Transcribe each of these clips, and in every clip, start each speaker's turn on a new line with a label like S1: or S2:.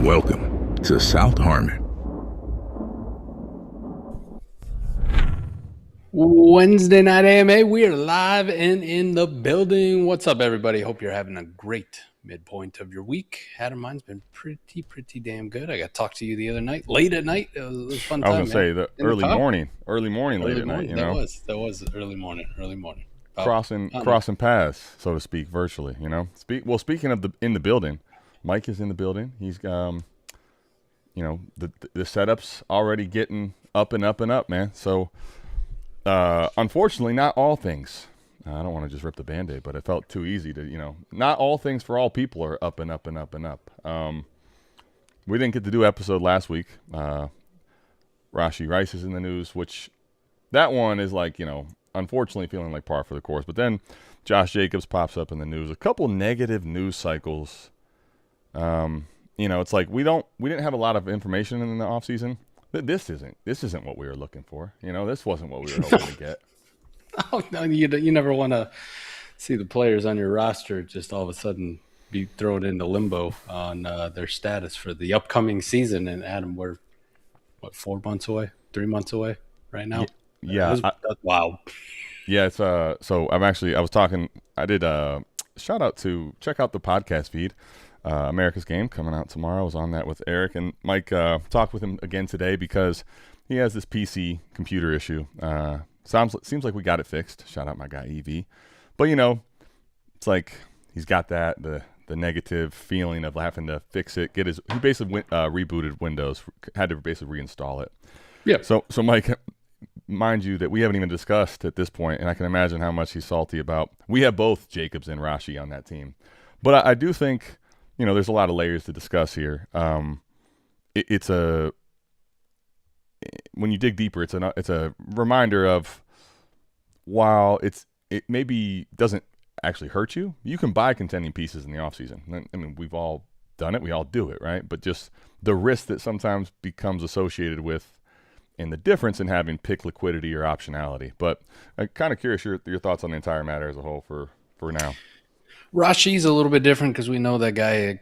S1: Welcome to South Harmon.
S2: Wednesday night AMA, we are live and in the building. What's up, everybody? Hope you're having a great midpoint of your week. Adam, mine's been pretty damn good. I got to talk to you the other night, late at night. It was a fun time.
S3: I was going to say the early morning, late at night. You know,
S2: that was early morning.
S3: Crossing paths, so to speak, virtually. You know, speaking of in the building, Mike is in the building. He's the setup's already getting up and up, man. So. Unfortunately, not all things. I don't want to just rip the Band-Aid, but it felt too easy to, not all things for all people are up and up. We didn't get to do episode last week. Rashee Rice is in the news, which that one is like, unfortunately feeling like par for the course. But then Josh Jacobs pops up in the news. A couple negative news cycles. It's like we didn't have a lot of information in the offseason. This isn't what we were looking for. This wasn't what we were hoping to get.
S2: Oh no, you never want to see the players on your roster just all of a sudden be thrown into limbo on their status for the upcoming season. And Adam, we're 4 months away, 3 months away right now.
S3: Yeah,
S2: that's wild.
S3: Yeah, it's so I was talking. I did shout out to check out the podcast feed. America's Game coming out tomorrow. I was on that with Eric and Mike. Talked with him again today because he has this PC computer issue. Seems like we got it fixed. Shout out my guy EV. But it's like he's got the negative feeling of having to fix it. He basically rebooted Windows. Had to basically reinstall it.
S2: Yeah.
S3: So Mike, mind you that we haven't even discussed at this point, and I can imagine how much he's salty about. We have both Jacobs and Rashee on that team, but I do think. There's a lot of layers to discuss here. When you dig deeper, it's a reminder of while it maybe doesn't actually hurt you, you can buy contending pieces in the offseason. I mean, we've all done it. We all do it, right? But just the risk that sometimes becomes associated with and the difference in having pick liquidity or optionality. But I'm kind of curious your thoughts on the entire matter as a whole for now.
S2: Rashee's a little bit different because we know that guy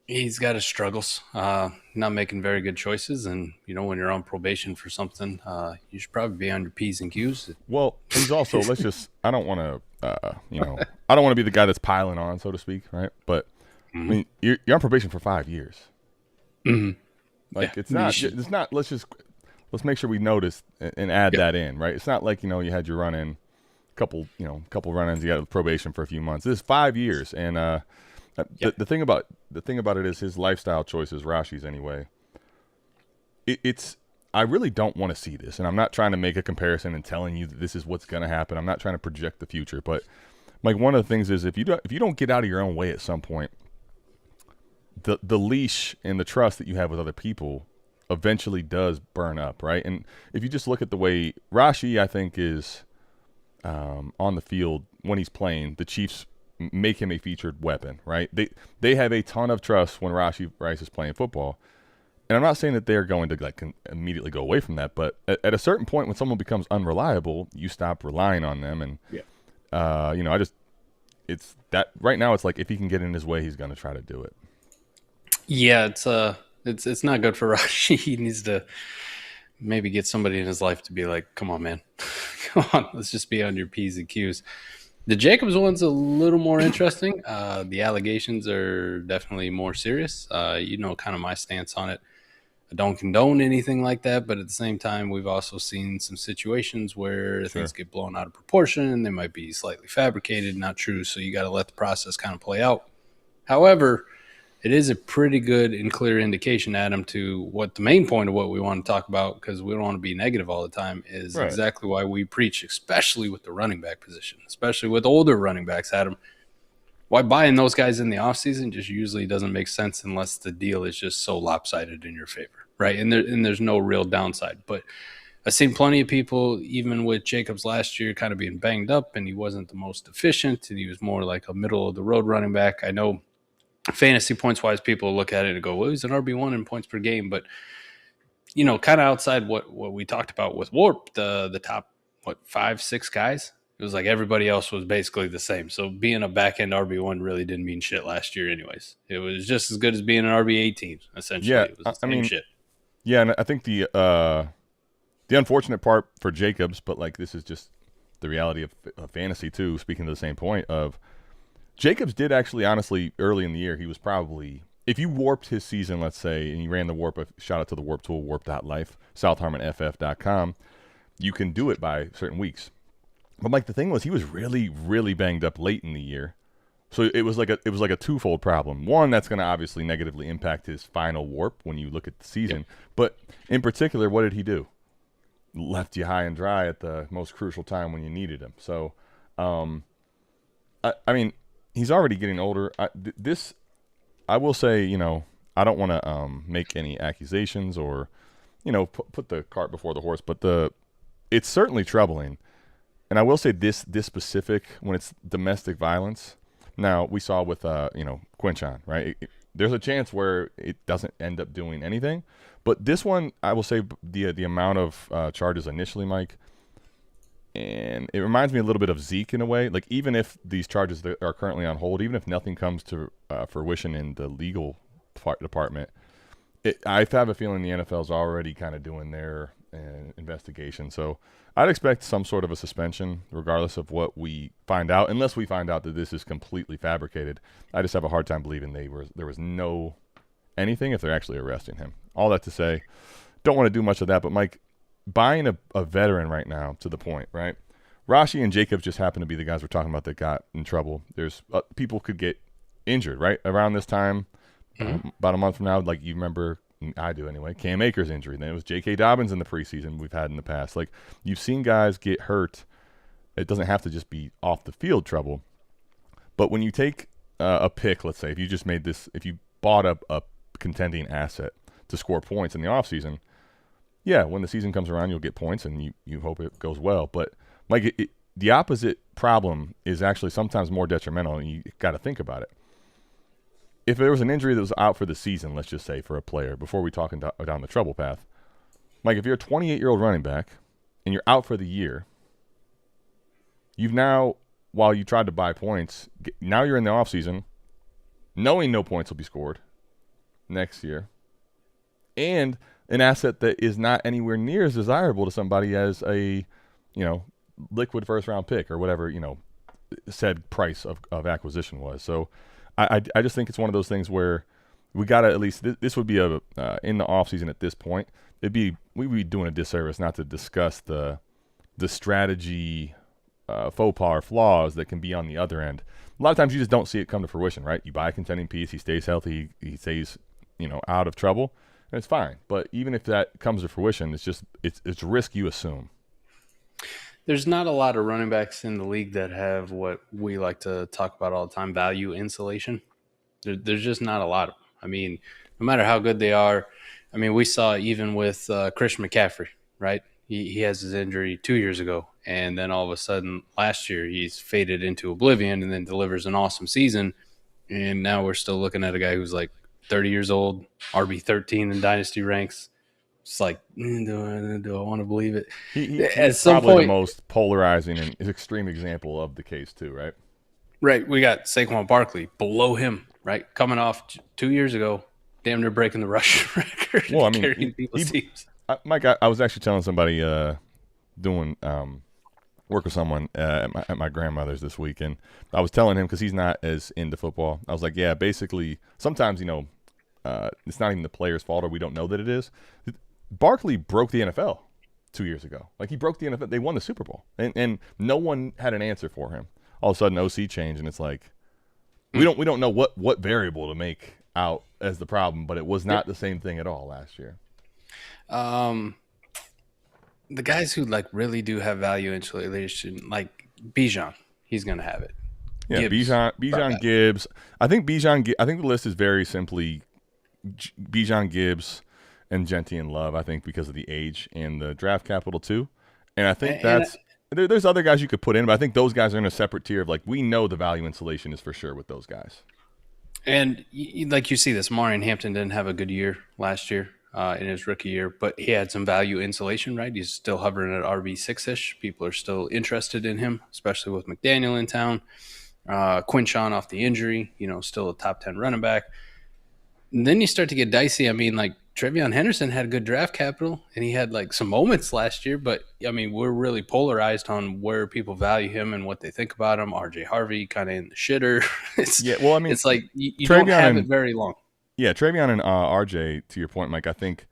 S2: he's got his struggles, not making very good choices. And, when you're on probation for something, you should probably be on your P's and Q's.
S3: Well, he's also, I don't want to, I don't want to be the guy that's piling on, so to speak, right? But, I mean, you're on probation for 5 years.
S2: Mm-hmm.
S3: Like, yeah, let's make sure we notice and add that in, right? It's not like, you had your run in. Couple run-ins, you got probation for a few months. This is 5 years, and the thing about it is his lifestyle choices, Rashee's anyway. I really don't want to see this, and I'm not trying to make a comparison and telling you that this is what's going to happen. I'm not trying to project the future, but like one of the things is if you don't get out of your own way at some point, the leash and the trust that you have with other people eventually does burn up, right? And if you just look at the way Rashee, I think is. On the field when he's playing, the Chiefs make him a featured weapon, right? They have a ton of trust when Rashee Rice is playing football, and I'm not saying that they're going to immediately go away from that, but at a certain point when someone becomes unreliable, you stop relying on them, and it's that right now. It's like if he can get in his way, he's going to try to do it.
S2: Yeah, it's not good for Rashee. He needs to. Maybe get somebody in his life to be like, come on, man. Come on, let's just be on your P's and Q's. The Jacobs one's a little more interesting. The allegations are definitely more serious. Kind of my stance on it. I don't condone anything like that, but at the same time, we've also seen some situations where things get blown out of proportion. They might be slightly fabricated, not true, so you got to let the process kind of play out. However, it is a pretty good and clear indication, Adam, to what the main point of what we want to talk about, because we don't want to be negative all the time, is right. Exactly why we preach, especially with the running back position, especially with older running backs, Adam. Why buying those guys in the offseason just usually doesn't make sense unless the deal is just so lopsided in your favor, right? And there's no real downside. But I've seen plenty of people, even with Jacobs last year, kind of being banged up, and he wasn't the most efficient, and he was more like a middle-of-the-road running back. I know fantasy points-wise, people look at it and go, well, he's an RB1 in points per game. But, kind of outside what we talked about with Warp, the top, 5-6 guys, It was like everybody else was basically the same. So being a back end RB1 really didn't mean shit last year, anyways. It was just as good as being an RB18. Essentially,
S3: Yeah,
S2: it was the same shit.
S3: Yeah, and I think the unfortunate part for Jacobs, but like this is just the reality of fantasy too. Speaking to the same point of Jacobs did actually, honestly, early in the year, he was probably, if you warped his season, let's say, and you ran the warp, shout out to the warp tool, warp.life, southharmonff.com, you can do it by certain weeks. But like the thing was, he was really, really banged up late in the year. So it was like a twofold problem. One, that's going to obviously negatively impact his final warp when you look at the season. Yep. But in particular, what did he do? Left you high and dry at the most crucial time when you needed him. So, I mean, he's already getting older. I will say, you know, I don't want to make any accusations or, you know, put the cart before the horse, but it's certainly troubling. And I will say this specific, when it's domestic violence. Now, we saw with, Quinchon, right? There's a chance where it doesn't end up doing anything. But this one, I will say the amount of charges initially, Mike, and it reminds me a little bit of Zeke in a way. Like, even if these charges that are currently on hold, even if nothing comes to fruition in the legal department, I have a feeling the NFL is already kind of doing their investigation. So I'd expect some sort of a suspension regardless of what we find out, unless we find out that this is completely fabricated. I just have a hard time believing there was no anything if they're actually arresting him. All that to say, don't want to do much of that, but Mike, buying a veteran right now to the point, right? Rashee and Jacobs just happen to be the guys we're talking about that got in trouble. There's people could get injured, right? Around this time, about a month from now, like you remember, I do anyway, Cam Akers injury. Then it was J.K. Dobbins in the preseason we've had in the past. Like, you've seen guys get hurt. It doesn't have to just be off the field trouble. But when you take a pick, let's say, if you bought up a contending asset to score points in the offseason, yeah, when the season comes around, you'll get points and you hope it goes well. But, Mike, the opposite problem is actually sometimes more detrimental, and you got to think about it. If there was an injury that was out for the season, let's just say, for a player, before we talk down the trouble path, Mike, if you're a 28-year-old running back and you're out for the year, you've now, while you tried to buy points, now you're in the offseason knowing no points will be scored next year, and an asset that is not anywhere near as desirable to somebody as a, liquid first-round pick or whatever, said price of acquisition was. So I just think it's one of those things where we got to at least this would be in the offseason at this point. We'd be doing a disservice not to discuss the strategy faux pas or flaws that can be on the other end. A lot of times you just don't see it come to fruition, right? You buy a contending piece, he stays healthy, he stays out of trouble, and it's fine. But even if that comes to fruition, it's risk you assume.
S2: There's not a lot of running backs in the league that have what we like to talk about all the time, value insulation. There's just not a lot of them. I mean, no matter how good they are, I mean, we saw even with Christian McCaffrey, right? He has his injury 2 years ago, and then all of a sudden last year he's faded into oblivion and then delivers an awesome season, and now we're still looking at a guy who's like 30 years old, RB13 in dynasty ranks. It's like, do I want to believe it?
S3: He's probably the most polarizing and extreme example of the case too, right?
S2: Right. We got Saquon Barkley below him, right? Coming off 2 years ago, damn near breaking the rush record.
S3: Well, I mean, Mike, I was actually telling somebody doing work with someone at my grandmother's this week, and I was telling him because he's not as into football. I was like, yeah, basically, sometimes it's not even the player's fault, or we don't know that it is. Barkley broke the NFL 2 years ago. Like, he broke the NFL. They won the Super Bowl, and no one had an answer for him. All of a sudden, OC changed, and it's like we don't know what variable to make out as the problem, but it was not the same thing at all last year.
S2: The guys who really do have value insulation, like Bijan, he's gonna have it.
S3: Yeah, Bijan Gibbs. I think the list is very simply Bijan Gibbs and Gentry Love, I think, because of the age and the draft capital too. And I think there's other guys you could put in, but I think those guys are in a separate tier of we know the value insulation is for sure with those guys.
S2: And you see this, Marion Hampton didn't have a good year last year. in his rookie year, but he had some value insulation, right? He's still hovering at RB6-ish. People are still interested in him, especially with McDaniel in town. Quinshawn off the injury, still a top 10 running back. And then you start to get dicey. I mean, like Trevion Henderson had good draft capital and he had like some moments last year, but I mean, we're really polarized on where people value him and what they think about him. RJ Harvey kind of in the shitter. It's like you don't have it very long.
S3: Yeah, Trevion and RJ, to your point, Mike, I think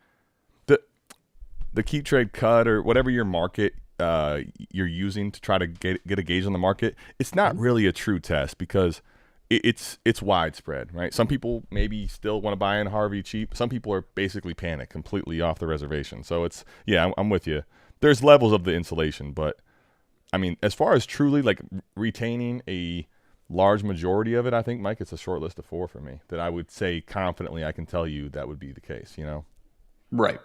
S3: the keep trade cut or whatever your market you're using to try to get a gauge on the market, it's not really a true test because it's widespread, right? Some people maybe still want to buy in Harvey cheap. Some people are basically panicked, completely off the reservation. So I'm with you. There's levels of the insulation, but I mean, as far as truly like retaining a large majority of it, I think, Mike, it's a short list of 4 for me that I would say confidently I can tell you that would be the case,
S2: Right.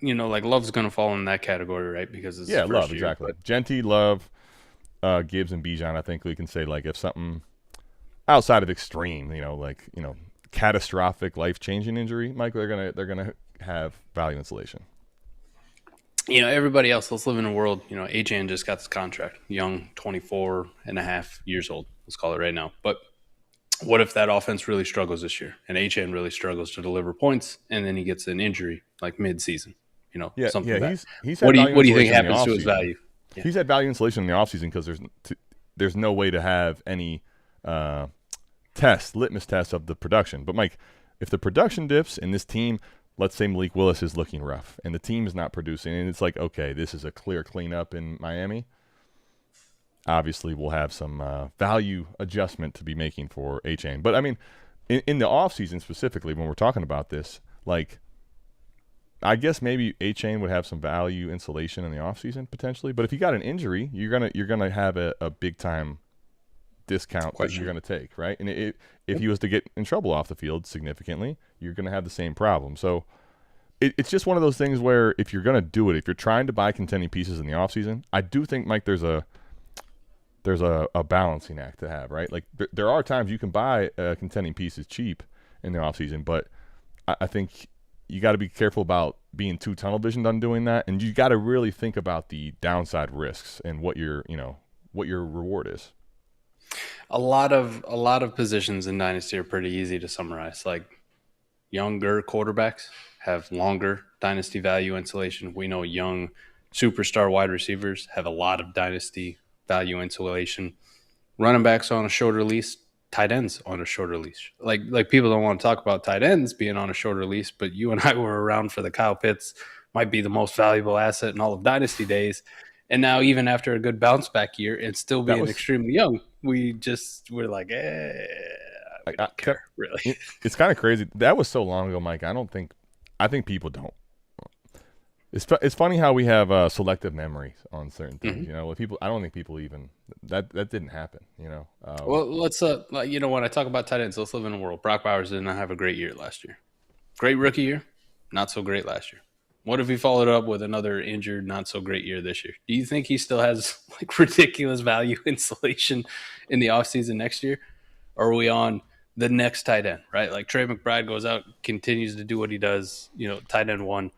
S2: Like Love's going to fall in that category, right? Because it's
S3: Love,
S2: year,
S3: exactly.
S2: But...
S3: Genty, Love, Gibbs, and Bijan, I think we can say, like, if something outside of extreme, catastrophic, life-changing injury, Mike, they're gonna have value insulation.
S2: Everybody else, let's live in a world, Achane just got this contract, young, 24 and a half years old, let's call it right now. But what if that offense really struggles this year and Achane really struggles to deliver points and then he gets an injury like mid-season, something bad. What do you think happens to his value? Yeah.
S3: He's had value insulation in the offseason because there's no way to have any litmus test of the production. But, Mike, if the production dips and this team – let's say Malik Willis is looking rough and the team is not producing and it's like, okay, this is a clear cleanup in Miami. Obviously, we'll have some value adjustment to be making for Achane. But, I mean, in the offseason specifically, when we're talking about this, like, I guess maybe Achane would have some value insulation in the offseason potentially. But if you got an injury, you're gonna have a big-time discount that you're going to take, right? And if he was to get in trouble off the field significantly, you're going to have the same problem. So it's just one of those things where if you're going to do it, if you're trying to buy contending pieces in the offseason, I do think, Mike, there's a balancing act to have, right? Like there are times you can buy contending pieces cheap in the offseason, but I think you got to be careful about being too tunnel visioned on doing that, and you got to really think about the downside risks and what your reward is.
S2: A lot of positions in Dynasty are pretty easy to summarize. Like younger quarterbacks have longer Dynasty value insulation. We know young superstar wide receivers have a lot of Dynasty value insulation. Running backs on a shorter lease, tight ends on a shorter leash. Like people don't want to talk about tight ends being on a shorter lease, but you and I were around for the Kyle Pitts, might be the most valuable asset in all of Dynasty days. And now, even after a good bounce back year and still being extremely young, we're like, I don't care, really.
S3: It's kind of crazy. That was so long ago, Mike. I think people don't. It's funny how we have selective memory on certain things.
S2: Mm-hmm.
S3: With people, I don't think people even that didn't happen.
S2: Well, let's when I talk about tight ends, let's live in a world. Brock Bowers did not have a great year last year. Great rookie year, not so great last year. What if he followed up with another injured, not so great year this year? Do you think he still has like ridiculous value insulation in the offseason next year? Or are we on the next tight end, right? Like Trey McBride goes out, continues to do what he does, tight end one.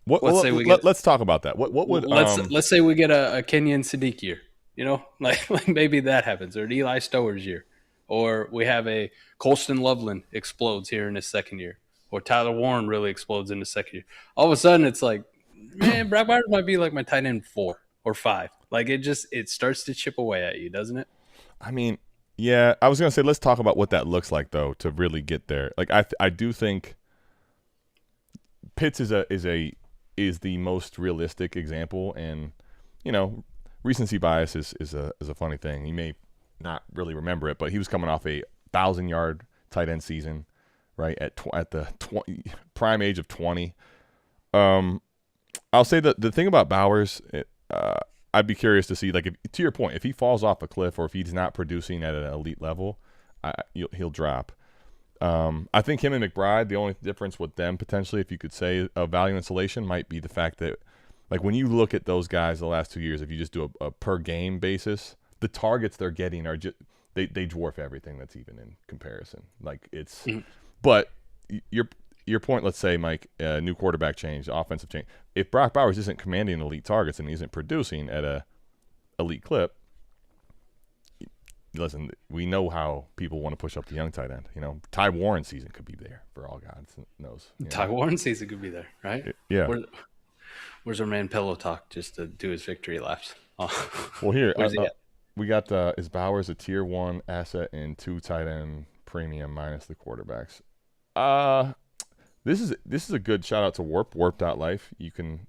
S3: Let's talk about that. What would
S2: let's say we get a Kenyon Sadiq year, like maybe that happens, or an Eli Stowers year, or we have a Colston Loveland explodes here in his second year. Or Tyler Warren really explodes in the second year. All of a sudden, it's like, man, Brock Bowers might be like my tight end 4 or 5. Like it starts to chip away at you, doesn't it?
S3: I mean, yeah. I was gonna say let's talk about what that looks like though to really get there. Like I do think Pitts is the most realistic example, and recency bias is a funny thing. You may not really remember it, but he was coming off a 1,000-yard tight end season. Right at the prime age of 20. I'll say that the thing about Bowers, I'd be curious to see, like, to your point, if he falls off a cliff or if he's not producing at an elite level, he'll drop. I think him and McBride, the only difference with them potentially, if you could say of value insulation, might be the fact that, like, when you look at those guys the last 2 years, if you just do a per game basis, the targets they're getting are just they dwarf everything that's even in comparison. Like it's. Mm-hmm. But your point, let's say, Mike, new quarterback change, offensive change. If Brock Bowers isn't commanding elite targets and he isn't producing at a elite clip, listen, we know how people want to push up the young tight end. Ty Warren season could be there for all God knows.
S2: Ty Warren season could be there, right?
S3: Yeah.
S2: Where's our man Pillow Talk just to do his victory laps? Oh.
S3: Well, here
S2: Where's he at?
S3: we got is Bowers a tier 1 asset in 2 tight end premium minus the quarterbacks? This is a good shout out to Warp.life. You can,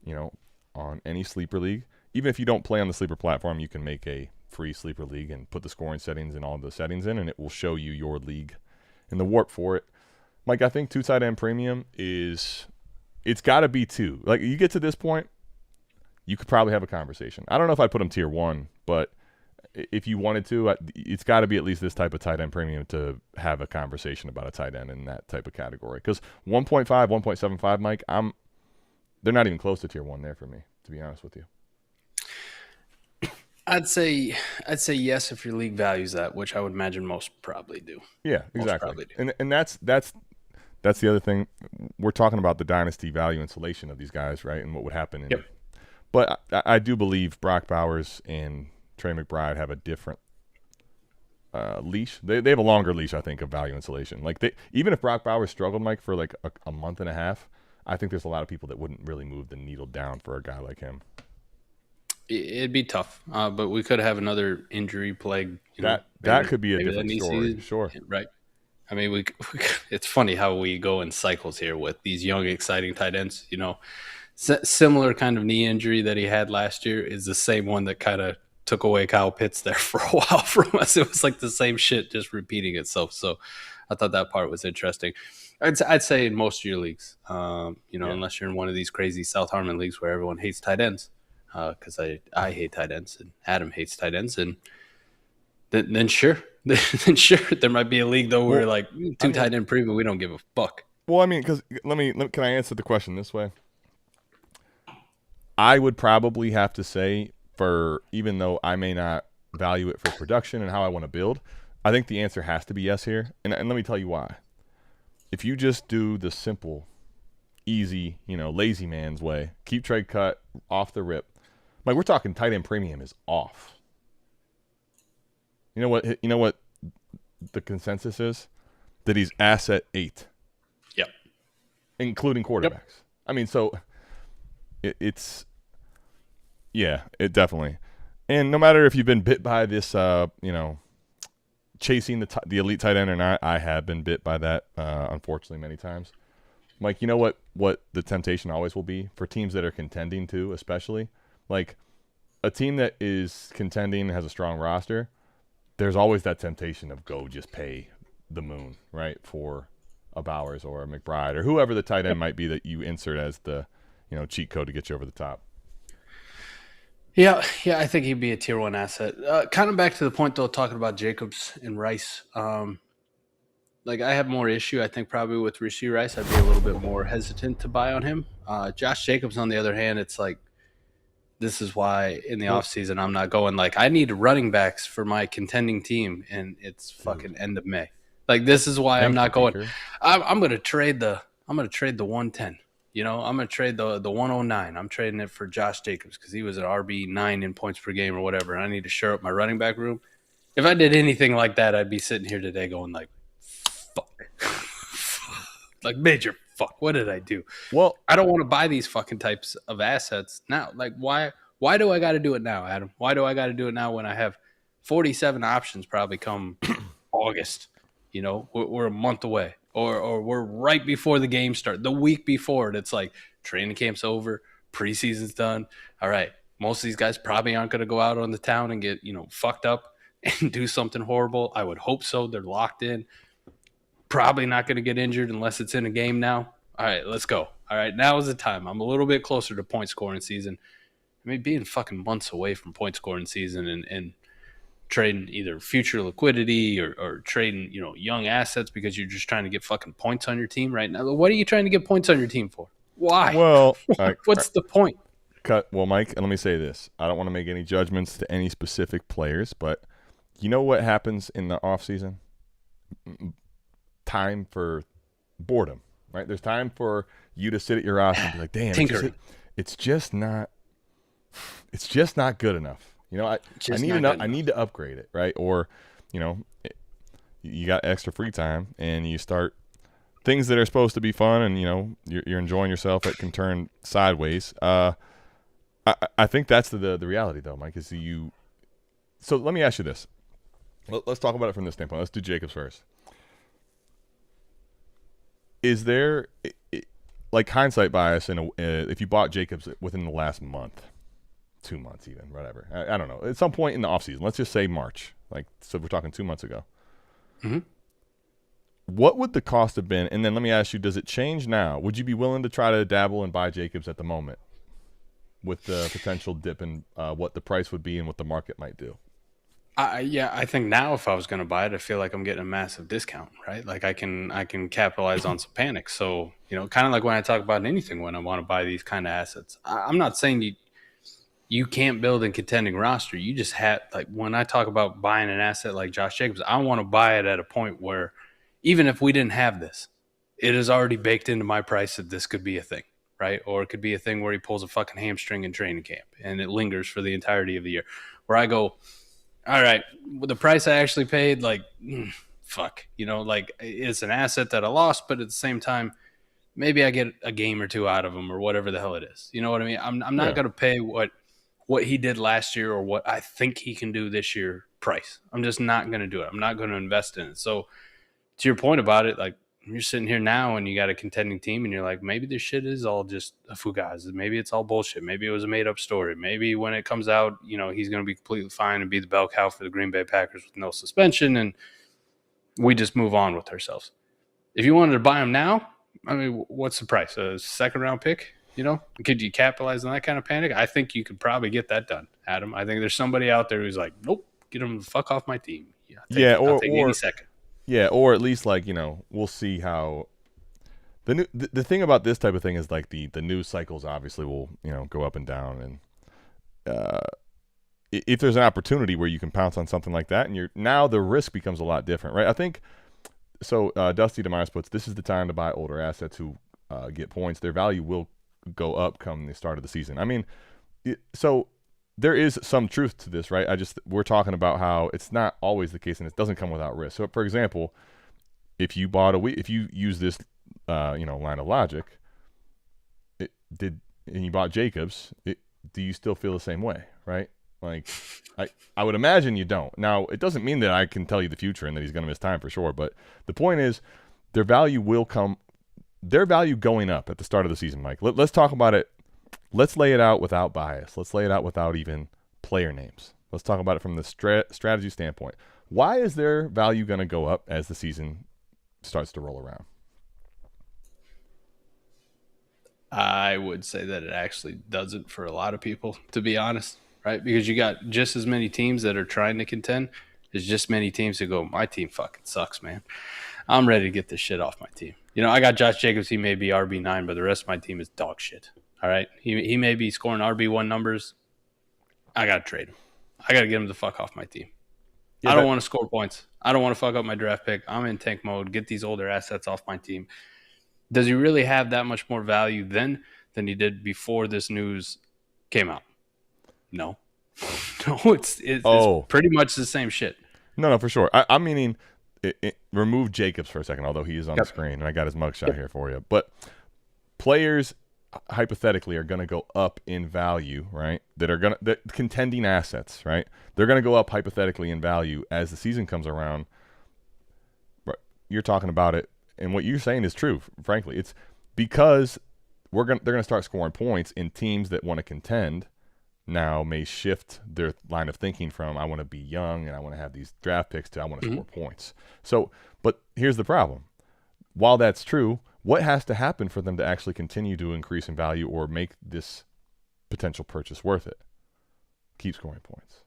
S3: on any sleeper league, even if you don't play on the sleeper platform, you can make a free sleeper league and put the scoring settings and all the settings in, and it will show you your league and the Warp for it. Mike, I think 2 tight end premium it's got to be 2. Like, you get to this point, you could probably have a conversation. I don't know if I'd put him tier 1, but if you wanted to, it's got to be at least this type of tight end premium to have a conversation about a tight end in that type of category. Because 1.5, 1.75, Mike, they're not even close to tier 1 there for me, to be honest with you.
S2: I'd say yes if your league values that, which I would imagine most probably do.
S3: Yeah, exactly. And that's the other thing. We're talking about the dynasty value insulation of these guys, right? And what would happen.
S2: Yep.
S3: But I do believe Brock Bowers and Trey McBride have a different leash. They have a longer leash, I think, of value insulation. Like, even if Brock Bowers struggled, Mike, for like a month and a half, I think there's a lot of people that wouldn't really move the needle down for a guy like him.
S2: It'd be tough, but we could have another injury plague.
S3: That could be a different story.
S2: Season.
S3: Sure.
S2: Right. I mean, it's funny how we go in cycles here with these young, exciting tight ends. Similar kind of knee injury that he had last year is the same one that kind of took away Kyle Pitts there for a while from us. It was like the same shit just repeating itself. So I thought that part was interesting. I'd say in most of your leagues, unless you're in one of these crazy South Harmon leagues where everyone hates tight ends, because I hate tight ends and Adam hates tight ends, and then sure. Then sure, there might be a league though where like 2 tight end premium, we don't give a fuck.
S3: Well, I mean, because can I answer the question this way? I would probably have to say, even though I may not value it for production and how I want to build, I think the answer has to be yes here, and let me tell you why. If you just do the simple, easy, lazy man's way, keep trade cut off the rip, like we're talking tight end premium is off. You know what the consensus is? That he's asset 8.
S2: Yep.
S3: Including quarterbacks. Yep. I mean, so it definitely. And no matter if you've been bit by this, chasing the elite tight end or not, I have been bit by that, unfortunately, many times. Mike, you know what the temptation always will be for teams that are contending too, especially? Like a team that is contending and has a strong roster, there's always that temptation of go just pay the moon, right, for a Bowers or a McBride or whoever the tight end might be that you insert as the cheat code to get you over the top.
S2: Yeah, I think he'd be a tier 1 asset. Kind of back to the point though, talking about Jacobs and Rice. Like I have more issue, I think, probably with Rashee Rice. I'd be a little bit more hesitant to buy on him. Josh Jacobs, on the other hand, it's like, this is why in the offseason I'm not going like I need running backs for my contending team, and it's fucking end of May. Like this is why I'm not going. I'm going to trade the 110. I'm going to trade the 109. I'm trading it for Josh Jacobs because he was an RB9 in points per game or whatever, and I need to shore up my running back room. If I did anything like that, I'd be sitting here today going like, fuck. Like major fuck. What did I do?
S3: Well,
S2: I don't want to buy these fucking types of assets now. Like why do I got to do it now, Adam? Why do I got to do it now when I have 47 options probably come August? We're a month away. Or we're right before the game start, the week before it. It's like training camp's over, preseason's done. All right, most of these guys probably aren't going to go out on the town and get fucked up and do something horrible. I would hope so. They're locked in. Probably not going to get injured unless it's in a game now. All right, let's go. All right, now is the time. I'm a little bit closer to point scoring season. I mean, being fucking months away from point scoring season and trading either future liquidity or trading, young assets because you're just trying to get fucking points on your team right now. What are you trying to get points on your team for? Why?
S3: Well,
S2: what's the point?
S3: Well, Mike, let me say this. I don't want to make any judgments to any specific players, but you know what happens in the offseason? Time for boredom. right? There's time for you to sit at your roster and be like, damn, it's just not good enough. I need to upgrade it, right? Or, you got extra free time and you start things that are supposed to be fun and, you're enjoying yourself that can turn sideways. I think that's the reality, though, Mike, is so let me ask you this. Let's talk about it from this standpoint. Let's do Jacobs first. Is there, like, hindsight bias if you bought Jacobs within the last month, 2 months even, whatever. I don't know. At some point in the offseason, let's just say March. So we're talking 2 months ago.
S2: Mm-hmm.
S3: What would the cost have been? And then let me ask you, does it change now? Would you be willing to try to dabble and buy Jacobs at the moment with the potential dip in what the price would be and what the market might do?
S2: I think now if I was going to buy it, I feel like I'm getting a massive discount, right? Like I can capitalize on some panic. So, kind of like when I talk about anything when I want to buy these kind of assets. I'm not saying you can't build a contending roster. You just have, like, when I talk about buying an asset like Josh Jacobs, I want to buy it at a point where even if we didn't have this, it is already baked into my price that this could be a thing, right? Or it could be a thing where he pulls a fucking hamstring in training camp and it lingers for the entirety of the year. Where I go, all right, with the price I actually paid, fuck, it's an asset that I lost, but at the same time, maybe I get a game or two out of him or whatever the hell it is. You know what I mean? I'm not going to pay what he did last year or what I think he can do this year price. I'm just not going to do it. I'm not going to invest in it. So to your point about it, like, you're sitting here now and you got a contending team and you're like, maybe this shit is all just a fugazi. Maybe it's all bullshit. Maybe it was a made up story. Maybe when it comes out, he's going to be completely fine and be the bell cow for the Green Bay Packers with no suspension. And we just move on with ourselves. If you wanted to buy him now, I mean, what's the price? A second round pick? Could you capitalize on that kind of panic? I think you could probably get that done, Adam. I think there's somebody out there who's like, nope, get him the fuck off my team. I'll take any second.
S3: Yeah, or at least we'll see how the thing about this type of thing is like the news cycles obviously will go up and down, and if there's an opportunity where you can pounce on something like that, and now the risk becomes a lot different, right? I think so. Dusty DeMyers puts, this is the time to buy older assets who get points. Their value will go up come the start of the season. I mean, so there is some truth to this, right? We're talking about how it's not always the case and it doesn't come without risk. So, for example, if you use this, line of logic, and you bought Jacobs, do you still feel the same way, right? Like, I would imagine you don't. Now, it doesn't mean that I can tell you the future and that he's going to miss time for sure, but the point is their value going up at the start of the season, Mike. Let's talk about it. Let's lay it out without bias. Let's lay it out without even player names. Let's talk about it from the strategy standpoint. Why is their value going to go up as the season starts to roll around?
S2: I would say that it actually doesn't for a lot of people, to be honest, right? Because you got just as many teams that are trying to contend. There's just many teams that go, my team fucking sucks, man. I'm ready to get this shit off my team. I got Josh Jacobs. He may be RB9, but the rest of my team is dog shit. All right, he may be scoring RB1 numbers. I got to trade him. I got to get him the fuck off my team. Yeah, I don't want to score points. I don't want to fuck up my draft pick. I'm in tank mode. Get these older assets off my team. Does he really have that much more value then than he did before this news came out? No. No, it's pretty much the same shit.
S3: No, for sure. I'm meaning remove Jacobs for a second, although he is on the screen, and I got his mugshot here for you. But players hypothetically are going to go up in value, right? That contending assets, right? They're going to go up hypothetically in value as the season comes around. Right? You're talking about it, and what you're saying is true. Frankly, it's because they're going to start scoring points, in teams that want to contend now may shift their line of thinking from I want to be young and I want to have these draft picks to I want to score points. So, but here's the problem. While that's true, what has to happen for them to actually continue to increase in value or make this potential purchase worth it? Keep scoring points.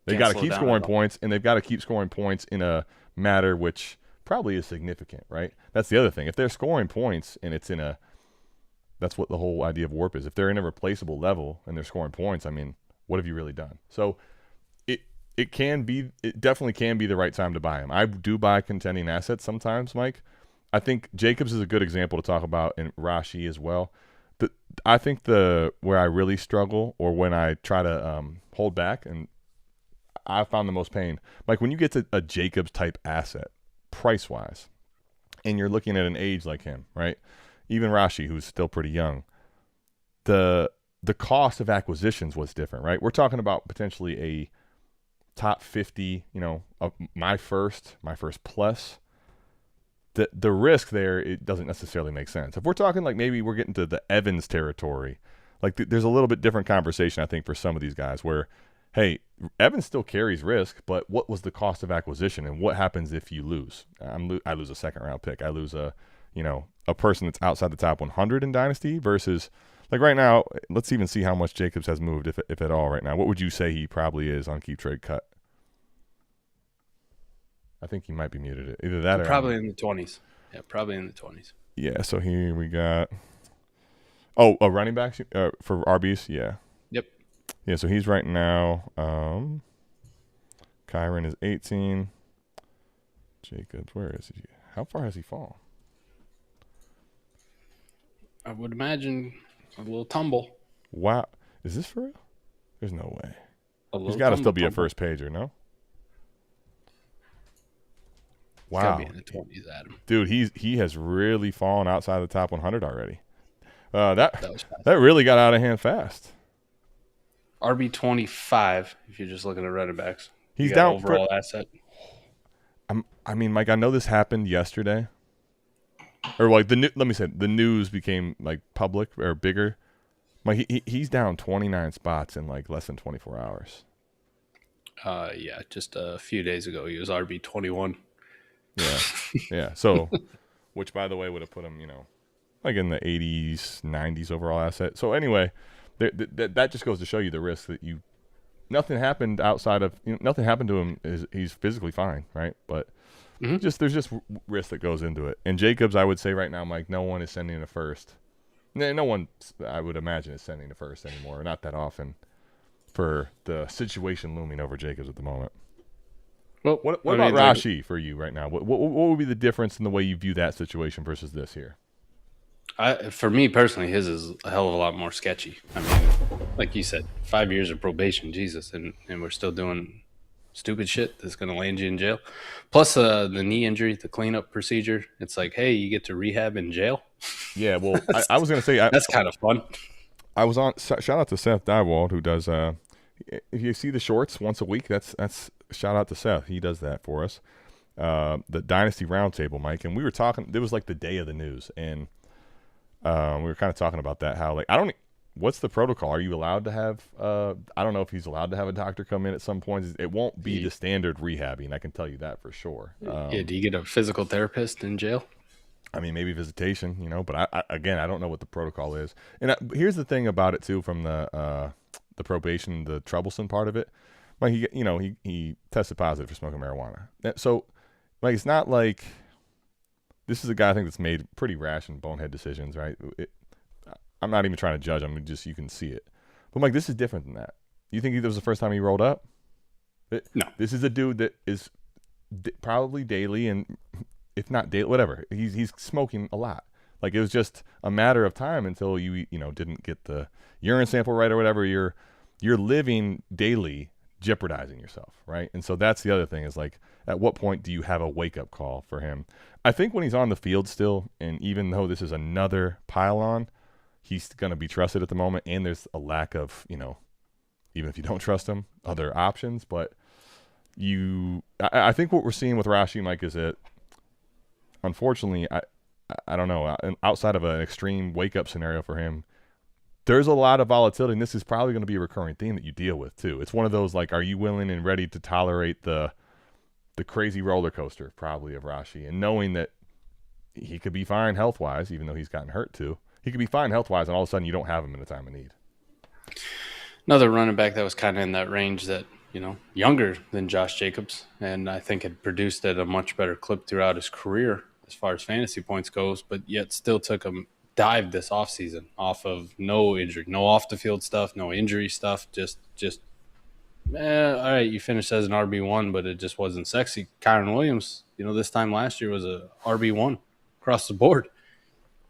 S3: They got to keep scoring points, and they've got to keep scoring points in a matter which probably is significant, right? That's the other thing. If they're scoring points and it's that's what the whole idea of warp is. If they're in a replaceable level and they're scoring points, I mean, what have you really done? So it definitely can be the right time to buy them. I do buy contending assets sometimes, Mike. I think Jacobs is a good example to talk about, and Rashee as well. I think where I really struggle, or when I try to hold back, and I found the most pain, like when you get to a Jacobs type asset, price wise, and you're looking at an age like him, right? Even Rashee, who's still pretty young, the cost of acquisitions was different, right? We're talking about potentially a top 50, of my first plus. The risk there, it doesn't necessarily make sense. If we're talking like maybe we're getting to the Evans territory, like there's a little bit different conversation, I think, for some of these guys where, hey, Evans still carries risk, but what was the cost of acquisition, and what happens if you lose? I lose a second round pick. I lose a person that's outside the top 100 in Dynasty versus like right now. Let's even see how much Jacobs has moved, if at all, right now. What would you say he probably is on Keep Trade Cut? I think he might be muted. Either that or
S2: probably in the 20s. Yeah, probably in the 20s.
S3: Yeah, so here we got a running back for RBs. Yeah.
S2: Yep.
S3: Yeah, so he's right now. Kyron is 18. Jacobs, where is he? How far has he fallen?
S2: I would imagine a little tumble.
S3: Wow, is this for real? There's no way. He's got to still be a first pager, no? Wow,
S2: be in the 20s, Adam.
S3: Dude, he has really fallen outside the top 100 already. That really got out of hand fast.
S2: RB 25. If you're just looking at running backs,
S3: he's down
S2: overall asset.
S3: I mean, Mike, I know this happened yesterday, or like let me say the news became like public or bigger. Like he's down 29 spots in like less than 24 hours.
S2: Yeah, just a few days ago he was RB 21.
S3: Yeah. So, which by the way would have put him, like in the 80s, 90s overall asset. So anyway, that just goes to show you the risk that nothing happened outside of nothing happened to him. He's physically fine, right? But there's just risk that goes into it. And Jacobs, I would say right now, Mike, no one is sending a first. No one, I would imagine, is sending a first anymore. Not that often for the situation looming over Jacobs at the moment. Well, what about Rashee for you right now? What would be the difference in the way you view that situation versus this here?
S2: For me personally, his is a hell of a lot more sketchy. I mean, like you said, 5 years of probation, Jesus, and we're still doing stupid shit that's going to land you in jail. Plus the knee injury, the cleanup procedure. It's like, hey, you get to rehab in jail.
S3: Yeah, well, I was going to say
S2: that's kind of fun.
S3: I was on. Shout out to Seth Dywald, who does. If you see the shorts once a week, that's shout out to Seth. He does that for us. The Dynasty Roundtable, Mike, and we were talking. It was like the day of the news, and we were kind of talking about that. How like what's the protocol? Are you allowed to have? I don't know if he's allowed to have a doctor come in at some point. It won't be the standard rehabbing. I can tell you that for sure.
S2: Yeah. Do you get a physical therapist in jail?
S3: I mean, maybe visitation, but I don't know what the protocol is. And here's the thing about it too, from the probation, the troublesome part of it. Like he tested positive for smoking marijuana. So, like, it's not like this is a guy I think that's made pretty rash and bonehead decisions, right? I'm not even trying to judge. I mean, just you can see it. But Mike, this is different than that. You think that was the first time he rolled up?
S2: No.
S3: This is a dude that is probably daily, and if not daily, whatever. He's smoking a lot. Like, it was just a matter of time until you didn't get the urine sample right or whatever. You're living daily, jeopardizing yourself, right? And so that's the other thing is, like, at what point do you have a wake-up call for him? I think when he's on the field still, and even though this is another pile-on, he's going to be trusted at the moment, and there's a lack of, even if you don't trust him, other options. But I think what we're seeing with Rashee, Mike, is that, unfortunately, I don't know, outside of an extreme wake-up scenario for him, there's a lot of volatility, and this is probably going to be a recurring theme that you deal with too. It's one of those, like, are you willing and ready to tolerate the crazy roller coaster probably of Rashee, and knowing that he could be fine health-wise, even though he's gotten hurt too. He could be fine health-wise, and all of a sudden you don't have him in a time of need.
S2: Another running back that was kind of in that range that, younger than Josh Jacobs, and I think had produced at a much better clip throughout his career as far as fantasy points goes, but yet still took a dive this offseason off of no injury, no off-the-field stuff, no injury stuff, just all right, you finished as an RB1, but it just wasn't sexy. Kyron Williams, this time last year was a RB1. across the board.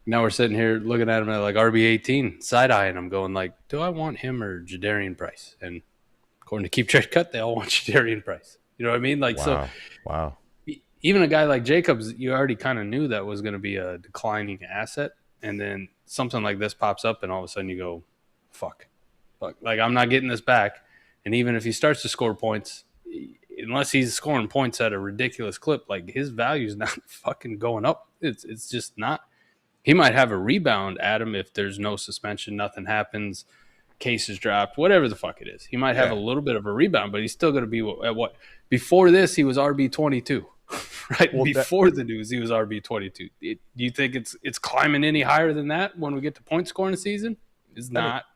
S2: Now we're sitting here looking at him at like RB18, side-eyeing him, going like, do I want him or Jadarian Price? And according to Keep Trade Cut, they all want Jadarian Price. You know what I mean? Like,
S3: wow.
S2: Even a guy like Jacobs, you already kind of knew that was going to be a declining asset. And then something like this pops up, and all of a sudden you go, fuck. Like, I'm not getting this back. And even if he starts to score points, unless he's scoring points at a ridiculous clip, like, his value is not fucking going up. It's just not. He might have a rebound, Adam, if there's no suspension, nothing happens, cases dropped, whatever the fuck it is. He might have a little bit of a rebound, but he's still going to be at what? Before this, he was RB22, right? Well, before the news, he was RB22. Do you think it's climbing any higher than that when we get to point scoring season? It's not.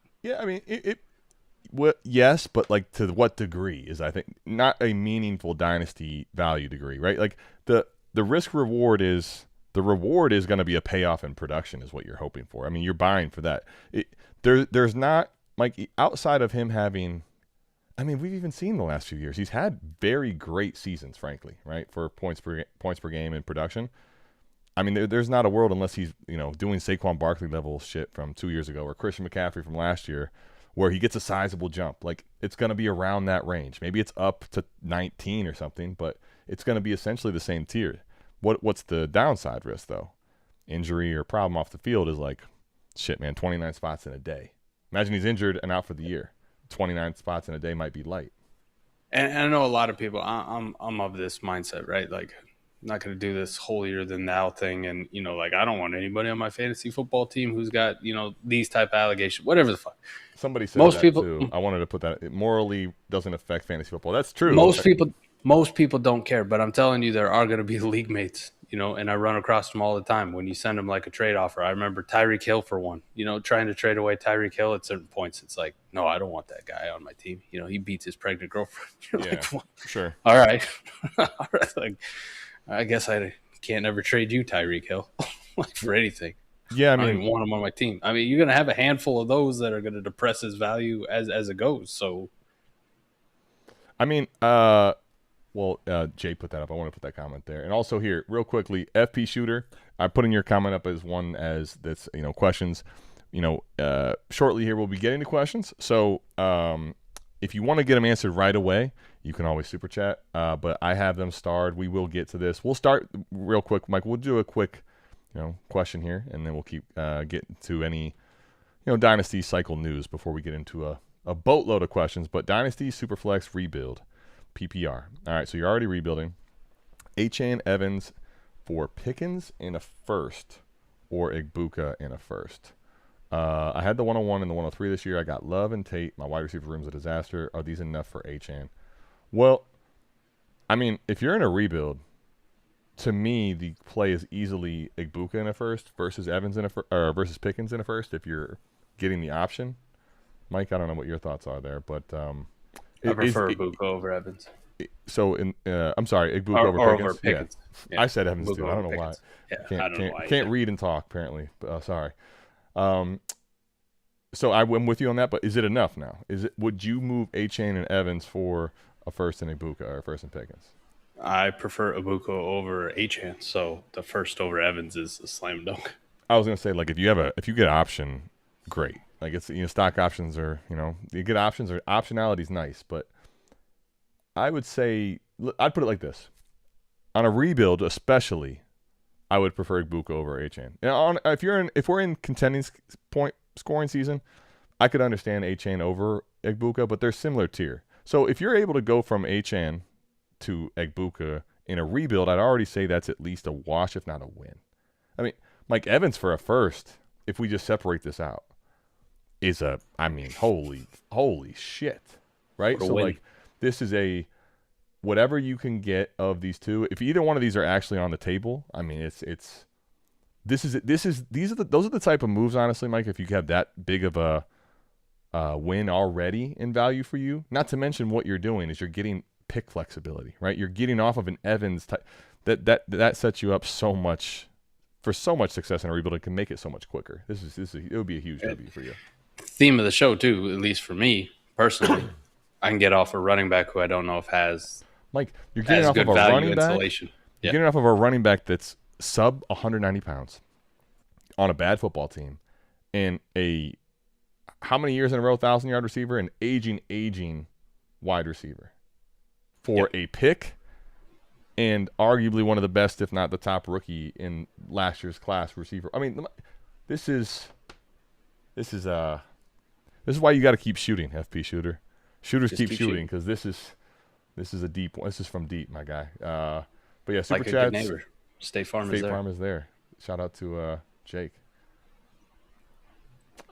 S3: Yes, but like to what degree is, I think, not a meaningful dynasty value degree, right? Like the risk reward is. The reward is going to be a payoff in production is what you're hoping for. I mean, you're buying for that. There's not, like, outside of him having, I mean, we've even seen the last few years. He's had very great seasons, frankly, right, for points per game in production. I mean, there's not a world unless he's, doing Saquon Barkley level shit from 2 years ago or Christian McCaffrey from last year where he gets a sizable jump. Like, it's going to be around that range. Maybe it's up to 19 or something, but it's going to be essentially the same tier. What's the downside risk, though? Injury or problem off the field is like, shit, man, 29 spots in a day. Imagine he's injured and out for the year. 29 spots in a day might be light.
S2: And I know a lot of people, I'm of this mindset, right? Like, I'm not going to do this holier than thou thing. And, like, I don't want anybody on my fantasy football team who's got, these type of allegations, whatever the fuck.
S3: Somebody said that too. I wanted to put that. It morally doesn't affect fantasy football. That's true.
S2: Most people don't care, but I'm telling you, there are going to be league mates, and I run across them all the time when you send them like a trade offer. I remember Tyreek Hill for one, trying to trade away Tyreek Hill at certain points. It's like, no, I don't want that guy on my team. He beats his pregnant girlfriend. You're like, what?
S3: Sure.
S2: All right. All right. Like, I guess I can't ever trade you, Tyreek Hill, like for anything.
S3: Yeah,
S2: I don't even want him on my team. I mean, you're going to have a handful of those that are going to depress his value as it goes. So,
S3: I mean, well, Jay put that up. I want to put that comment there. And also here, real quickly, FP Shooter, I'm putting your comment up as one as that's, questions. Shortly here we'll be getting to questions. So if you want to get them answered right away, you can always super chat. But I have them starred. We will get to this. We'll start real quick, Mike. We'll do a quick, question here, and then we'll keep getting to any, Dynasty cycle news before we get into a boatload of questions. But Dynasty Superflex rebuild. PPR. All right, so you're already rebuilding. Achane Evans for Pickens in a first or Igbuka in a first. I had the 101 and the 103 this year. I got Love and Tate. My wide receiver room's a disaster. Are these enough for Achane? Well, I mean, if you're in a rebuild, to me, the play is easily Igbuka in a first versus Evans in a versus Pickens in a first if you're getting the option. Mike, I don't know what your thoughts are there, but
S2: I prefer Igbuka over Evans.
S3: So I'm sorry, Igbuka over Pickens. Yeah. I said Evans
S2: Igbuka
S3: too. I don't know why.
S2: Yeah, I don't know why.
S3: Can't read and talk apparently. Sorry. So I'm with you on that. But is it enough now? Would you move Achane and Evans for a first and Igbuka or a first and Pickens?
S2: I prefer Igbuka over Achane. So the first over Evans is a slam dunk.
S3: I was gonna say, like, if you get an option, great. Like, it's, stock options are, you get options, or optionality is nice, but I would say, I'd put it like this. On a rebuild, especially, I would prefer Igbuka over Achane. If we're in contending point scoring season, I could understand Achane over Igbuka, but they're similar tier. So if you're able to go from Achane to Igbuka in a rebuild, I'd already say that's at least a wash, if not a win. I mean, Mike Evans for a first, if we just separate this out, is holy shit, right? So, like, this is whatever you can get of these two. If either one of these are actually on the table, I mean, those are the type of moves, honestly, Mike, if you have that big of a win already in value for you. Not to mention what you're doing is you're getting pick flexibility, right? You're getting off of an Evans type that sets you up so much for so much success in a rebuild. It can make it so much quicker. It would be a huge W for you.
S2: Theme of the show too, at least for me personally. I can get off a running back who I don't know if has
S3: Mike. You're getting off of a running back.
S2: Insulation.
S3: You're getting off of a running back that's sub 190 pounds on a bad football team and how many years in a row 1,000-yard receiver, an aging wide receiver for a pick and arguably one of the best, if not the top rookie in last year's class receiver. I mean, this is why you got to keep shooting, FP shooter. Shooters keep shooting because this is a deep one. This is from deep, my guy. But yeah, super
S2: like
S3: chats.
S2: A good neighbor. State Farm is there.
S3: Shout out to Jake.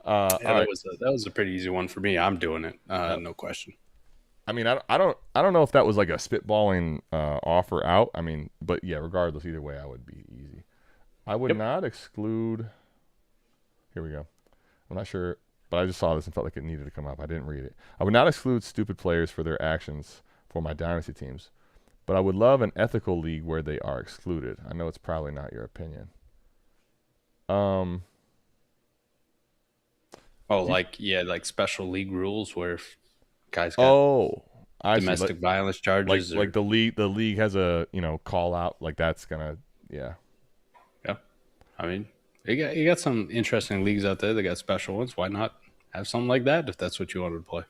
S2: That was a pretty easy one for me. I'm doing it, no question.
S3: I mean, I don't know if that was like a spitballing offer out. I mean, but yeah, regardless, either way, I would be easy. I would not exclude. Here we go. I'm not sure, but I just saw this and felt like it needed to come up. I didn't read it. I would not exclude stupid players for their actions for my dynasty teams, but I would love an ethical league where they are excluded. I know it's probably not your opinion.
S2: Like special league rules where if guys got domestic violence charges,
S3: like the league has a call out, like that's gonna yeah.
S2: I mean, you got some interesting leagues out there. They got special ones. Why not have something like that if that's what you wanted to play?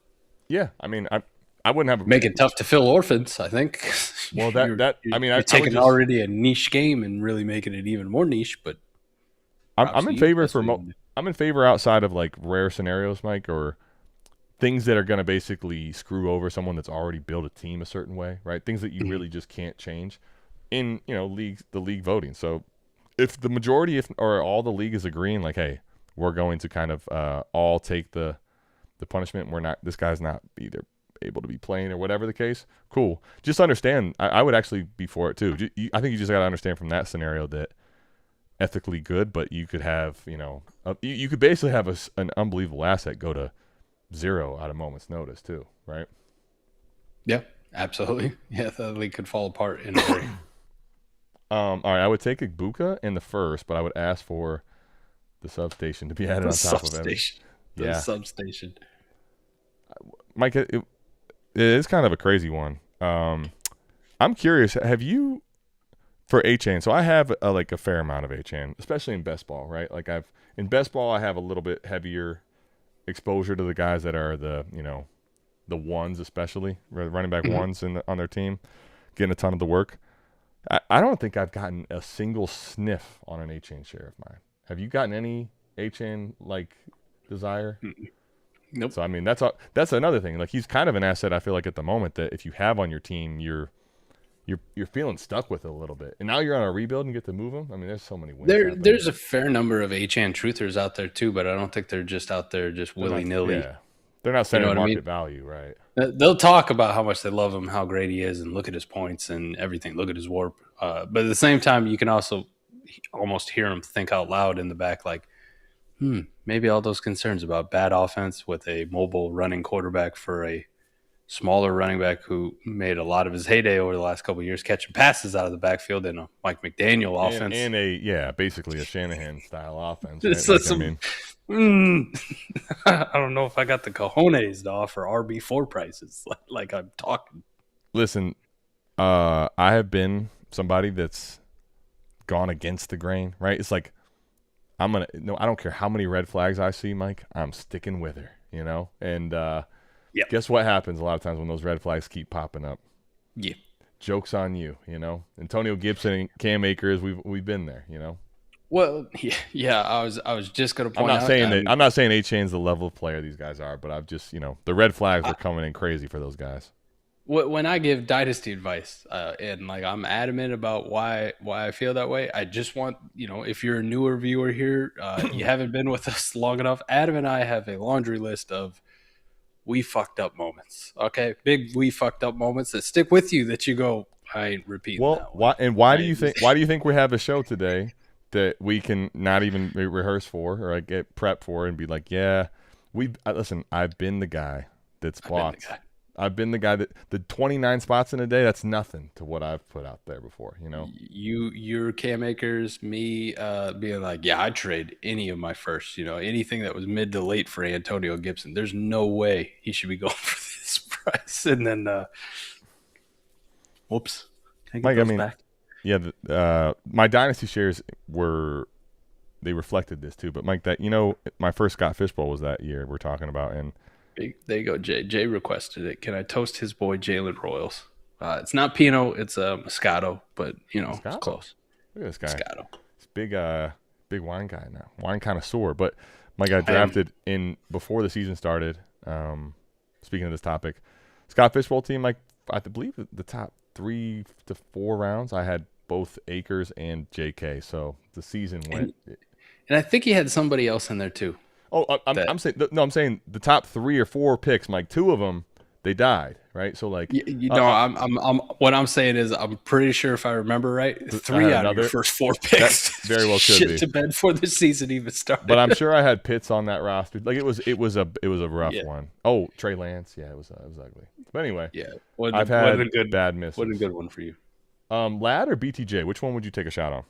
S3: Yeah, I mean, I wouldn't have
S2: make it tough to fill orphans. I think.
S3: Well, you're
S2: taking already a niche game and really making it even more niche. But
S3: I'm in favor I'm in favor outside of like rare scenarios, Mike, or things that are going to basically screw over someone that's already built a team a certain way, right? Things that you really just can't change in the league voting. So if the majority or all the league is agreeing, like, hey, we're going to kind of all take the punishment. This guy's not either able to be playing or whatever the case. Cool. Just understand. I would actually be for it too. I think you just got to understand from that scenario that ethically good, but you could have you could basically have an unbelievable asset go to zero at a moment's notice too, right?
S2: Yeah, absolutely. Yeah, the league could fall apart in a hurry.
S3: All right, I would take Ibuka in the first, but I would ask for the substation to be added on top of it.
S2: The substation.
S3: Mike, it is kind of a crazy one. I'm curious, have you, for A-Chain, so I have a fair amount of A-Chain, especially in best ball, right? Like in best ball, I have a little bit heavier exposure to the guys that are the ones, especially running back ones on their team, getting a ton of the work. I don't think I've gotten a single sniff on an A-Chain share of mine. Have you gotten any A-Chain desire?
S2: Nope.
S3: So I mean that's another thing. Like he's kind of an asset I feel like at the moment that if you have on your team, you're feeling stuck with it a little bit. And now you're on a rebuild and get to move him. I mean, there's so many wins.
S2: There's a fair number of A-Chan truthers out there too, but I don't think they're just out there just willy-nilly.
S3: Yeah. They're not setting market value, right?
S2: They'll talk about how much they love him, how great he is, and look at his points and everything. Look at his warp. But at the same time, you can also almost hear him think out loud in the back, like, maybe all those concerns about bad offense with a mobile running quarterback for a smaller running back who made a lot of his heyday over the last couple of years catching passes out of the backfield in a Mike McDaniel offense.
S3: And basically a Shanahan style offense.
S2: Right? I don't know if I got the cojones to offer RB4 prices like I'm talking.
S3: Listen, I have been somebody that's gone against the grain, right? It's like I don't care how many red flags I see, Mike, I'm sticking with her, And
S2: yep.
S3: Guess what happens a lot of times when those red flags keep popping up?
S2: Yeah.
S3: Joke's on you, Antonio Gibson and Cam Akers, we've been there,
S2: Well, yeah, I was just going to point out.
S3: I'm not saying A-Chain's the level of player these guys are, but I've just, the red flags are coming in crazy for those guys.
S2: When I give dynasty advice, and I'm adamant about why I feel that way, I just want, if you're a newer viewer here, you haven't been with us long enough, Adam and I have a laundry list of we fucked up moments. Okay, big we fucked up moments that stick with you that you go, I ain't repeating that one.
S3: Why do you think we have a show today that we can not even rehearse for or get prep for and be like, yeah, listen, I've been the guy that's bought. I've been the guy that the 29 spots in a day, that's nothing to what I've put out there before,
S2: You're Cam Akers, me being like, yeah, I'd trade any of my first, anything that was mid to late for Antonio Gibson. There's no way he should be going for this price. And then, whoops.
S3: Mike, back. my dynasty shares they reflected this too. But Mike, my first Scott Fishbowl was that year we're talking about, and
S2: there you go. Jay requested it. Can I toast his boy Jalen Royals? It's not Pinot, it's a Moscato, but
S3: Moscato?
S2: It's close.
S3: Look at this guy.
S2: Moscato.
S3: He's big wine guy now, wine connoisseur. But Mike got drafted before the season started. Speaking of this topic, Scott Fishbowl team, Mike, I believe the top 3 to 4 rounds, I had both Akers and JK. So the season went.
S2: And I think he had somebody else in there too.
S3: Oh, I'm saying the top 3 or 4 picks, Mike. 2 of them they died, right? So like,
S2: I'm what I'm saying is I'm pretty sure if I remember right, 3 out of your first 4 picks
S3: that very well could
S2: shit
S3: be
S2: to bed before the season even started.
S3: But I'm sure I had Pitts on that roster. Like it was a rough one. Oh, Trey Lance, yeah, it was ugly. But anyway, I've had bad misses.
S2: What a good one for you.
S3: Lad or BTJ? Which one would you take a shot on?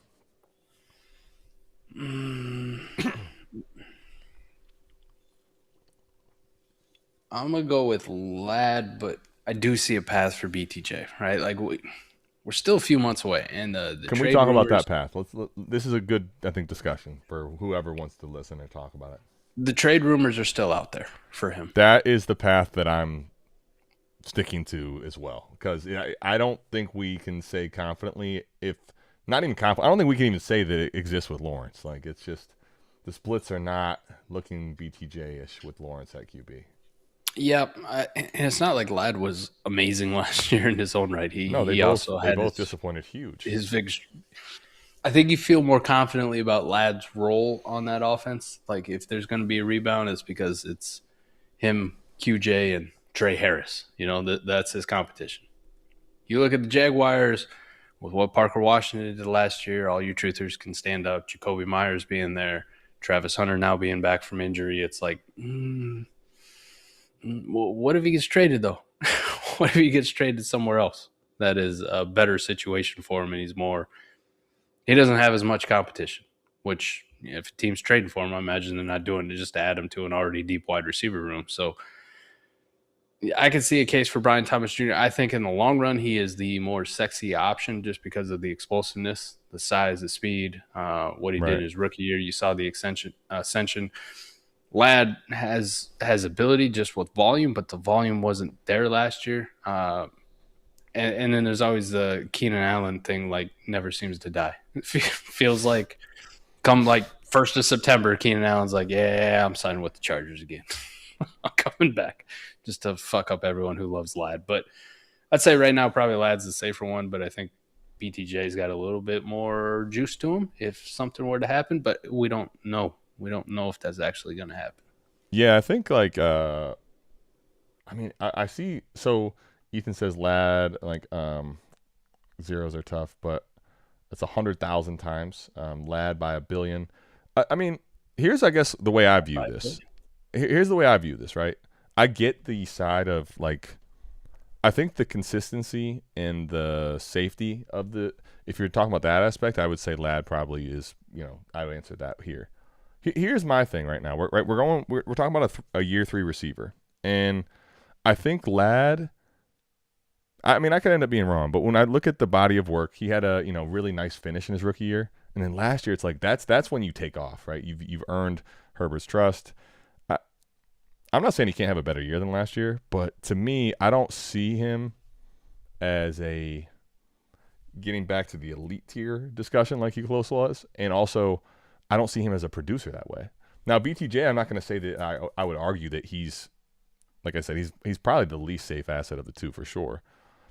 S2: I'm gonna go with Lad, but I do see a path for BTJ. Right, like we're still a few months away, and
S3: can we talk about that path? This is a good, I think, discussion for whoever wants to listen and talk about it.
S2: The trade rumors are still out there for him.
S3: That is the path that I'm sticking to as well, because I don't think we can say confidently, if not even confident, I don't think we can even say that it exists with Lawrence. Like, it's just the splits are not looking BTJ-ish with Lawrence at QB.
S2: Yep, and it's not like Ladd was amazing last year in his own right. They
S3: both disappointed huge.
S2: I think you feel more confidently about Ladd's role on that offense. Like, if there's going to be a rebound, it's because it's him, QJ, and Trey Harris. That's his competition. You look at the Jaguars with what Parker Washington did last year. All you truthers can stand up. Jacoby Myers being there, Travis Hunter now being back from injury. It's like, what if he gets traded, though? What if he gets traded somewhere else that is a better situation for him, and he doesn't have as much competition, which if a team's trading for him, I imagine they're not doing it just to add him to an already deep wide receiver room. So I can see a case for Brian Thomas Jr. I think in the long run, he is the more sexy option just because of the explosiveness, the size, the speed, what he did in his rookie year. You saw the ascension. Ladd has ability just with volume, but the volume wasn't there last year. And then there's always the Keenan Allen thing, like, never seems to die. It feels like come like 1st of September, Keenan Allen's like, yeah, I'm signing with the Chargers again. I'm coming back just to fuck up everyone who loves Ladd. But I'd say right now probably Ladd's the safer one, but I think BTJ's got a little bit more juice to him if something were to happen, but we don't know. We don't know if that's actually going to happen.
S3: Yeah, I think like I see. So Ethan says Ladd, like zeros are tough, but it's 100,000 times. Ladd by 1 billion. I mean, here's I guess the way I view this. Here's the way I view this. Right, I get the side of like, I think the consistency and the safety of the. If you're talking about that aspect, I would say Ladd probably is. I would answer that here. Here's my thing right now. We're talking about a year 3 receiver, and I think Ladd. I mean, I could end up being wrong, but when I look at the body of work, he had a really nice finish in his rookie year, and then last year it's like that's when you take off, right? You've earned Herbert's trust. I'm not saying he can't have a better year than last year, but to me, I don't see him as a getting back to the elite tier discussion like he close was, and also. I don't see him as a producer that way. Now, BTJ, I'm not going to say that I would argue that he's, like I said, he's probably the least safe asset of the two for sure.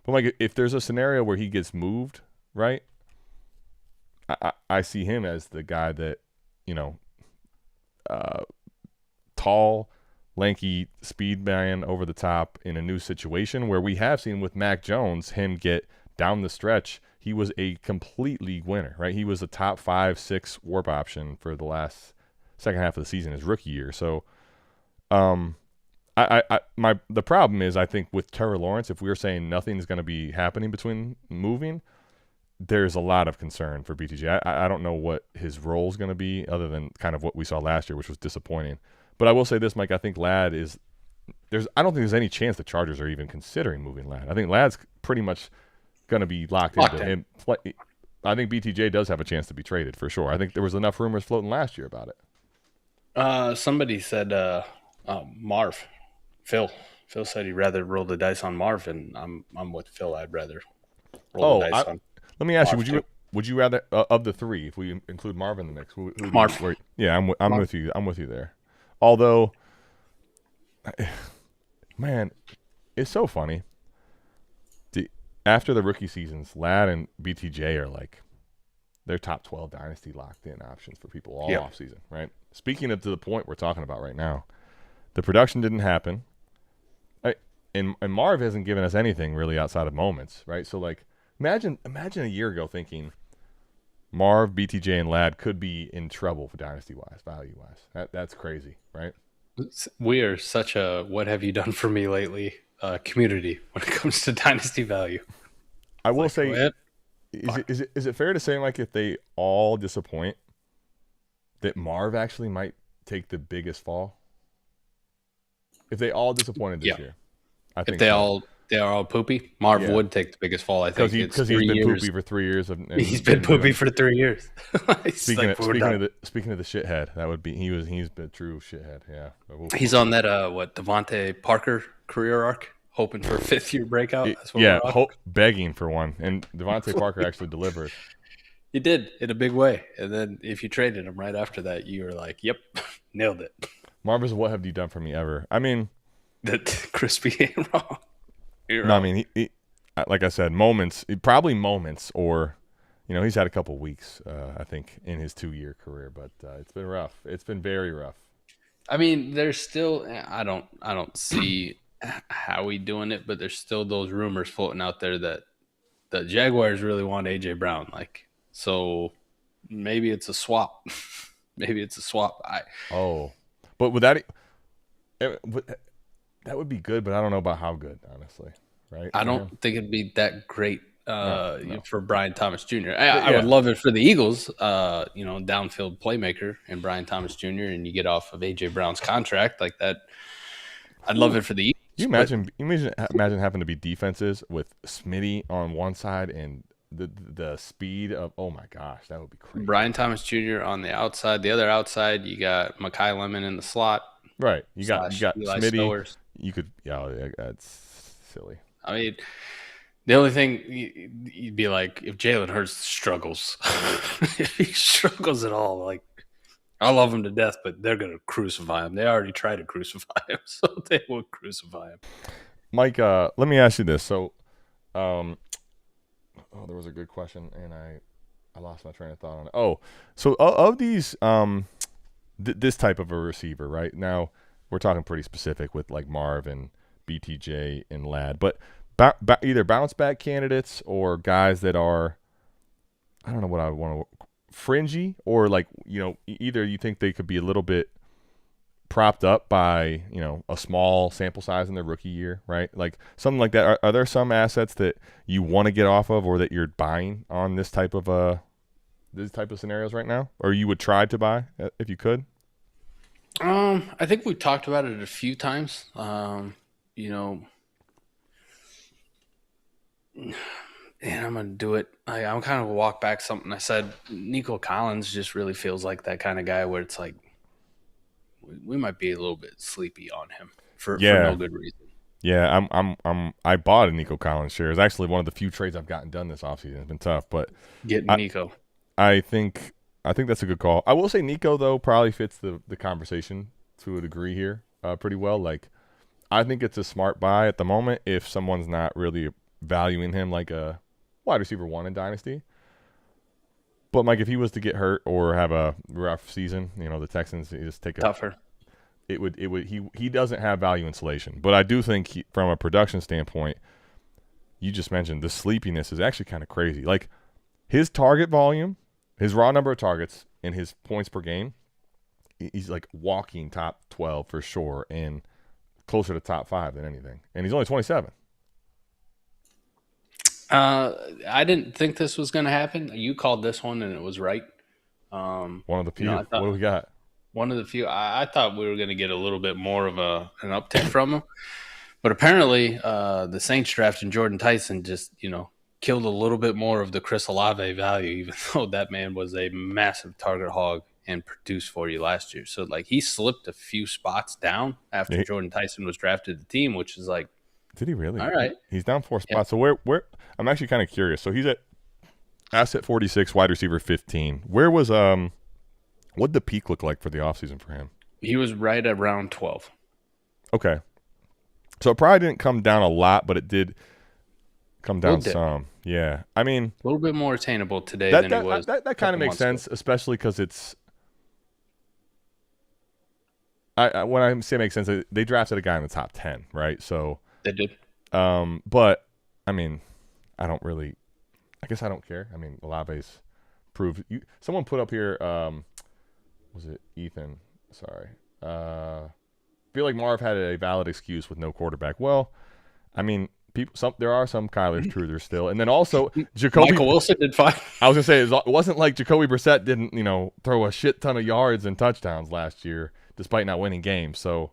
S3: But like, if there's a scenario where he gets moved, right, I see him as the guy that, tall, lanky speed man over the top in a new situation where we have seen with Mac Jones him get down the stretch. He was a complete league winner, right? He was a top 5-6 warp option for the last second half of the season, his rookie year. So, the problem is, I think with Trevor Lawrence, if we were saying nothing's going to be happening between moving, there's a lot of concern for BTJ. I don't know what his role is going to be other than kind of what we saw last year, which was disappointing. But I will say this, Mike, I think Ladd is – I don't think there's any chance the Chargers are even considering moving Ladd. I think Ladd's pretty much – going to be locked into him. I think BTJ does have a chance to be traded for sure. I think there was enough rumors floating last year about it.
S2: Somebody said Marv. Phil said he'd rather roll the dice on Marv, and I'm with Phil. I'd rather roll the dice on.
S3: Let me ask
S2: Marv
S3: you: Would you rather of the three, if we include Marv in the mix?
S2: Marv.
S3: Yeah, I'm Marv. With you. I'm with you there. Although, man, it's so funny. After the rookie seasons, Ladd and BTJ are like they're top 12 dynasty locked in options for people all offseason, right? Speaking of to the point we're talking about right now, the production didn't happen. And Marv hasn't given us anything really outside of moments, right? So like imagine a year ago thinking Marv, BTJ, and Ladd could be in trouble for dynasty wise, value wise. That's crazy, right?
S2: We are such a what have you done for me lately community when it comes to dynasty value.
S3: I will say, is it fair to say, like, if they all disappoint, that Marv actually might take the biggest fall? If they all disappointed this year, I think
S2: if they are all poopy, Marv would take the biggest fall. I think
S3: because he's been poopy for 3 years.
S2: He's been poopy for 3 years.
S3: Speaking of the shithead, that would be he's the true shithead. Yeah,
S2: he's on that Devontae Parker career arc. Hoping for a fifth-year breakout.
S3: Begging for one. And Devontae Parker actually delivered.
S2: He did, in a big way. And then if you traded him right after that, you were like, yep, nailed it.
S3: Marvis, what have you done for me ever? I mean...
S2: That crispy ain't wrong.
S3: I mean, he, like I said, probably moments, or, he's had a couple weeks, I think, in his 2-year career. But it's been rough. It's been very rough.
S2: I mean, there's still... I don't see... how we doing it, but there's still those rumors floating out there that the Jaguars really want AJ Brown. Like, so maybe it's a swap.
S3: But would that would be good, but I don't know about how good, honestly. Right?
S2: I don't think it'd be that great for Brian Thomas Jr. I would love it for the Eagles, downfield playmaker and Brian Thomas Jr. and you get off of AJ Brown's contract like that. I'd love it for the Eagles.
S3: You imagine having to be defenses with Smitty on one side and the speed of, oh my gosh, that would be crazy.
S2: Brian Thomas Jr. on the outside. The other outside, you got Mekhi Lemon in the slot.
S3: Right. You got Smitty.
S2: Stowers.
S3: You could, that's silly.
S2: I mean, the only thing you'd be like, if Jalen Hurts struggles, if he struggles at all, like, I love him to death, but they're going to crucify him. They already tried to crucify him, so they will crucify him.
S3: Mike, let me ask you this. So, there was a good question, and I lost my train of thought on it. Oh, so of these, this type of a receiver, right? Now, we're talking pretty specific with, like, Marv and BTJ and Ladd, but either bounce-back candidates or guys that are, I don't know what I want to fringy, or like, either you think they could be a little bit propped up by, a small sample size in their rookie year, right? Like something like that. Are there some assets that you want to get off of, or that you're buying on this type of scenarios right now, or you would try to buy if you could?
S2: I think we talked about it a few times. And I'm going to do it. I'm kind of walk back something I said. Nico Collins just really feels like that kind of guy where it's like we might be a little bit sleepy on him for no good reason.
S3: Yeah, I bought a Nico Collins share. It's actually one of the few trades I've gotten done this offseason. It's been tough, but
S2: Nico.
S3: I think that's a good call. I will say Nico, though, probably fits the conversation to a degree here pretty well. Like, I think it's a smart buy at the moment if someone's not really valuing him like a wide receiver 1 in Dynasty. But, Mike, if he was to get hurt or have a rough season, the Texans just take
S2: tougher.
S3: He doesn't have value insulation. But I do think from a production standpoint, you just mentioned the sleepiness is actually kind of crazy. Like, his target volume, his raw number of targets, and his points per game, he's like walking top 12 for sure, and closer to top 5 than anything. And he's only 27.
S2: I didn't think this was going to happen. You called this one, and it was right.
S3: One of the few. What do we got?
S2: One of the few. I thought we were going to get a little bit more of an uptick from him. But apparently the Saints drafting Jordan Tyson just, killed a little bit more of the Chris Olave value, even though that man was a massive target hog and produced for you last year. So, like, he slipped a few spots down after Jordan Tyson was drafted to the team, which is like,
S3: did he really?
S2: All right.
S3: He's down 4 spots. So where I'm actually kind of curious. So he's at asset 46, wide receiver 15. Where was what'd the peak look like for the offseason for him?
S2: He was right around 12.
S3: Okay. So it probably didn't come down a lot, but it did come down some. Yeah. I mean,
S2: a little bit more attainable today than it was.
S3: That kind of makes sense, especially because it's when I say it makes sense, they drafted a guy in the top 10, right? So
S2: they did.
S3: But I mean, I guess I don't care. I mean, Olave's proved. Someone put up here, was it Ethan? Sorry. Feel like Marv had a valid excuse with no quarterback. Well, I mean, there are some Kyler truthers still, and then also Jacoby.
S2: Michael Wilson did fine.
S3: I was gonna say it wasn't like Jacoby Brissett didn't, throw a shit ton of yards and touchdowns last year, despite not winning games. So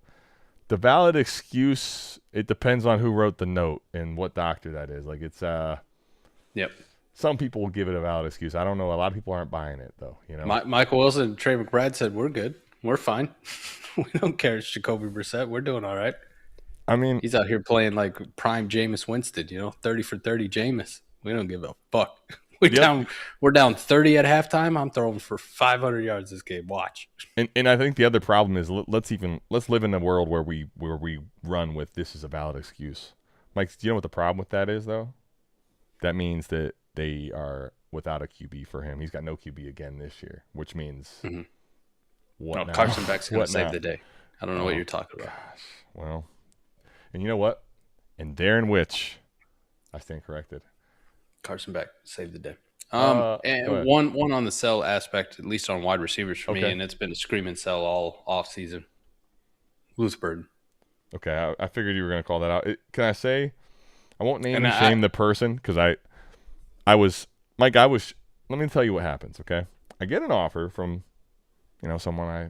S3: the valid excuse, it depends on who wrote the note and what doctor that is. Like it's
S2: Yep.
S3: Some people will give it a valid excuse. I don't know. A lot of people aren't buying it though.
S2: Michael Wilson and Trey McBride said we're good. We're fine. We don't care. It's Jacoby Brissett. We're doing all right.
S3: I mean,
S2: he's out here playing like prime Jameis Winston, 30 for 30 Jameis. We don't give a fuck. We're down 30 at halftime. I'm throwing for 500 yards this game. Watch.
S3: And I think the other problem is let's live in a world where we run with this is a valid excuse. Mike, do you know what the problem with that is though? That means that they are without a QB for him. He's got no QB again this year, which means what now?
S2: Carson Beck's going to save the day. I don't know what you're talking about.
S3: Gosh. Well, and you know what? And therein which I stand corrected.
S2: Carson Beck saved the day. And one on the sell aspect, at least on wide receivers for me, and it's been a screaming sell all offseason. Luther Burden.
S3: Okay, I figured you were going to call that out. Can I say I won't name and shame the person because I was let me tell you what happens, okay? I get an offer from someone I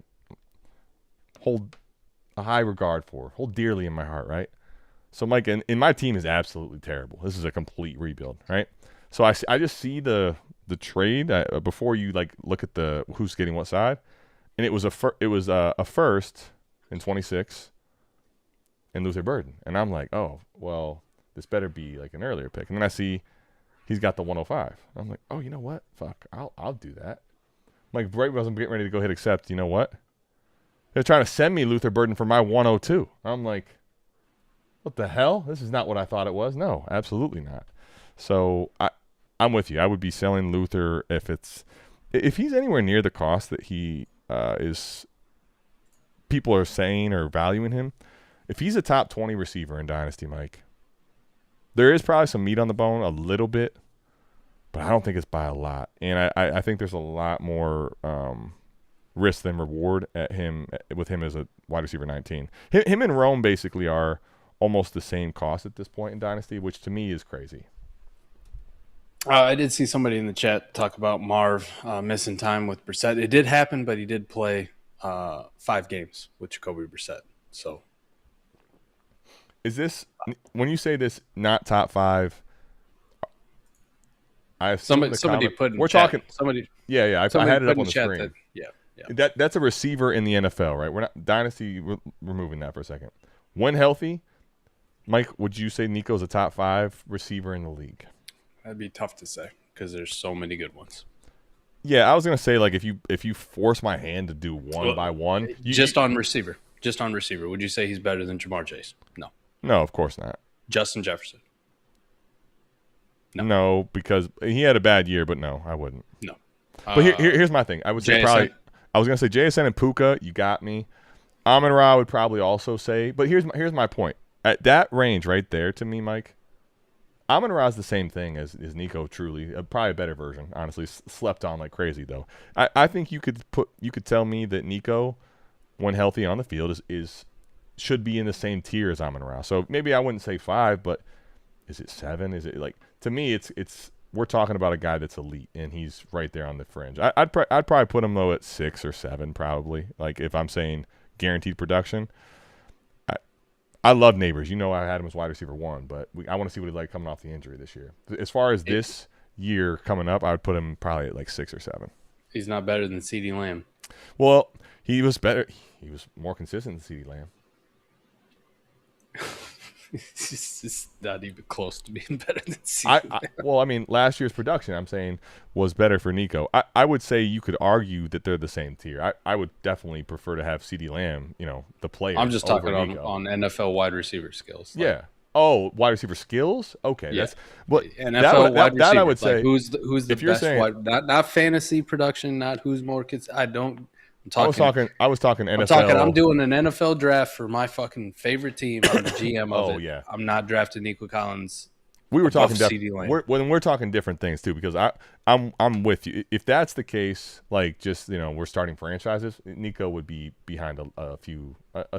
S3: hold a high regard for, hold dearly in my heart, right? So Mike, and my team is absolutely terrible. This is a complete rebuild, right? So I just see the trade before you look at the who's getting what side, and it was a first in 26 and Luther Burden, and I'm like, oh well, this better be like an earlier pick, and then I see he's got the 105. I'm like, oh, you know what? Fuck, I'll do that. Like right when I was getting ready to go hit accept, you know what? They're trying to send me Luther Burden for my 102. I'm like, what the hell? This is not what I thought it was. No, absolutely not. So I'm with you. I would be selling Luther if he's anywhere near the cost that he is. People are saying or valuing him. If he's a top 20 receiver in Dynasty, Mike, there is probably some meat on the bone, a little bit, but I don't think it's by a lot. And I think there's a lot more risk than reward with him as a wide receiver 19. Him and Rome basically are almost the same cost at this point in Dynasty, which to me is crazy.
S2: I did see somebody in the chat talk about Marv missing time with Brissett. It did happen, but he did play 5 games with Jacoby Brissett. So,
S3: is this when you say this not top 5? I
S2: somebody put in
S3: we're
S2: chat,
S3: talking
S2: somebody.
S3: Yeah. I had it up on the screen.
S2: Yeah.
S3: That's a receiver in the NFL, right? We're not Dynasty. We're removing that for a second. When healthy, Mike, would you say Nico's a top 5 receiver in the league?
S2: That'd be tough to say because there's so many good ones.
S3: Yeah, I was gonna say if you force my hand to do one by one,
S2: on receiver, would you say he's better than Jamar Chase?
S3: No, of course not.
S2: Justin Jefferson.
S3: No, because he had a bad year, but no, I wouldn't.
S2: No.
S3: But here's my thing. I would say probably. I was gonna say JSN and Puka. You got me. Amon-Ra would probably also say, but here's my point. At that range right there, to me, Mike, Amon-Ra is the same thing as Nico. Truly, probably a better version. Honestly, slept on like crazy though. I think you could tell me that Nico, when healthy on the field, should be in the same tier as Amon-Ra. So maybe I wouldn't say 5, but is it 7? Is it to me? It's we're talking about a guy that's elite and he's right there on the fringe. I'd probably put him though at 6 or 7 probably. Like if I'm saying guaranteed production. I love Neighbors. You know I had him as wide receiver 1, but I want to see what he's like coming off the injury this year. As far as this year coming up, I would put him probably at like 6 or 7.
S2: He's not better than CeeDee Lamb.
S3: Well, he was better. He was more consistent than CeeDee Lamb.
S2: It's not even close to being better than CeeDee
S3: Lamb. Last year's production, I'm saying, was better for Nico. I would say you could argue that they're the same tier. I would definitely prefer to have CeeDee Lamb, the player.
S2: I'm just talking
S3: Nico.
S2: on NFL wide receiver skills.
S3: Yeah. Oh, wide receiver skills? Okay.
S2: Yeah.
S3: That's what
S2: NFL wide receiver.
S3: That I would say.
S2: Like who's the best wide, not fantasy production, not who's more kids. I was talking NFL. I'm doing an NFL draft for my fucking favorite team. I'm the GM of it.
S3: Yeah.
S2: I'm not drafting Nico Collins.
S3: We were talking
S2: we're
S3: talking different things too, because I'm with you. If that's the case, like just we're starting franchises, Nico would be behind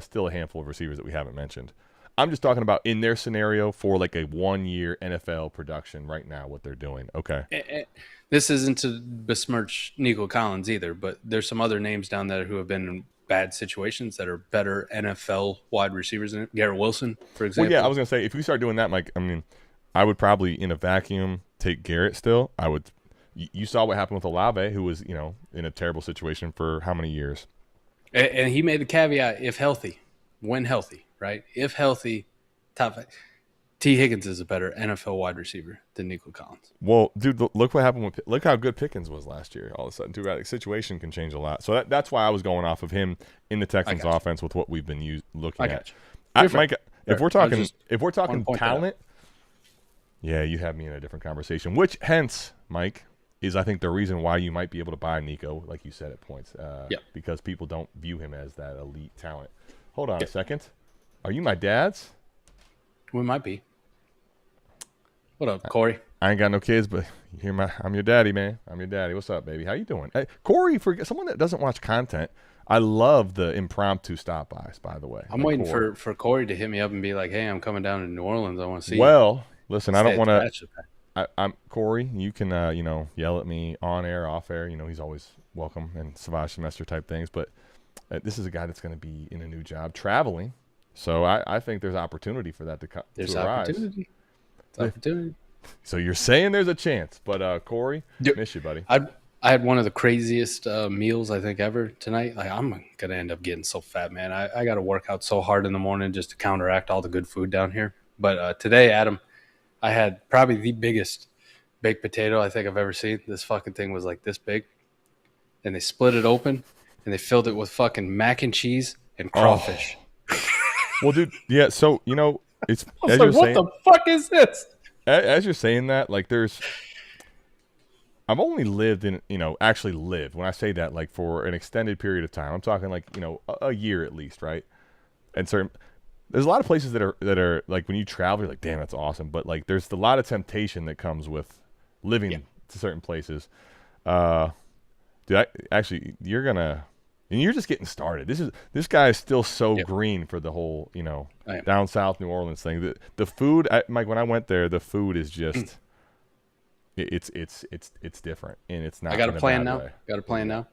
S3: still a handful of receivers that we haven't mentioned. I'm just talking about in their scenario for like a 1-year NFL production right now, what they're doing. Okay.
S2: This isn't to besmirch Nico Collins either, but there's some other names down there who have been in bad situations that are better NFL wide receivers than Garrett Wilson, for example.
S3: Well, yeah, I was going to say, if we start doing that, Mike, I would probably, in a vacuum, take Garrett still. You saw what happened with Olave, who was, in a terrible situation for how many years?
S2: And he made the caveat, if healthy, when healthy, right? If healthy, top 5. T. Higgins is a better NFL wide receiver than Nico Collins.
S3: Well, dude, look what happened look how good Pickens was last year. All of a sudden, too, right? The situation can change a lot. So that's why I was going off of him in the Texans offense with what we've been looking at. Mike, if we're talking talent, yeah, you have me in a different conversation. Which, hence, Mike, is I think the reason why you might be able to buy Nico, like you said, at points, because people don't view him as that elite talent. Hold on a second. Are you my dad's?
S2: We might be. What up, Corey?
S3: I ain't got no kids, but I'm your daddy, man. I'm your daddy. What's up, baby? How you doing? Hey, Corey, for someone that doesn't watch content, I love the impromptu stop-bys, by the way.
S2: I'm waiting for Corey to hit me up and be like, hey, I'm coming down to New Orleans. I want to see
S3: you. Listen, I don't want to – I'm Corey, you can, yell at me on air, off air. He's always welcome and Savage semester type things. But this is a guy that's going to be in a new job traveling. So I think there's opportunity for that to arise.
S2: There's opportunity. Opportunity.
S3: So you're saying there's a chance, but Corey, miss you, buddy.
S2: I had one of the craziest meals I think ever tonight. Like I'm gonna end up getting so fat, man. I got to work out so hard in the morning just to counteract all the good food down here. But today, Adam, I had probably the biggest baked potato I think I've ever seen. This fucking thing was like this big, and they split it open and they filled it with fucking mac and cheese and crawfish.
S3: Oh. Well, dude, yeah. So it's
S2: I was like, what the fuck is this?
S3: As you're saying that, like I've only lived in, actually lived. When I say that, like for an extended period of time, I'm talking like, a year at least, right? And there's a lot of places that are like when you travel, you're like, damn, that's awesome. But like, there's a lot of temptation that comes with living to certain places. Dude, and you're just getting started. This guy is still so green for the whole, down south New Orleans thing. The food, Mike, when I went there, the food is just it's different, and it's not.
S2: I got a plan now. Got a plan now.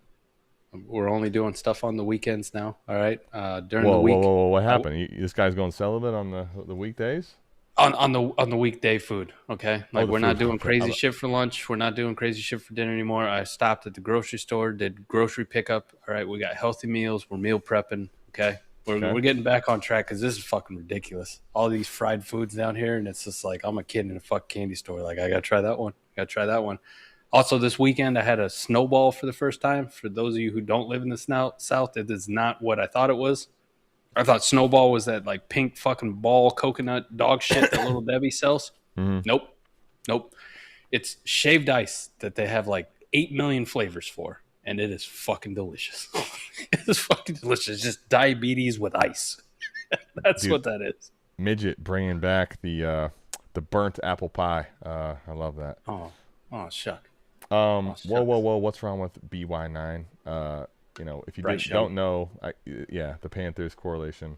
S2: We're only doing stuff on the weekends now. All right, during the week.
S3: Whoa! What happened? This guy's going celibate on the weekdays?
S2: On the weekday food, okay? Like we're not doing crazy shit for lunch. We're not doing crazy shit for dinner anymore. I stopped at the grocery store, did grocery pickup. All right, we got healthy meals. We're meal prepping, okay? We're getting back on track because this is fucking ridiculous. All these fried foods down here, and it's just like I'm a kid in a fuck candy store. Like I gotta try that one. Also, this weekend I had a snowball for the first time. For those of you who don't live in the South, it is not what I thought it was. I thought Snowball was that like pink fucking ball coconut dog shit that Little Debbie sells. Mm-hmm. Nope. It's shaved ice that they have like 8 million flavors for, and it is fucking delicious. It is fucking delicious. Just diabetes with ice. That's what that is.
S3: Midget bringing back the burnt apple pie. I love that.
S2: Oh, shuck.
S3: Whoa! What's wrong with BY9? If you don't know, the Panthers correlation.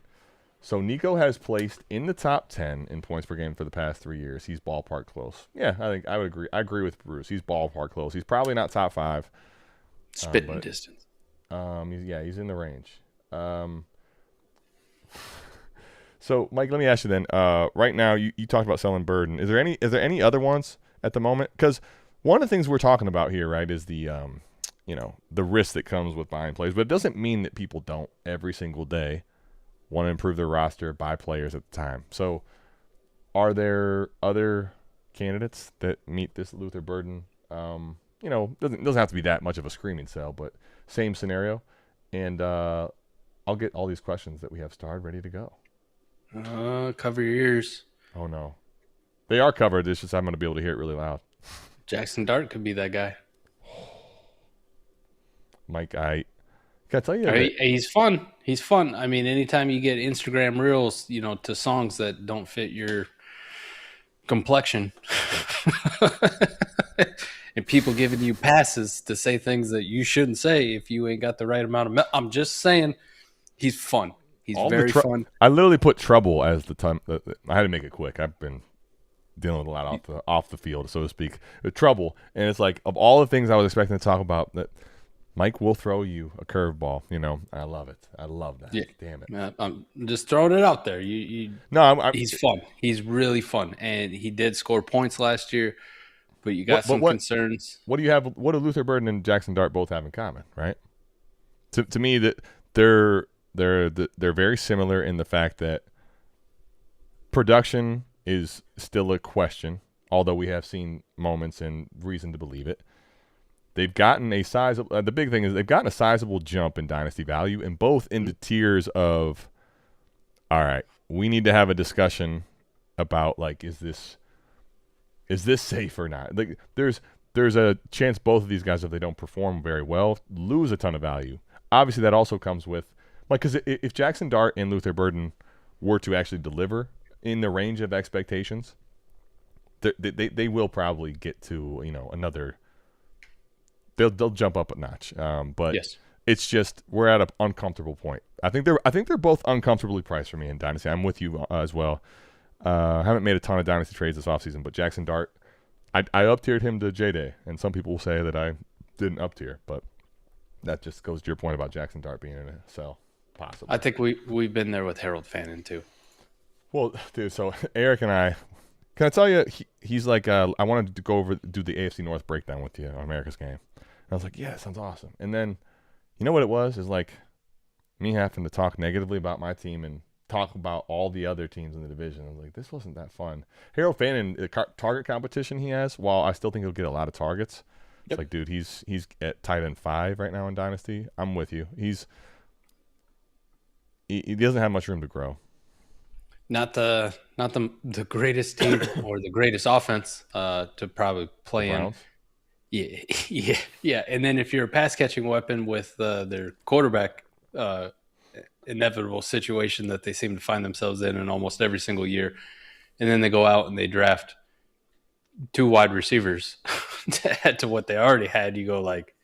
S3: So Nico has placed in the top 10 in points per game for the past 3 years. He's ballpark close. Yeah, I think I would agree. I agree with Bruce. He's ballpark close. He's probably not top 5.
S2: Spitting distance.
S3: He's in the range. So, Mike, let me ask you then. Right now, you talked about selling Burden. Is there any other ones at the moment? Because one of the things we're talking about here, right, is the the risk that comes with buying players. But it doesn't mean that people don't every single day want to improve their roster, buy players at the time. So, are there other candidates that meet this Luther Burden? Doesn't have to be that much of a screaming sell, but same scenario. And I'll get all these questions that we have starred ready to go.
S2: Cover your ears.
S3: Oh, no. They are covered. It's just I'm going to be able to hear it really loud.
S2: Jackson Dart could be that guy.
S3: Mike, can I tell you?
S2: He's fun. He's fun. I mean, anytime you get Instagram reels, to songs that don't fit your complexion and people giving you passes to say things that you shouldn't say if you ain't got the right amount of I'm just saying he's fun. He's very fun.
S3: I literally put trouble as the time. I had to make it quick. I've been dealing with a lot off the field, so to speak. The trouble, and it's like of all the things I was expecting to talk about, that Mike will throw you a curveball. I love it. I love that.
S2: Yeah.
S3: Damn it.
S2: I'm just throwing it out there. He's fun. He's really fun, and he did score points last year. But you got some concerns.
S3: What do you have? What do Luther Burden and Jackson Dart both have in common? Right. To me, that they're very similar in the fact that production is still a question, although we have seen moments and reason to believe it. They've gotten a sizable. The big thing is they've gotten a sizable jump in dynasty value, and both into tiers of. All right, we need to have a discussion about is this safe or not? Like there's a chance both of these guys, if they don't perform very well, lose a ton of value. Obviously, that also comes with because if Jackson Dart and Luther Burden were to actually deliver in the range of expectations, they will probably get to another. They'll jump up a notch. But
S2: yes.
S3: It's just we're at an uncomfortable point. I think they're both uncomfortably priced for me in Dynasty. I'm with you as well. I haven't made a ton of Dynasty trades this offseason, but Jackson Dart, I up-tiered him to J-Day, and some people will say that I didn't up-tier, but that just goes to your point about Jackson Dart being in a sell, possibly.
S2: I think we've been there with Harold Fannin, too.
S3: Well, dude, so Eric and I, can I tell you, he's like, I wanted to go do the AFC North breakdown with you on America's Game. And I was like, yeah, that sounds awesome. And then, you know what it was? Is like me having to talk negatively about my team and talk about all the other teams in the division. I was like, this wasn't that fun. Harold Fannin, the target competition he has, while I still think he'll get a lot of targets, it's like, dude, he's at tight end 5 right now in Dynasty. I'm with you. He doesn't have much room to grow.
S2: Not the greatest team or the greatest offense to probably play in. Yeah. And then if you're a pass catching weapon with their quarterback, inevitable situation that they seem to find themselves in almost every single year, and then they go out and they draft 2 wide receivers to add to what they already had, you go like,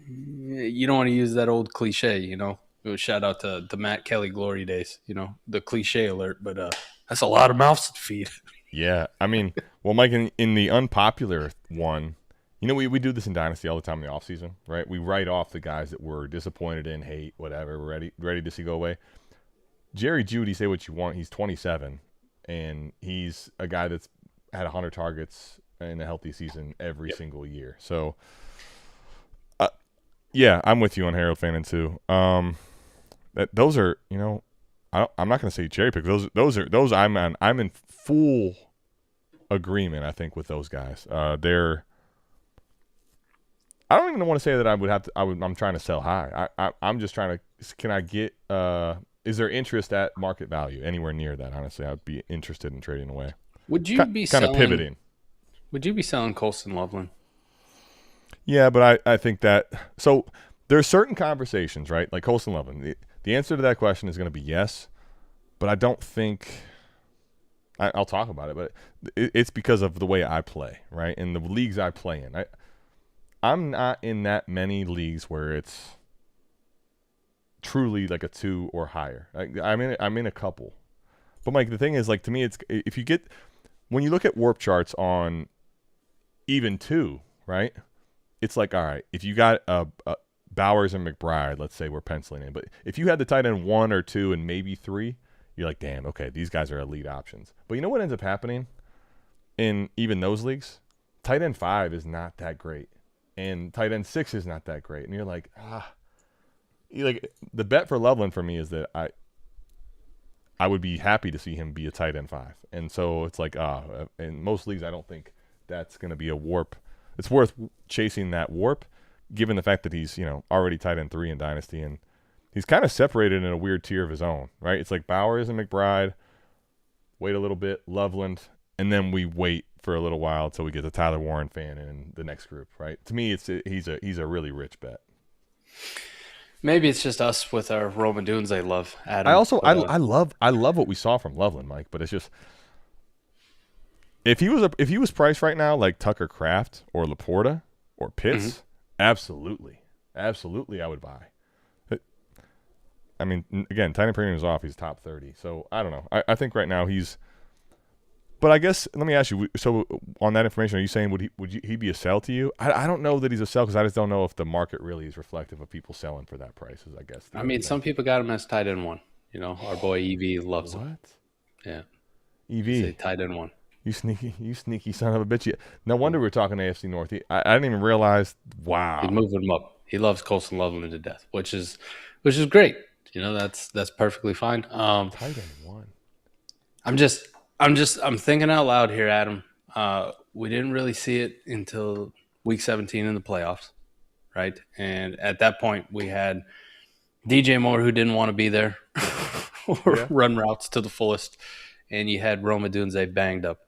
S2: you don't want to use that old cliche, shout out to the Matt Kelly glory days, the cliche alert, but that's a lot of mouths to feed.
S3: Yeah, I mean, well, Mike, in the unpopular one, we do this in Dynasty all the time in the offseason, right? We write off the guys that we're disappointed in, hate, whatever, we're ready to see go away. Jerry Jeudy, say what you want, he's 27, and he's a guy that's had 100 targets in a healthy season every single year. So, yeah, I'm with you on Harold Fannin too. Those are, I'm not going to say cherry pick. Those I'm in full agreement. I think with those guys, I don't even want to say that I would have to. I'm trying to sell high. I'm just trying to. Can I get? Is there interest at market value anywhere near that? Honestly, I'd be interested in trading away.
S2: Would you be
S3: kind of pivoting?
S2: Would you be selling Colston Loveland?
S3: Yeah, but I think that so there are certain conversations, right? Like Colston Loveland. The answer to that question is going to be yes, but I don't think I'll talk about it. But it's because of the way I play, right? In the leagues I play in, I'm not in that many leagues where it's truly like a 2 or higher. I'm in a couple, but Mike, the thing is, like, to me, it's when you look at warp charts on even 2, right? It's like, all right, if you got Bowers and McBride, let's say we're penciling in, but if you had the tight end 1 or 2 and maybe 3, you're like, damn, okay, these guys are elite options. But you know what ends up happening in even those leagues? Tight end 5 is not that great, and tight end 6 is not that great, and you're like, the bet for Loveland for me is that I would be happy to see him be a tight end 5, and so it's like, in most leagues, I don't think that's going to be a warp. It's worth chasing that warp, given the fact that he's already tight end 3 in Dynasty, and he's kind of separated in a weird tier of his own, right? It's like Bowers and McBride, wait a little bit, Loveland, and then we wait for a little while until we get to Tyler Warren fan and the next group, right? To me, he's a really rich bet.
S2: Maybe it's just us with our Roma Dunze love, Adam.
S3: I love what we saw from Loveland, Mike, but it's just if he was priced right now like Tucker Kraft or Laporta or Pitts, absolutely I would buy. I mean, again, tight end premium is off. He's top 30. So, I don't know. I think right now he's – but I guess, let me ask you, so on that information, are you saying would he be a sell to you? I don't know that he's a sell because I just don't know if the market really is reflective of people selling for that price, I guess.
S2: I mean, some people got him as tight end 1. Our boy EV loves him.
S3: What?
S2: Yeah.
S3: EV.
S2: Tight end 1.
S3: You sneaky son of a bitch. No wonder we're talking AFC North. I didn't even realize, wow.
S2: He's moving him up. He loves Colson Loveland to death, which is great. That's perfectly fine.
S3: Tight end 1.
S2: I'm thinking out loud here, Adam. We didn't really see it until week 17 in the playoffs, right? And at that point, we had DJ Moore who didn't want to be there or run routes to the fullest, and you had Roma Dunze banged up,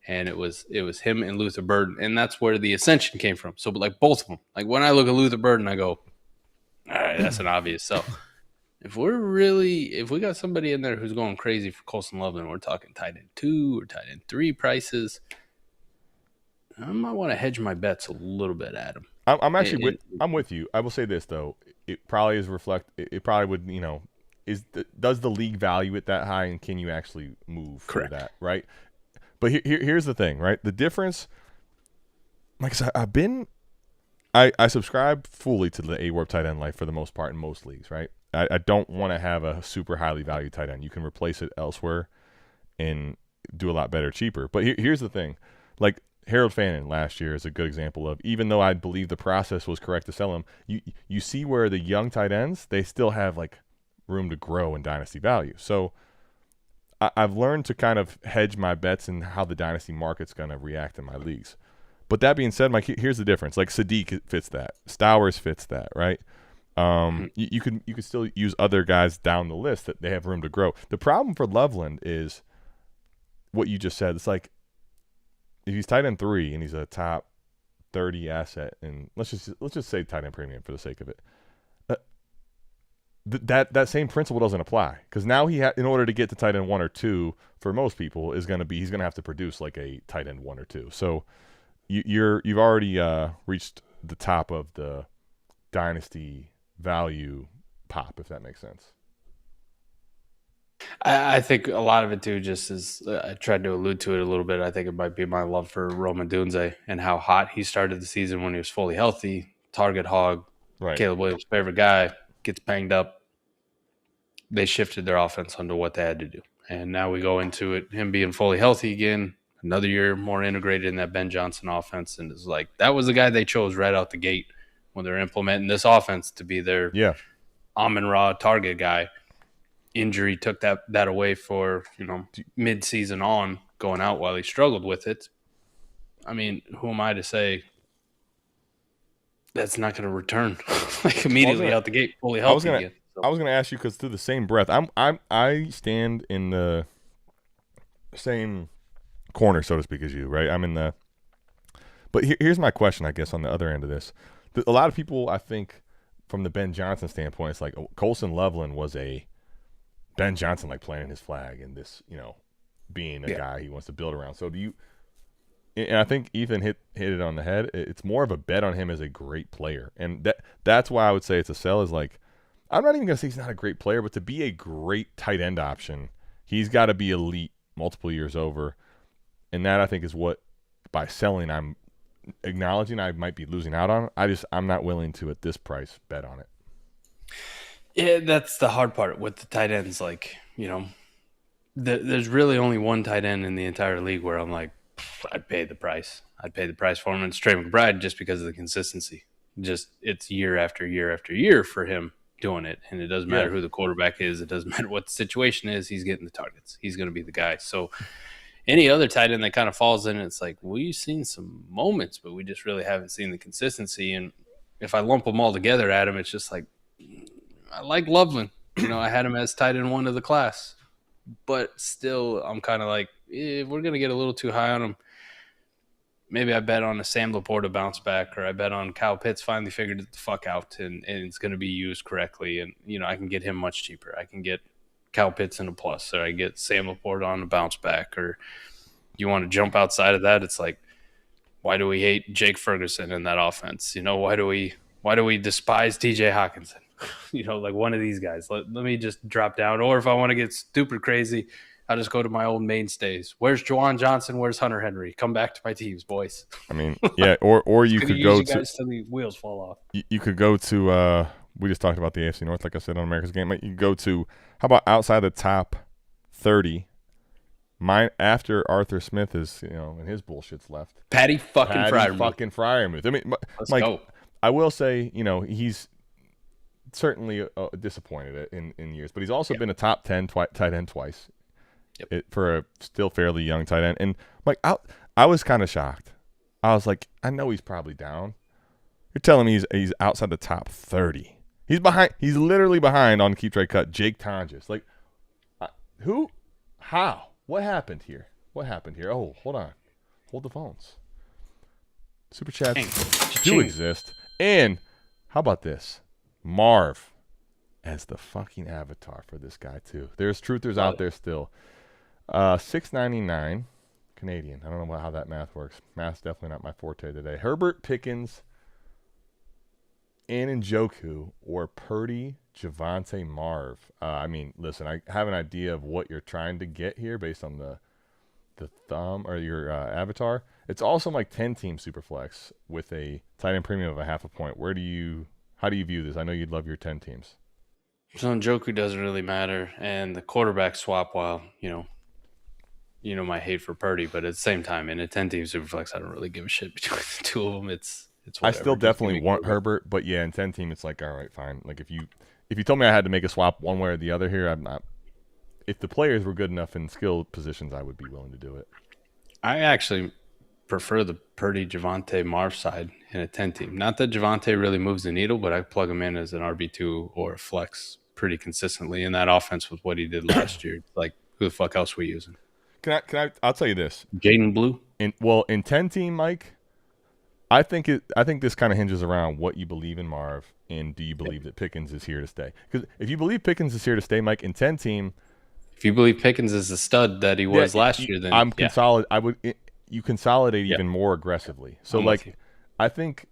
S2: and it was him and Luther Burden, and that's where the ascension came from. So, like both of them, like when I look at Luther Burden, I go, all right, that's an obvious sell. If we got somebody in there who's going crazy for Colson Loveland, we're talking tight end 2 or tight end 3 prices, I might want to hedge my bets a little bit, Adam.
S3: I'm actually I'm with you. I will say this though, it probably would does the league value it that high, and can you actually move for that, right? But here's the thing, right? The difference, like I said, I subscribe fully to the AWARP tight end life for the most part in most leagues, right? I don't want to have a super highly valued tight end. You can replace it elsewhere and do a lot better cheaper. But here's the thing. Like Harold Fannin last year is a good example of, even though I believe the process was correct to sell him, you see where the young tight ends, they still have like room to grow in dynasty value. So I've learned to kind of hedge my bets and how the dynasty market's going to react in my leagues. But that being said, Mike, here's the difference. Like Sadiq fits that. Stowers fits that, right? You could still use other guys down the list that they have room to grow. The problem for Loveland is what you just said. It's like if he's tight end 3 and he's a top 30 asset, and let's just say tight end premium for the sake of it. That same principle doesn't apply, because now in order to get to tight end 1 or 2 for most people he's going to have to produce like a tight end 1 or 2. So you've already reached the top of the dynasty value pop, if that makes sense.
S2: I think a lot of it too, just as I tried to allude to it a little bit, I think it might be my love for Roma Dunze and how hot he started the season when he was fully healthy, target hog, right. Caleb Williams' favorite guy, gets banged up. They shifted their offense onto what they had to do. And now we go into it, him being fully healthy again, another year more integrated in that Ben Johnson offense. And it's like, that was the guy they chose right out the gate when they're implementing this offense to be their Amon-Ra target guy. Injury took that away for, mid-season on, going out while he struggled with it. I mean, who am I to say that's not going to return like immediately out the gate fully healthy again?
S3: I was going to ask you, because through the same breath, I stand in the same corner, so to speak, as you, right? I'm in the – but here's my question, I guess, on the other end of this. A lot of people, I think, from the Ben Johnson standpoint, it's like Colson Loveland was a Ben Johnson, like, planting his flag and this, being a guy he wants to build around. So do you – and I think Ethan hit it on the head. It's more of a bet on him as a great player. And that's why I would say it's a sell, is like, I'm not even going to say he's not a great player, but to be a great tight end option, he's got to be elite multiple years over. And that, I think, is what, by selling, I'm acknowledging I might be losing out on. I'm not willing to, at this price, bet on it.
S2: Yeah, that's the hard part with the tight ends. Like, there's really only one tight end in the entire league where I'm like, I'd pay the price. I'd pay the price for him. And it's Trey McBride just because of the consistency. Just it's year after year after year for him doing it. And it doesn't matter who the quarterback is. It doesn't matter what the situation is. He's getting the targets. He's going to be the guy. So any other tight end that kind of falls in, it's like, we've seen some moments, but we just really haven't seen the consistency. And if I lump them all together, Adam, it's just like, I like Loveland. I had him as tight end 1 of the class. But still, I'm kind of like, if we're going to get a little too high on him, maybe I bet on a Sam Laporta bounce back, or I bet on Kyle Pitts finally figured it the fuck out and it's going to be used correctly. And, I can get him much cheaper. I can get Kyle Pitts in a plus, or I get Sam Laporta on a bounce back, or you want to jump outside of that. It's like, why do we hate Jake Ferguson in that offense? Why do we despise TJ Hawkinson? Like one of these guys. Let me just drop down. Or if I want to get stupid crazy, I'll just go to my old mainstays. Where's Juwan Johnson? Where's Hunter Henry? Come back to my teams, boys.
S3: I mean, yeah, or you could go to
S2: till the wheels fall off.
S3: You could go to we just talked about the AFC North, like I said on America's Game. You can go to, how about outside the top 30? After Arthur Smith is, and his bullshit's left.
S2: Patty Freiermuth.
S3: I mean,
S2: Let's
S3: Mike,
S2: go.
S3: I will say, he's certainly disappointed in years, but he's also been a top 10 tight end twice. For a still fairly young tight end. And Mike, I was kind of shocked. I was like, I know he's probably down. You're telling me he's outside the top 30. He's behind. He's literally behind on Keep Trade Cut Jake Tonjes. Like, who? How? What happened here? Oh, hold on. Hold the phones. Super chats do exist. And how about this? Marv as the fucking avatar for this guy too. There's truthers out there still. $6.99 Canadian. I don't know how that math works. Math's definitely not my forte today. Herbert, Pickens, and Njoku, or Purdy, Javonte, Marv. I mean, listen, I have an idea of what you're trying to get here based on the thumb or your avatar. It's also like 10-team Superflex with a tight end premium of a half a point. How do you view this? I know you'd love your 10 teams.
S2: So Njoku doesn't really matter, and the quarterback swap, while my hate for Purdy, but at the same time, in a 10-team Superflex, I don't really give a shit between the two of them. It's whatever.
S3: I still definitely want Herbert, but yeah, in 10-team, it's like, all right, fine. Like if you told me I had to make a swap one way or the other here, I'm not. If the players were good enough in skill positions, I would be willing to do it.
S2: I actually prefer the Purdy, Javonte, Marv side in a 10-team. Not that Javonte really moves the needle, but I plug him in as an RB2 or a flex pretty consistently in that offense with what he did last year. Like, who the fuck else are we using?
S3: I'll tell you this.
S2: Jaden Blue?
S3: In 10-team, Mike, I think this kind of hinges around what you believe in Marv, and do you believe that Pickens is here to stay? Because if you believe Pickens is here to stay, Mike, in 10-team,
S2: if you believe Pickens is the stud that he was last year, then
S3: you consolidate even more aggressively. So I think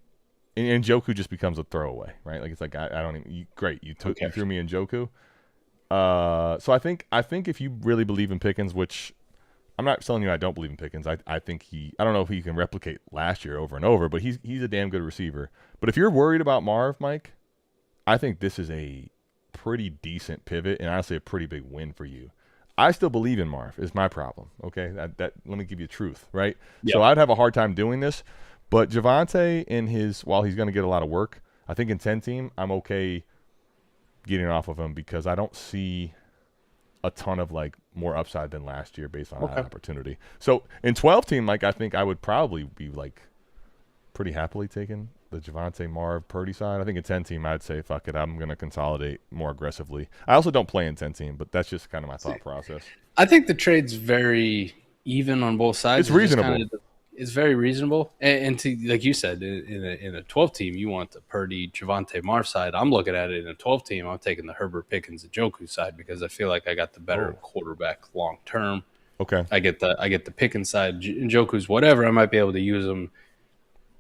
S3: Njoku just becomes a throwaway, right? Like it's like I don't even. Great, you threw me Njoku. So I think if you really believe in Pickens, which I'm not telling you I don't believe in Pickens. I think I don't know if he can replicate last year over and over, but he's a damn good receiver. But if you're worried about Marv, Mike, I think this is a pretty decent pivot and honestly a pretty big win for you. I still believe in Marv is my problem. Okay, that let me give you the truth, right? Yep. So I'd have a hard time doing this, but Javonte while he's going to get a lot of work, I think in 10-team I'm okay getting off of him because I don't see a ton of more upside than last year based on that opportunity. So in 12-team, Mike, I think I would probably be pretty happily taking the Javonte, Marv, Purdy side. I think in 10-team, I'd say, fuck it, I'm going to consolidate more aggressively. I also don't play in 10-team, but that's just kind of my thought process.
S2: I think the trade's very even on both sides.
S3: It's reasonable.
S2: It's very reasonable. And to, like you said, in a 12-team, you want the Purdy, Javonte, Marv side. I'm looking at it in a 12-team. I'm taking the Herbert, Pickens, and Njoku side because I feel like I got the better quarterback long term.
S3: Okay.
S2: I get the Pickens side. Njoku's whatever. I might be able to use them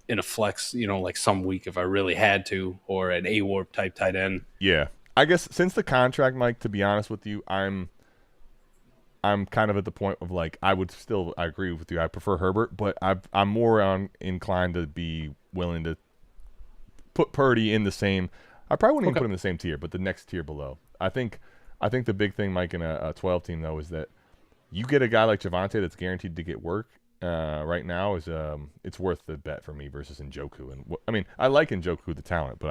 S2: in a flex, like some week if I really had to, or an A-Warp type tight end.
S3: Yeah. I guess since the contract, Mike, to be honest with you, I'm kind of at the point of I agree with you. I prefer Herbert, but I'm more inclined to be willing to put Purdy in the same. I probably wouldn't even put him in the same tier, but the next tier below. I think the big thing, Mike, in a 12-team though, is that you get a guy like Javonte that's guaranteed to get work right now is it's worth the bet for me versus Njoku. And I mean, I like Njoku the talent, but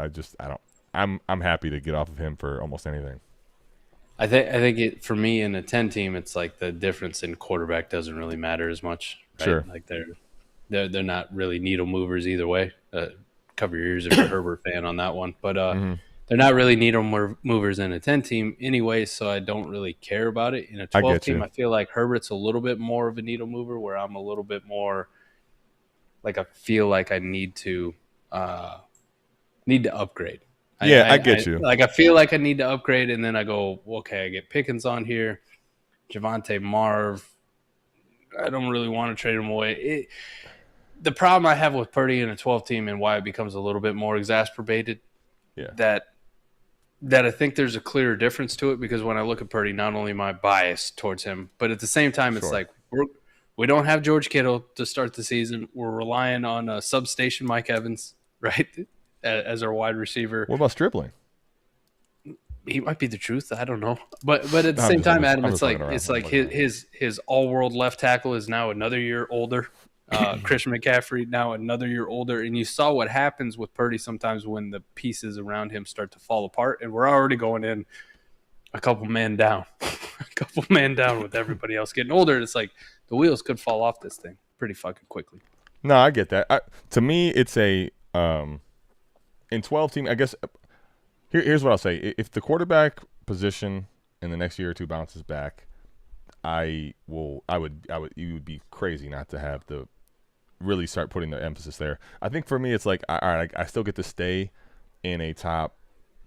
S3: I'm happy to get off of him for almost anything.
S2: I think it for me in a 10 team, it's like the difference in quarterback doesn't really matter as much. Right?
S3: Sure,
S2: like they're not really needle movers either way. Cover your ears if you're a Herbert fan on that one, but they're not really needle movers in a 10 team anyway. So I don't really care about it. In a 12 team, I feel like Herbert's a little bit more of a needle mover, where I'm a little bit more like I feel like I need to upgrade.
S3: I get you.
S2: Like I feel like I need to upgrade, and then I go, okay, I get Pickens on here, Javonte, Marv. I don't really want to trade him away. The problem I have with Purdy in a 12 team and why it becomes a little bit more exacerbated, that I think there's a clearer difference to it, because when I look at Purdy, not only am I biased towards him, but at the same time, it's like we don't have George Kittle to start the season. We're relying on a substation Mike Evans, right, as our wide receiver.
S3: What about Stripling?
S2: He might be the truth. I don't know, but at the same time, Adam, it's like his all world left tackle is now another year older. Christian McCaffrey now another year older, and you saw what happens with Purdy sometimes when the pieces around him start to fall apart, and we're already going in a couple man down with everybody else getting older. It's like the wheels could fall off this thing pretty fucking quickly.
S3: No, I get that. To me, it's a in 12 team. I guess here's what I'll say: if the quarterback position in the next year or two bounces back, you would be crazy not to have the really start putting the emphasis there. I think for me, it's like, all right, I still get to stay in a top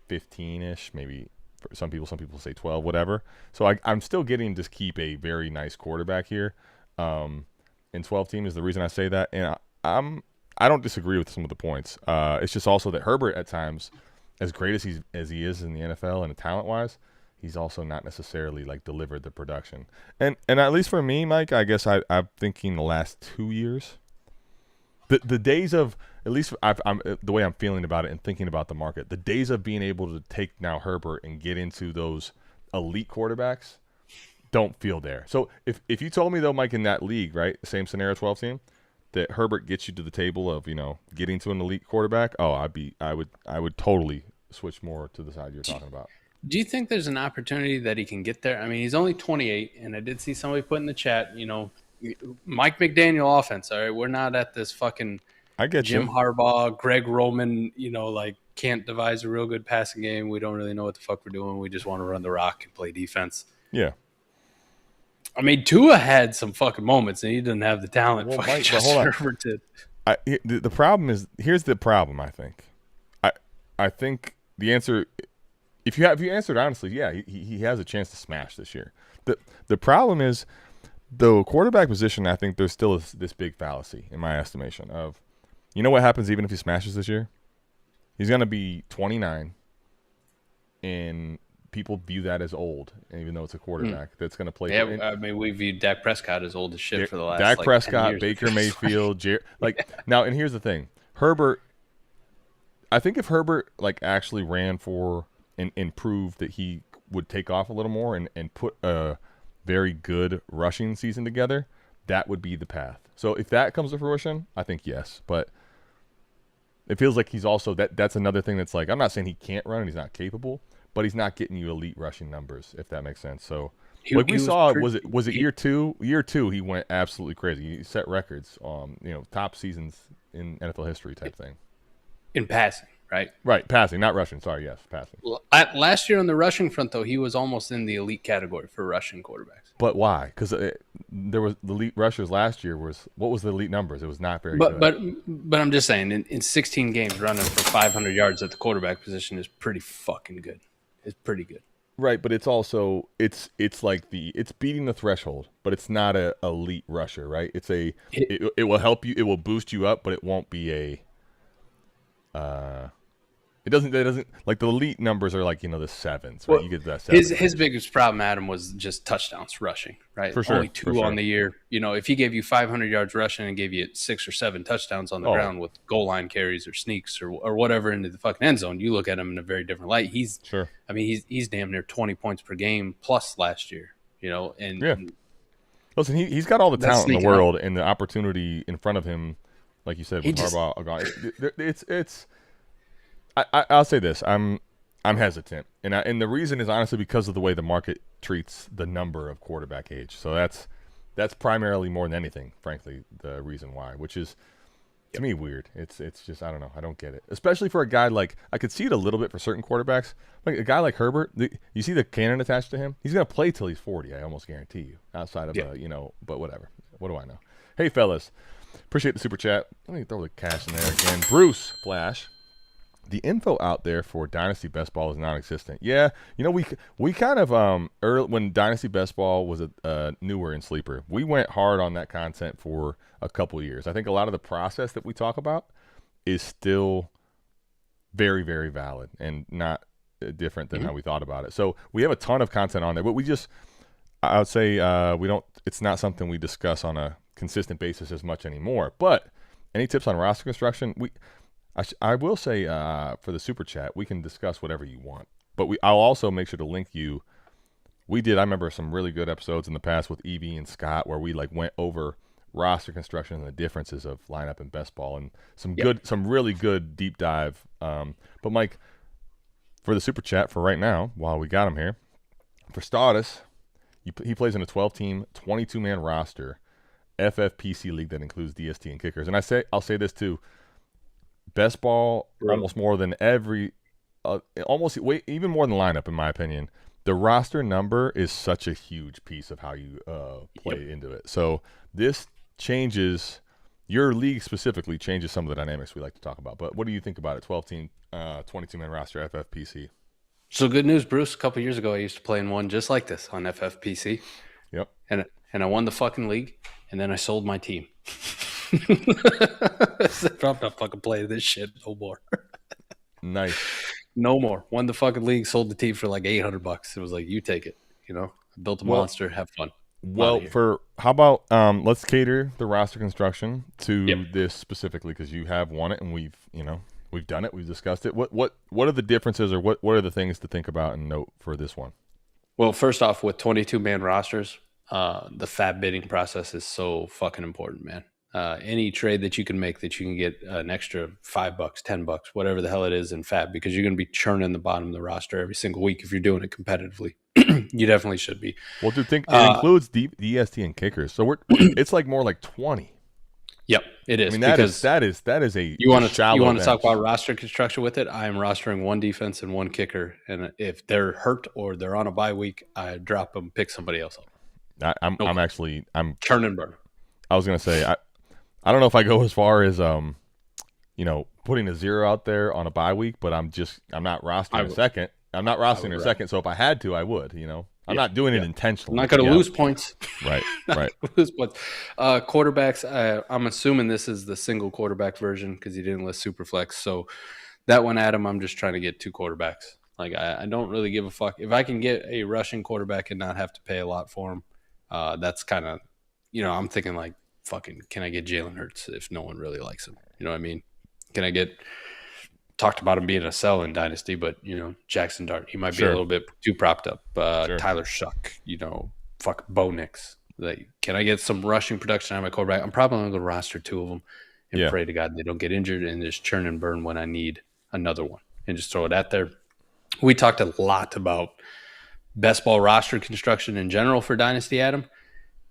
S3: 15-ish, maybe for some people say 12, whatever. So I'm still getting to keep a very nice quarterback here. In 12 team is the reason I say that, and I don't disagree with some of the points. It's just also that Herbert at times, as great as he is in the NFL and talent wise, he's also not necessarily like delivered the production. And at least for me, Mike, I guess I'm thinking the last 2 years. The days of, at least I'm the way I'm feeling about it and thinking about the market, the days of being able to take now Herbert and get into those elite quarterbacks don't feel there. So if you told me though, Mike, in that league, right, same scenario, 12 team, that Herbert gets you to the table of, getting to an elite quarterback, I would totally switch more to the side you're talking about.
S2: Do you think there's an opportunity that he can get there? I mean, he's only 28, and I did see somebody put in the chat, Mike McDaniel offense. All right, we're not at this fucking Jim Harbaugh, Greg Roman, can't devise a real good passing game. We don't really know what the fuck we're doing. We just want to run the rock and play defense.
S3: Yeah.
S2: I mean, Tua had some fucking moments, and he didn't have the talent. Well, Mike, Justin Herbert did.
S3: The problem is, here's the problem. I think the answer, if you answered honestly, yeah, he has a chance to smash this year. The problem is, the quarterback position, I think there's still this big fallacy in my estimation of, what happens even if he smashes this year? He's going to be 29, and people view that as old, even though it's a quarterback that's going to play.
S2: Yeah, I mean, we viewed Dak Prescott as old as shit for the last
S3: Dak Prescott,
S2: 10 years.
S3: Baker Mayfield, now, and here's the thing. Herbert, I think if Herbert actually ran for and proved that he would take off a little more and put a very good rushing season together, that would be the path. So if that comes to fruition, I think yes. But it feels like he's also that's another thing that's like, I'm not saying he can't run and he's not capable, but he's not getting you elite rushing numbers, if that makes sense. So was it year two? Year two, he went absolutely crazy. He set records, top seasons in NFL history type thing.
S2: In passing, right?
S3: Right, passing, not rushing. Sorry, yes, passing.
S2: Last year on the rushing front, though, he was almost in the elite category for rushing quarterbacks.
S3: But why? Because there was the elite rushers last year. What was the elite numbers? It was not very good.
S2: But I'm just saying, in 16 games, running for 500 yards at the quarterback position is pretty fucking good. It's pretty good.
S3: Right, but it's also it's beating the threshold, but it's not a elite rusher, right? It will help you, it will boost you up, but it won't be a it doesn't like the elite numbers are the sevens, right?
S2: Well,
S3: you get that seven.
S2: His biggest problem, Adam, was just touchdowns rushing, right?
S3: For sure.
S2: Only two on the year. If he gave you 500 yards rushing and gave you 6 or 7 touchdowns on the ground with goal line carries or sneaks or whatever into the fucking end zone, you look at him in a very different light. He's damn near 20 points per game plus last year, and
S3: Listen, he's got all the
S2: That's
S3: talent in the
S2: sneaking
S3: world and the opportunity in front of him, like you said, with
S2: just-
S3: Harbaugh. I'll say this: I'm hesitant, and the reason is honestly because of the way the market treats the number of quarterback age. So that's primarily more than anything, frankly, the reason why, which is to me weird. It's just I don't know. I don't get it, especially for a guy like I could see it a little bit for certain quarterbacks, like a guy like Herbert. You see the cannon attached to him. He's gonna play till he's 40. I almost guarantee you. Outside of but whatever. What do I know? Hey fellas, appreciate the super chat. Let me throw the cash in there again. Bruce Flash. The info out there for Dynasty Best Ball is non-existent. Yeah, we kind of early when Dynasty Best Ball was newer and sleeper, we went hard on that content for a couple of years. I think a lot of the process that we talk about is still very, very valid and not different than how we thought about it. So we have a ton of content on there, but I would say we don't. It's not something we discuss on a consistent basis as much anymore. But any tips on roster construction? I will say for the super chat, we can discuss whatever you want, but I'll also make sure to link you. I remember some really good episodes in the past with Evie and Scott where we went over roster construction and the differences of lineup and best ball and some really good deep dive. But Mike, for the super chat for right now, while we got him here, for Status, he plays in a 12-team, 22-man roster, FFPC league that includes DST and kickers. And I'll say this too. Best ball, almost more than even more than lineup, in my opinion. The roster number is such a huge piece of how you play into it. So this changes, your league specifically changes some of the dynamics we like to talk about. But what do you think about it? 12-team, 22-man roster, FFPC.
S2: So good news, Bruce. A couple years ago, I used to play in one just like this on FFPC.
S3: Yep.
S2: And I won the fucking league, and then I sold my team. I'm not fucking playing this shit no more.
S3: Nice.
S2: No more. Won the fucking league, sold the team for like $800. It was like, you take it. Built a monster, have fun.
S3: Well, how about let's cater the roster construction to this specifically because you have won it and we've done it, we've discussed it. What are the differences or what are the things to think about and note for this one?
S2: Well, first off, with 22-man rosters, the fab bidding process is so fucking important, man. Any trade that you can make that you can get an extra $5, $10, whatever the hell it is in fab, because you're going to be churning the bottom of the roster every single week if you're doing it competitively. You definitely should be.
S3: Well, dude, it includes DST and kickers, so it's more like 20.
S2: Yep, it is.
S3: I mean, that is a
S2: you want to
S3: bench.
S2: talk about roster construction with it? I am rostering one defense and one kicker, and if they're hurt or they're on a bye week, I drop them, pick somebody else up.
S3: I'm
S2: churn and burn.
S3: I was gonna say I don't know if I go as far as putting a 0 out there on a bye week, but I'm not rostering a second. I'm not rostering a second. So if I had to, I would. I'm not doing it intentionally.
S2: I'm not going to lose points.
S3: Right.
S2: Lose points. Quarterbacks. I'm assuming this is the single quarterback version because you didn't list Superflex. So that one, Adam, I'm just trying to get 2 quarterbacks. Like I don't really give a fuck if I can get a rushing quarterback and not have to pay a lot for him. That's kind of, I'm thinking like, fucking, can I get Jalen Hurts if no one really likes him? You know what I mean? Can I get talked about him being a sell in Dynasty, but Jackson Dart, he might be a little bit too propped up. Tyler Shuck, fuck Bo Nix. Like, can I get some rushing production out of my quarterback? I'm probably going to roster 2 of them and pray to God they don't get injured and just churn and burn when I need another one and just throw it out there. We talked a lot about best ball roster construction in general for Dynasty, Adam.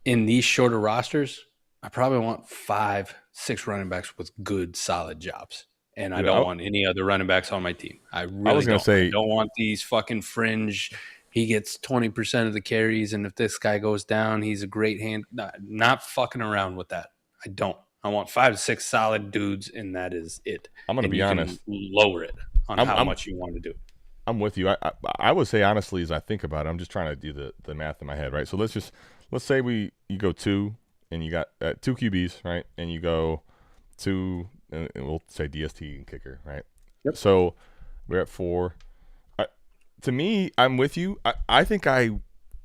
S2: In these shorter rosters, I probably want 5, 6 running backs with good, solid jobs. And I don't want any other running backs on my team. I really don't want these fucking fringe. He gets 20% of the carries, and if this guy goes down, he's a great hand. Not fucking around with that. I don't. I want 5 to 6 solid dudes, and that is it.
S3: I'm going to be honest.
S2: Lower it on how much you want to do.
S3: I'm with you. I would say honestly, as I think about it, I'm just trying to do the math in my head, right? So let's say you go 2. And you got 2 QBs, right? And you go 2, and we'll say DST and kicker, right? Yep. So we're at 4. To me, I'm with you. I think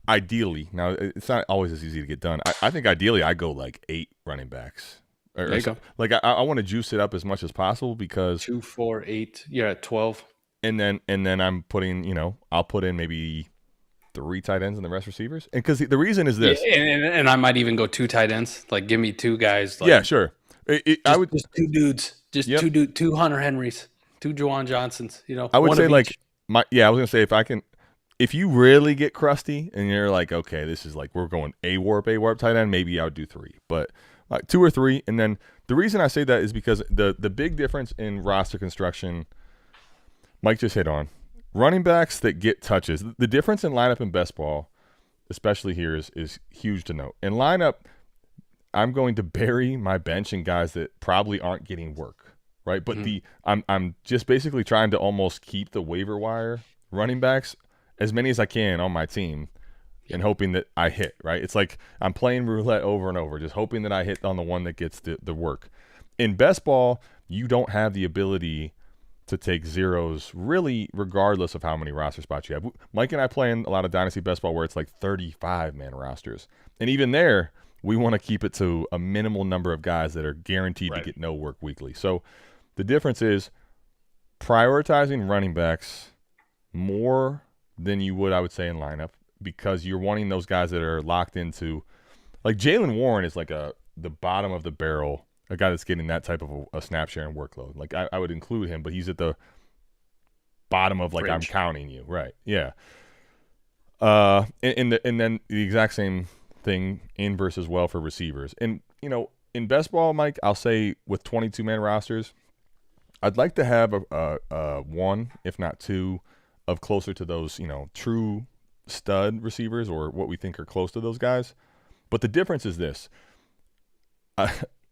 S3: ideally, now it's not always as easy to get done. I think ideally I go like 8 running backs. There you go. Like I want to juice it up as much as possible because
S2: 2, 4, 8. You're at 12.
S3: And then I'm putting, I'll put in maybe 3 tight ends and the rest receivers. And because the reason is this.
S2: Yeah, and I might even go 2 tight ends. Like, give me 2 guys. Like,
S3: yeah, sure. I would
S2: just 2 dudes. Just
S3: Yep.
S2: 2 Hunter Henrys, 2 Juwan Johnsons. You know,
S3: I would
S2: one
S3: say
S2: of
S3: like
S2: each.
S3: I was gonna say if you really get crusty and you're like, okay, this is like we're going a warp tight end, maybe I would do 3, but 2 or 3. And then the reason I say that is because the big difference in roster construction, Mike just hit on running backs that get touches. The difference in lineup and best ball, especially here, is huge to note. In lineup, I'm going to bury my bench in guys that probably aren't getting work, right? But I'm just basically trying to almost keep the waiver wire running backs as many as I can on my team and hoping that I hit, right? It's like I'm playing roulette over and over, just hoping that I hit on the one that gets the work. In best ball, you don't have the ability to take zeros really regardless of how many roster spots you have. Mike and I play in a lot of Dynasty best ball where it's like 35-man rosters. And even there, we want to keep it to a minimal number of guys that are guaranteed to get no work weekly. So the difference is prioritizing running backs more than you would, I would say, in lineup, because you're wanting those guys that are locked into, like Jaylen Warren is like the bottom of the barrel, a guy that's getting that type of a snap share and workload. Like I would include him, but he's at the bottom of like, fringe. I'm counting you, right? Yeah. And then the exact same thing inverse as well for receivers. And in best ball, Mike, I'll say with 22-man rosters, I'd like to have a 1, if not 2, of closer to those true stud receivers or what we think are close to those guys. But the difference is this.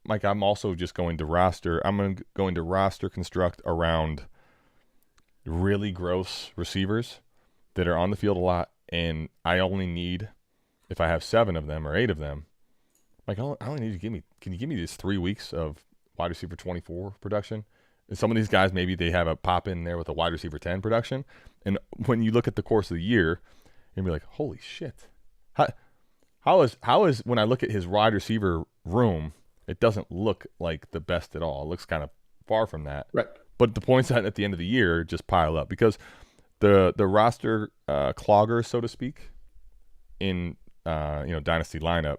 S3: Mike, I'm also just going to roster construct around really gross receivers that are on the field a lot, and I only need, if I have 7 of them or 8 of them, like I only need can you give me these 3 weeks of wide receiver 24 production? And some of these guys, maybe they have a pop in there with a wide receiver 10 production. And when you look at the course of the year, you'll be like, holy shit. How is when I look at his wide receiver room, it doesn't look like the best at all. It looks kind of far from that.
S2: Right.
S3: But the points at the end of the year just pile up because the roster cloggers, so to speak, in Dynasty lineup,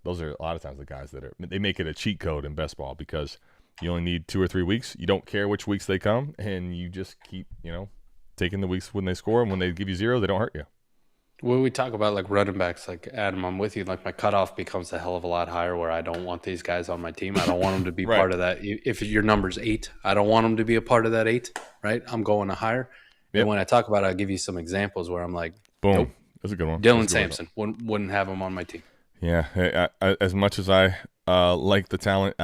S3: those are a lot of times the guys that they make it a cheat code in best ball because you only need 2 or 3 weeks. You don't care which weeks they come, and you just keep taking the weeks when they score, and when they give you 0, they don't hurt you.
S2: When we talk about like running backs, like Adam, I'm with you. Like my cutoff becomes a hell of a lot higher where I don't want these guys on my team. I don't want them to be part of that. If your number's 8, I don't want them to be a part of that 8, right? I'm going to higher. Yep. And when I talk about it, I'll give you some examples where I'm like,
S3: boom,
S2: nope.
S3: That's a good one.
S2: Dylan Sampson wouldn't have him on my team.
S3: Yeah, as much as I like the talent,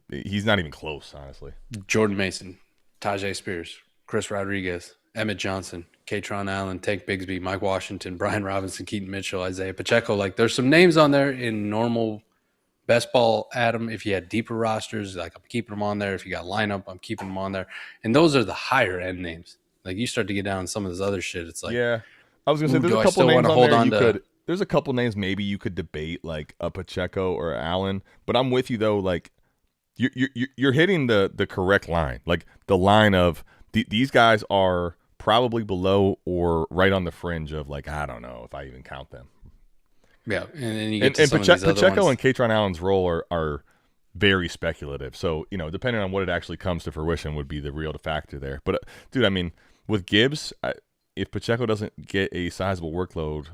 S3: he's not even close, honestly.
S2: Jordan Mason, Tajay Spears, Chris Rodriguez, Emmett Johnson, Katron Allen, Tank Bigsby, Mike Washington, Brian Robinson, Keaton Mitchell, Isaiah Pacheco. Like there's some names on there in normal best ball, Adam. If you had deeper rosters, like I'm keeping them on there. If you got lineup, I'm keeping them on there. And those are the higher end names. Like you start to get down some of this other shit. It's like,
S3: yeah, I was gonna say there's a couple names on there there's a couple names maybe you could debate, like a Pacheco or Allen. But I'm with you though. Like you're hitting the correct line. Like the line of these guys are probably below or right on the fringe of like, I don't know if I even count them.
S2: Yeah, and then you get to some of these
S3: Pacheco
S2: other ones.
S3: and Katron Allen's role are very speculative. So, depending on what it actually comes to fruition would be the real factor there. But, dude, I mean, with Gibbs, if Pacheco doesn't get a sizable workload,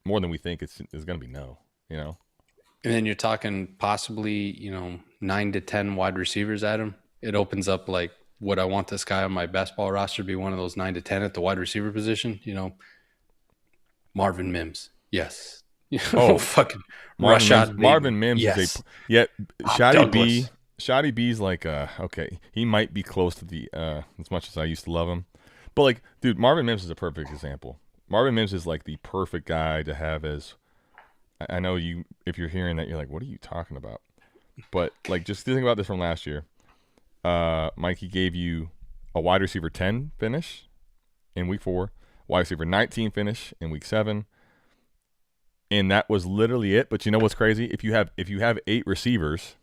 S3: more than we think, it's going to be no, And
S2: then you're talking possibly, 9 to 10 wide receivers, Adam. It opens up like, would I want this guy on my best ball roster to be one of those 9 to 10 at the wide receiver position? Marvin Mims. Yes. Fucking
S3: Marvin Mims
S2: yes.
S3: is Shoddy B's like okay, he might be close to the as much as I used to love him. But like, dude, Marvin Mims is a perfect example. Marvin Mims is like the perfect guy to have as I know you if you're hearing that you're like, what are you talking about? But like just think about this from last year. Mikey gave you a wide receiver 10 finish in week 4, wide receiver 19 finish in week 7. And that was literally it. But you know what's crazy? If you have 8 receivers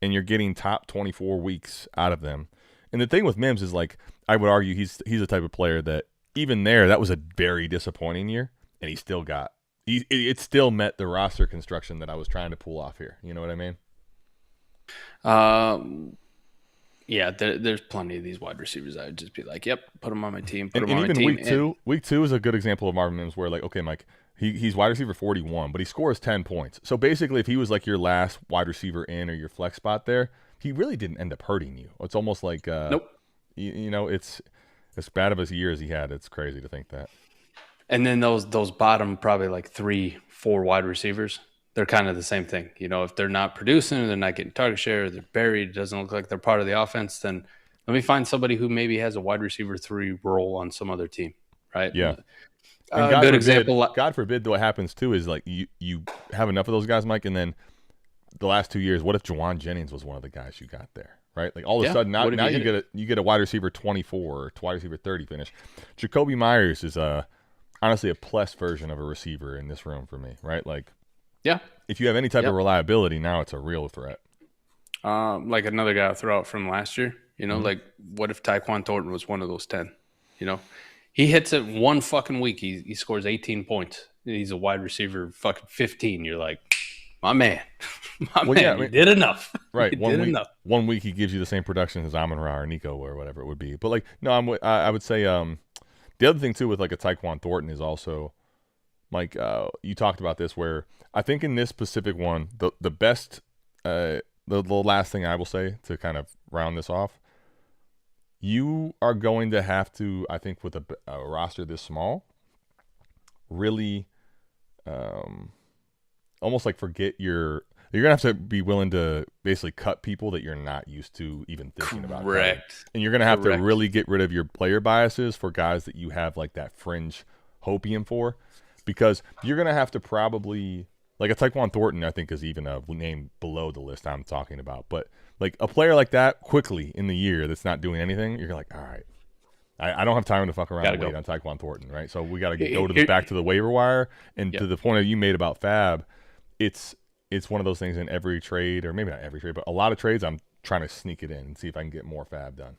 S3: and you're getting top 24 weeks out of them. And the thing with Mims is like, I would argue he's the type of player that even there, that was a very disappointing year. and it still met the roster construction that I was trying to pull off here. You know what I mean?
S2: Yeah, there's plenty of these wide receivers. I would just be like, yep, put them on my team. Put them
S3: and
S2: on my
S3: even
S2: team.
S3: Week two is a good example of Marvin Mims where, like, okay, Mike, he's wide receiver 41, but he scores 10 points. So basically, if he was like your last wide receiver in or your flex spot there, he really didn't end up hurting you. It's almost like,
S2: Nope.
S3: You know, it's as bad of a year as he had. It's crazy to think that.
S2: And then those bottom probably like 3-4 wide receivers, they're kind of the same thing. You know, if they're not producing, or they're not getting target share, or they're buried, it doesn't look like they're part of the offense, then let me find somebody who maybe has a wide receiver 3 role on some other team, right?
S3: Yeah.
S2: And good example.
S3: God forbid, what happens too is like you have enough of those guys, Mike, and then the last 2 years, what if Juwan Jennings was one of the guys you got there, right? Like all of a sudden now you get a wide receiver 24 or wide receiver 30 finish. Jacoby Myers is honestly a plus version of a receiver in this room for me, right? Like, yeah, if you have any type of reliability, now it's a real threat.
S2: Like another guy I'll throw out from last year, you know, like what if Tyquan Thornton was one of those 10? You know, he hits it one fucking week, he scores 18 points. He's a wide receiver fucking 15. You're like, my man, you did enough.
S3: Right.
S2: Enough.
S3: 1 week he gives you the same production as Amon-Ra or Nico or whatever it would be. But like, no, I would say the other thing too with like a Tyquan Thornton is also, Mike, you talked about this where I think in this specific one, the best, the last thing I will say to kind of round this off, you are going to have to, I think with a roster this small, really almost like you're going to have to be willing to basically cut people that you're not used to even thinking about.
S2: Correct.
S3: And you're going to have to really get rid of your player biases for guys that you have like that fringe hopium for. Because you're going to have to probably, like a Tyquan Thornton, I think is even a name below the list I'm talking about. But like a player like that quickly in the year that's not doing anything, you're like, all right, I don't have time to fuck around and wait on Tyquan Thornton, right? So we got to go back to the waiver wire. And to the point that you made about Fab, it's one of those things in every trade, or maybe not every trade, but a lot of trades I'm trying to sneak it in and see if I can get more Fab done.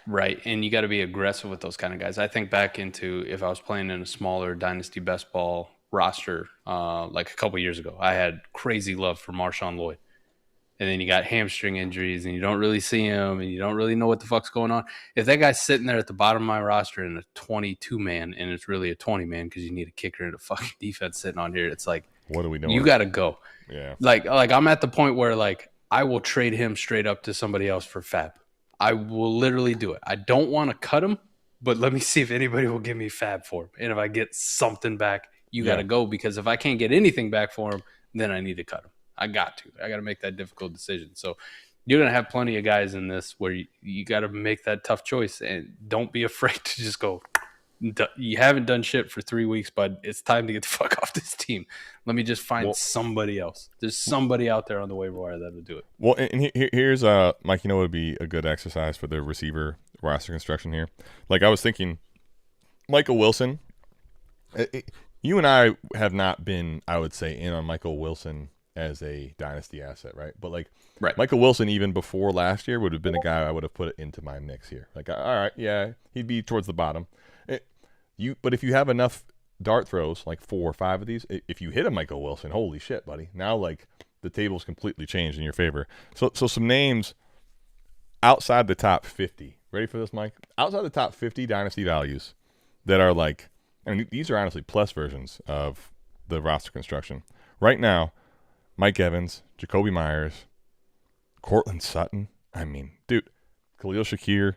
S2: Right, and you got to be aggressive with those kind of guys. I think back into if I was playing in a smaller Dynasty Best Ball roster like a couple years ago, I had crazy love for Marshawn Lloyd. And then you got hamstring injuries, and you don't really see him, and you don't really know what the fuck's going on. If that guy's sitting there at the bottom of my roster in a 22-man, and it's really a 20-man because you need a kicker and a fucking defense sitting on here, it's like,
S3: what are we doing?
S2: You got to go.
S3: Yeah.
S2: Like I'm at the point where like I will trade him straight up to somebody else for Fab. I will literally do it. I don't want to cut him, but let me see if anybody will give me Fab for him. And if I get something back, you got to go, because if I can't get anything back for him, then I need to cut him. I got to make that difficult decision. So you're going to have plenty of guys in this where you got to make that tough choice, and don't be afraid to just go, you haven't done shit for 3 weeks, but it's time to get the fuck off this team. Let me just find somebody else. There's somebody out there on the waiver wire that'll do it.
S3: Well, and here's Mike, you know what would be a good exercise for the receiver roster construction here? Like I was thinking, Michael Wilson, you and I have not been, I would say, in on Michael Wilson as a dynasty asset, right? But like Michael Wilson, even before last year, would have been a guy I would have put into my mix here. Like, all right, yeah, he'd be towards the bottom. But if you have enough dart throws, like 4 or 5 of these, if you hit a Michael Wilson, holy shit, buddy. Now, like, the table's completely changed in your favor. So some names outside the top 50. Ready for this, Mike? Outside the top 50 dynasty values that are like, and these are honestly plus versions of the roster construction. Right now, Mike Evans, Jacoby Myers, Cortland Sutton. I mean, dude, Khalil Shakir,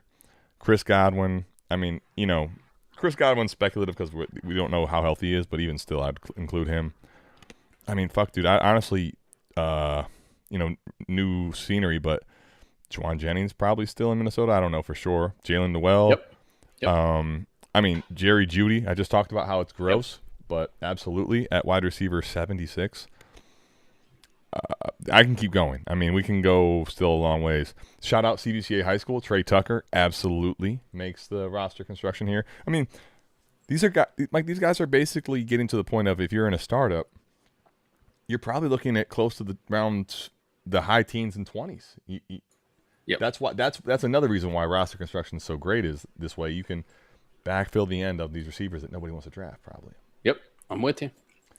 S3: Chris Godwin. I mean, you know, Chris Godwin's speculative because we don't know how healthy he is, but even still, I'd include him. I mean, fuck, dude. I honestly, new scenery, but Juwan Jennings probably still in Minnesota. I don't know for sure. Jalen Noel.
S2: Yep.
S3: I mean, Jerry Jeudy. I just talked about how it's gross, but absolutely at wide receiver 76. I can keep going. I mean, we can go still a long ways. Shout out CBCA High School. Trey Tucker absolutely makes the roster construction here. I mean, these guys are basically getting to the point of, if you're in a startup, you're probably looking at close to the high teens and 20s.
S2: Yep.
S3: That's another reason why roster construction is so great, is this way you can backfill the end of these receivers that nobody wants to draft probably.
S2: Yep. I'm with you.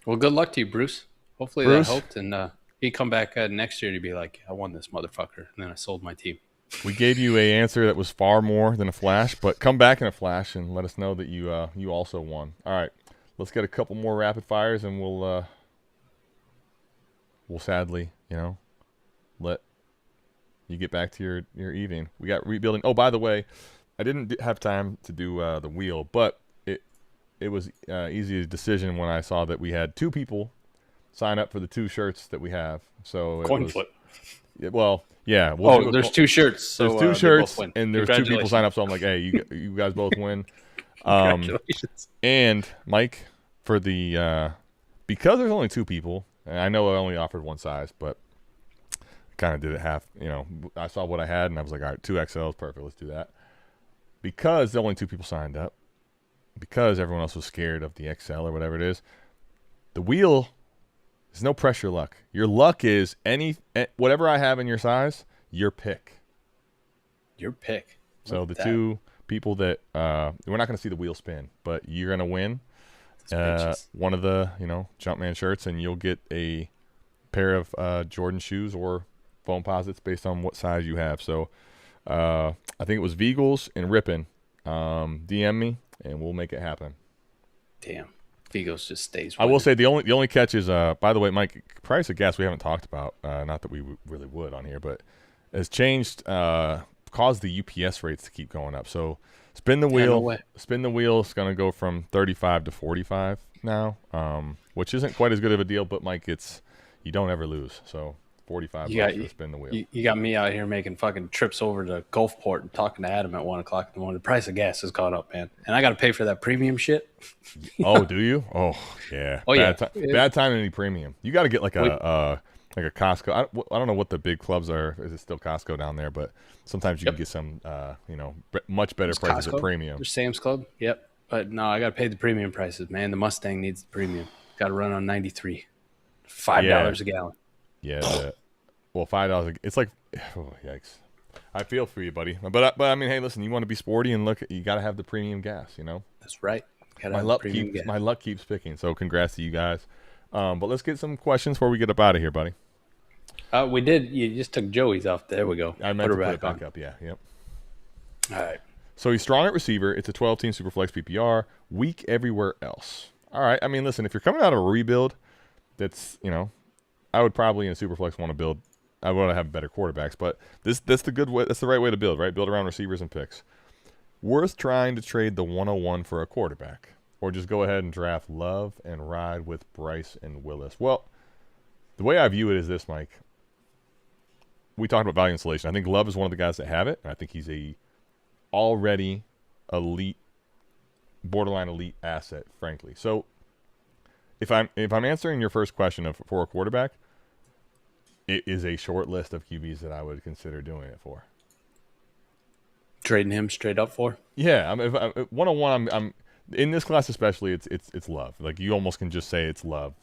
S2: Well, good luck to you, Bruce. Hopefully
S3: Bruce?
S2: that helped, and you come back next year to be like, I won this motherfucker, and then I sold my team.
S3: We gave you a answer that was far more than a flash, but come back in a flash and let us know that you also won. All right, let's get a couple more rapid fires, and we'll sadly, let you get back to your evening. We got rebuilding. Oh, by the way, I didn't have time to do the wheel, but it was easy decision when I saw that we had 2 people sign up for the 2 shirts that we have. So
S2: Coin flip.
S3: Well, yeah.
S2: There's 2 shirts. So,
S3: there's 2 shirts, and there's 2 people sign up. So I'm like, hey, you guys both win.
S2: Congratulations.
S3: And Mike, for the because there's only 2 people, and I know I only offered one size, but kind of did it half. I saw what I had, and I was like, all right, 2XL is perfect. Let's do that. Because only 2 people signed up, because everyone else was scared of the XL or whatever it is, the wheel. There's no pressure luck. Your luck is whatever I have in your size, your pick.
S2: Your pick.
S3: So the 2 people that we're not going to see the wheel spin, but you're going to win one of the Jumpman shirts, and you'll get a pair of Jordan shoes or foam posits based on what size you have. So I think it was Vigals and Rippin. DM me, and we'll make it happen.
S2: Damn. Vigos just stays
S3: winning. I will say the only catch is, by the way, Mike, price of gas we haven't talked about, not that we really would on here, but has changed, caused the UPS rates to keep going up. So spin the wheel. Spin the wheel is going to go from 35 to 45 now, which isn't quite as good of a deal, but Mike, you don't ever lose. So $45 to spin the wheel.
S2: You got me out here making fucking trips over to Gulfport and talking to Adam at 1 o'clock in the morning. The price of gas has gone up, man, and I got to pay for that premium shit.
S3: Oh, do you? Oh, yeah. Bad time any premium. You got to get like a Costco. I don't know what the big clubs are. Is it still Costco down there? But sometimes you can get some, much better prices at premium.
S2: There's Sam's Club. Yep. But no, I got to pay the premium prices, man. The Mustang needs the premium. Got to run on 93. $5 a gallon.
S3: Yeah. Well, $5. It's like, oh, yikes. I feel for you, buddy. But I mean, hey, listen, you want to be sporty and you got to have the premium gas,
S2: That's right.
S3: My luck keeps picking. So congrats to you guys. But let's get some questions before we get up out of here, buddy.
S2: We did. You just took Joey's off. There we go.
S3: I meant to put it back up. Yeah. Yep.
S2: All right.
S3: So he's strong at receiver. It's a 12-team Superflex PPR. Weak everywhere else. All right. I mean, listen, if you're coming out of a rebuild, that's, I would probably in a Superflex want to build. I want to have better quarterbacks, but that's the good way. That's the right way to build, right? Build around receivers and picks. Worth trying to trade the 101 for a quarterback, or just go ahead and draft Love and ride with Bryce and Willis. Well, the way I view it is this, Mike. We talked about value installation. I think Love is one of the guys that have it, and I think he's a already elite, borderline elite asset, frankly. So if I'm answering your first question for a quarterback, it is a short list of QBs that I would consider doing it for.
S2: Trading him straight up for?
S3: Yeah, if 101. I'm in this class especially. It's Love. Like you almost can just say it's Love.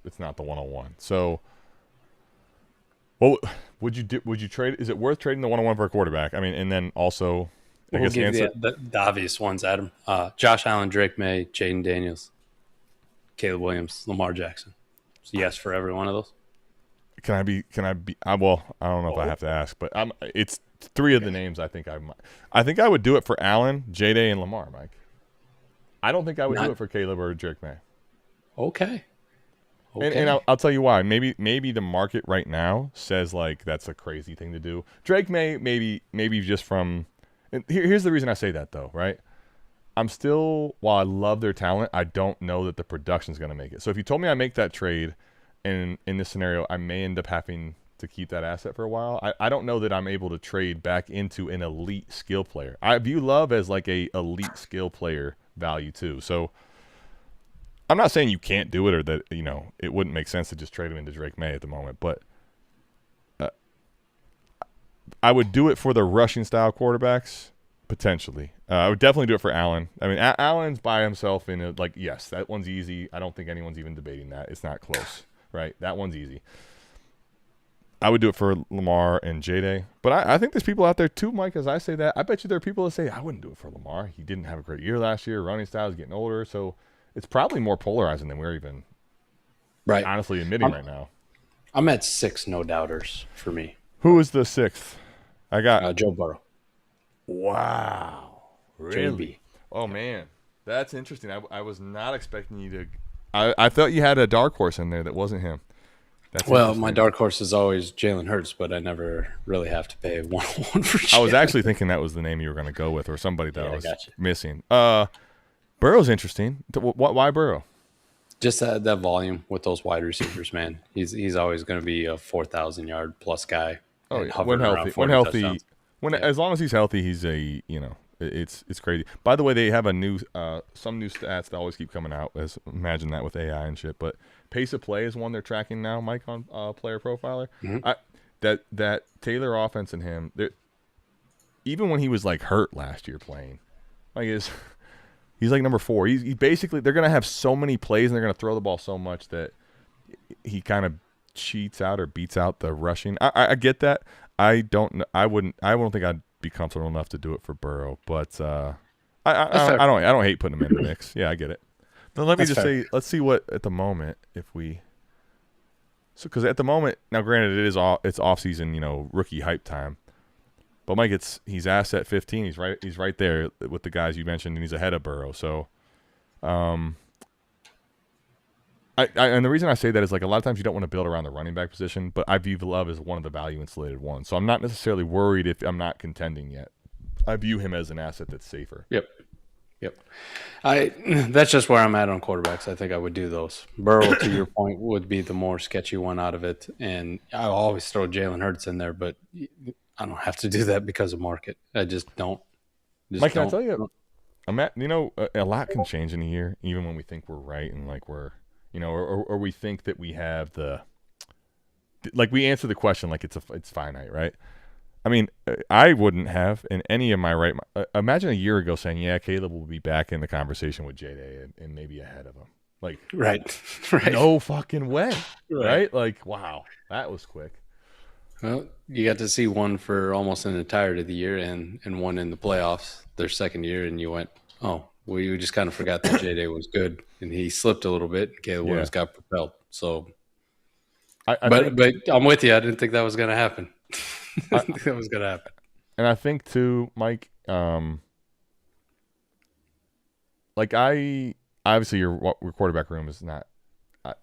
S3: It's not the 101. So, well, would you trade? Is it worth trading the 101 for a quarterback? I mean, and then also,
S2: we'll give you the obvious ones, Adam. Josh Allen, Drake May, Jaden Daniels, Caleb Williams, Lamar Jackson. So yes for every one of those.
S3: Can I be? Well, I don't know if I have to ask, but it's 3 of the names I think I would do it for Allen, J-Day, and Lamar, Mike. I don't think I would do it for Caleb or Drake May.
S2: Okay.
S3: And I'll tell you why. Maybe the market right now says like that's a crazy thing to do. Drake May, maybe just from. And here's the reason I say that though, right? I'm still, while I love their talent, I don't know that the production's going to make it. So if you told me I make that trade, and in this scenario, I may end up having to keep that asset for a while. I don't know that I'm able to trade back into an elite skill player. I view Love as like a elite skill player value too. So I'm not saying you can't do it or that, it wouldn't make sense to just trade him into Drake May at the moment, but I would do it for the rushing style quarterbacks potentially. I would definitely do it for Allen. I mean, Allen's by himself in yes, that one's easy. I don't think anyone's even debating that. It's not close. Right, that one's easy. I would do it for Lamar and J-Day. But I think there's people out there too, Mike, as I say that. I bet you there are people that say, I wouldn't do it for Lamar. He didn't have a great year last year. Running style is getting older. So it's probably more polarizing than we're even honestly admitting right now.
S2: I'm at 6 no doubters for me.
S3: Who is the 6th? I got
S2: Joe Burrow.
S3: Wow. Really?
S2: JB.
S3: Oh, man. That's interesting. I was not expecting you to – I thought you had a dark horse in there that wasn't him.
S2: Well, my dark horse is always Jalen Hurts, but I never really have to pay 1-on-1 for Jalen.
S3: I was actually thinking that was the name you were going to go with or somebody that I was missing. Burrow's interesting. Why Burrow?
S2: Just that volume with those wide receivers, man. He's always going to be a 4,000-yard plus guy.
S3: Oh, yeah. When healthy. As long as he's healthy, he's a, it's crazy. By the way, they have some new stats that always keep coming out. Imagine that with AI and shit. But pace of play is one they're tracking now, Mike, on Player Profiler. Mm-hmm. That Taylor offense and him, even when he was like hurt last year playing, like he's like number 4. He basically, they're gonna have so many plays and they're gonna throw the ball so much that he kind of cheats out or beats out the rushing. I get that. I don't think I'd be comfortable enough to do it for Burrow, but I don't hate putting him in the mix. Yeah, I get it. Then let me just say, let's see what at the moment because at the moment now, granted it's off season, rookie hype time, but Mike, he's asset 15. He's right there with the guys you mentioned, and he's ahead of Burrow. So, and the reason I say that is like a lot of times you don't want to build around the running back position, but I view Love as one of the value insulated ones. So I'm not necessarily worried if I'm not contending yet. I view him as an asset that's safer.
S2: Yep. That's just where I'm at on quarterbacks. I think I would do those. Burrow, to your point, would be the more sketchy one out of it, and I always throw Jalen Hurts in there, but I don't have to do that because of market. I just don't.
S3: Mike, can I tell you? I'm at. A lot can change in a year, even when we think we're right and like we're. Or we think that we have we answer the question like it's finite, right? I mean, I wouldn't have in any of my right. Imagine a year ago saying, "Yeah, Caleb will be back in the conversation with J-Day and maybe ahead of him." Like,
S2: right.
S3: No fucking way, right? Like, wow, that was quick.
S2: Well, you got to see one for almost an entirety of the year and one in the playoffs, their second year, and you went, "Oh, well, you just kind of forgot that J-Day was good." And he slipped a little bit. And Caleb Williams got propelled. So, but I'm with you. I didn't think that was going to happen. I didn't think that was going to happen.
S3: And I think too, Mike. Obviously your quarterback room is not.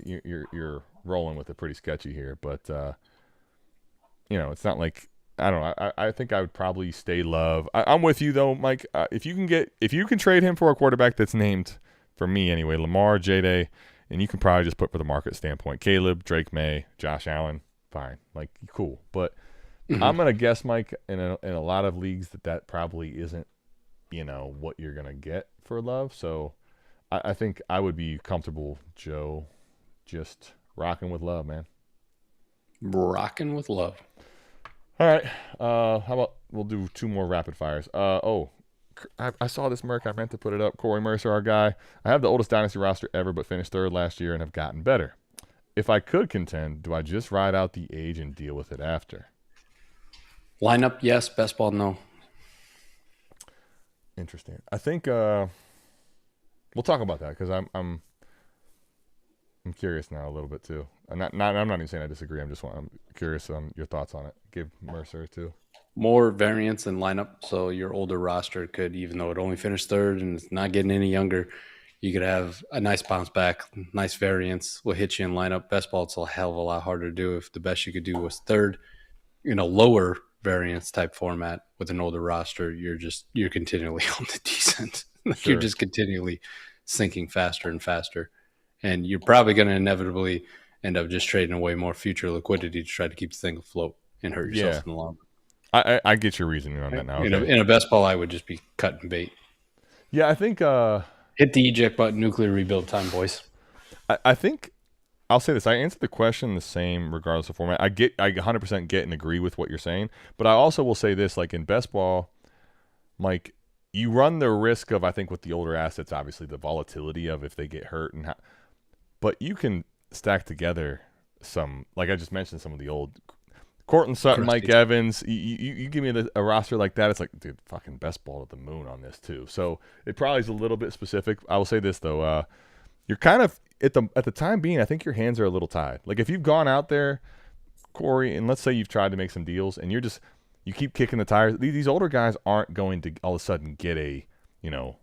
S3: You're rolling with it pretty sketchy here, but it's not like I don't know. I think I would probably stay Love. I'm with you though, Mike. If you can trade him for a quarterback that's named. For me, anyway, Lamar, J-Day, and you can probably just put for the market standpoint, Caleb, Drake May, Josh Allen, fine, like cool. But I'm gonna guess, Mike, in a lot of leagues that probably isn't, what you're gonna get for Love. So I think I would be comfortable, Joe, just rocking with Love, man.
S2: Rocking with Love.
S3: All right. How about we'll do 2 more rapid fires? I saw this Merc. I meant to put it up. Corey Mercer, our guy. I have the oldest Dynasty roster ever, but finished 3rd last year and have gotten better. If I could contend, do I just ride out the age and deal with it after?
S2: Lineup, yes. Best ball, no.
S3: Interesting. I think we'll talk about that because I'm curious now a little bit too. I'm not even saying I disagree. I'm curious on your thoughts on it. Give Mercer too.
S2: More variance in lineup, so your older roster could, even though it only finished 3rd and it's not getting any younger, you could have a nice bounce back, nice variance will hit you in lineup. Best ball, it's a hell of a lot harder to do. If the best you could do was 3rd, lower variance type format with an older roster, you're continually on the descent. Sure. You're just continually sinking faster and faster, and you're probably going to inevitably end up just trading away more future liquidity to try to keep the thing afloat and hurt yourself in the long run.
S3: I get your reasoning on that now. Okay.
S2: In a best ball, I would just be cutting bait.
S3: Yeah, I think
S2: hit the eject button, nuclear rebuild time, boys.
S3: I think I'll say this. I answer the question the same regardless of format. I 100% get and agree with what you're saying, but I also will say this: like in best ball, Mike, you run the risk of, I think, with the older assets, obviously the volatility of if they get hurt and but you can stack together some, like I just mentioned, some of the old. Cortland Sutton, Mike Evans, you give me a roster like that, it's like, dude, fucking best ball to the moon on this too. So it probably is a little bit specific. I will say this though, you're kind of at the time being, I think your hands are a little tied. Like if you've gone out there, Corey, and let's say you've tried to make some deals and you keep kicking the tires. These older guys aren't going to all of a sudden get a,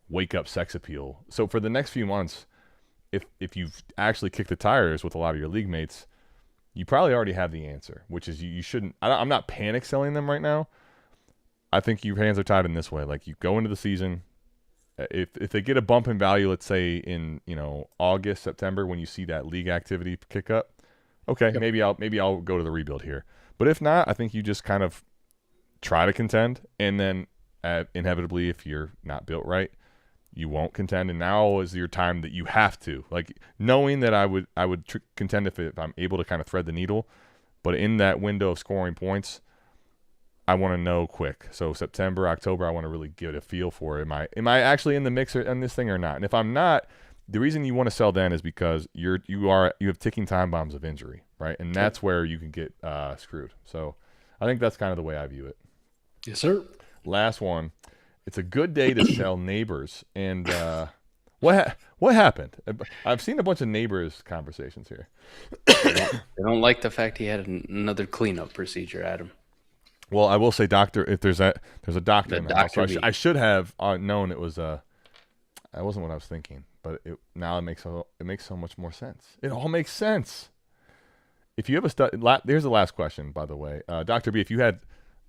S3: wake up sex appeal. So for the next few months, if you've actually kicked the tires with a lot of your league mates, you probably already have the answer, which is you shouldn't. I'm not panic selling them right now. I think your hands are tied in this way. Like you go into the season, if they get a bump in value, let's say in August, September, when you see that league activity kick up, okay, yep. maybe I'll go to the rebuild here. But if not, I think you just kind of try to contend, and then inevitably, if you're not built right, you won't contend. And now is your time that you have to, like, knowing that I would contend if I'm able to kind of thread the needle, but in that window of scoring points, I want to know quick. So September, October, I want to really get a feel for it. Am I actually in the mix on this thing or not? And if I'm not, the reason you want to sell then is because you have ticking time bombs of injury, right? And that's where you can get screwed. So I think that's kind of the way I view it.
S2: Yes, sir.
S3: Last one. It's a good day to sell neighbors. And what happened? I've seen a bunch of neighbors conversations here.
S2: They don't like the fact he had another cleanup procedure, Adam.
S3: Well, I will say, doctor, if there's a doctor in the house. So I should have known it was that wasn't what I was thinking, but now it makes so much more sense. It all makes sense. If you have there's the last question, by the way, Dr. B. If you had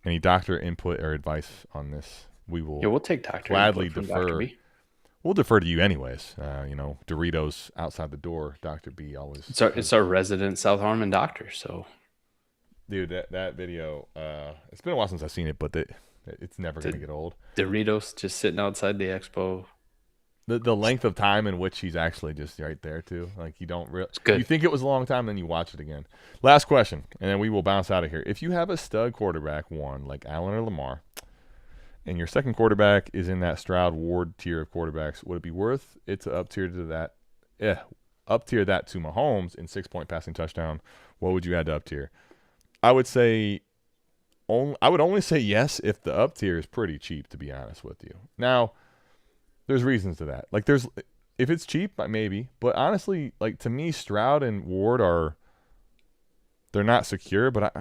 S3: any doctor input or advice on this, we'll take doctor gladly defer. Dr. B. We'll defer to you anyways. Doritos outside the door. Dr. B. always.
S2: It's our resident South Harmon doctor. So.
S3: Dude, that video, it's been a while since I've seen it, but it's never going to get old.
S2: Doritos just sitting outside the expo.
S3: The length of time in which he's actually just right there, too. Like, you don't really...
S2: You
S3: think it was a long time, then you watch it again. Last question, and then we will bounce out of here. If you have a stud quarterback, one, like Allen or Lamar, and your second quarterback is in that Stroud-Ward tier of quarterbacks, would it be worth it to up-tier that to Mahomes in 6-point passing touchdown? What would you add to up-tier? I would only say yes if the up tier is pretty cheap, to be honest with you. Now, there's reasons to that. Like, if it's cheap, maybe. But honestly, like, to me, Stroud and Ward they're not secure. But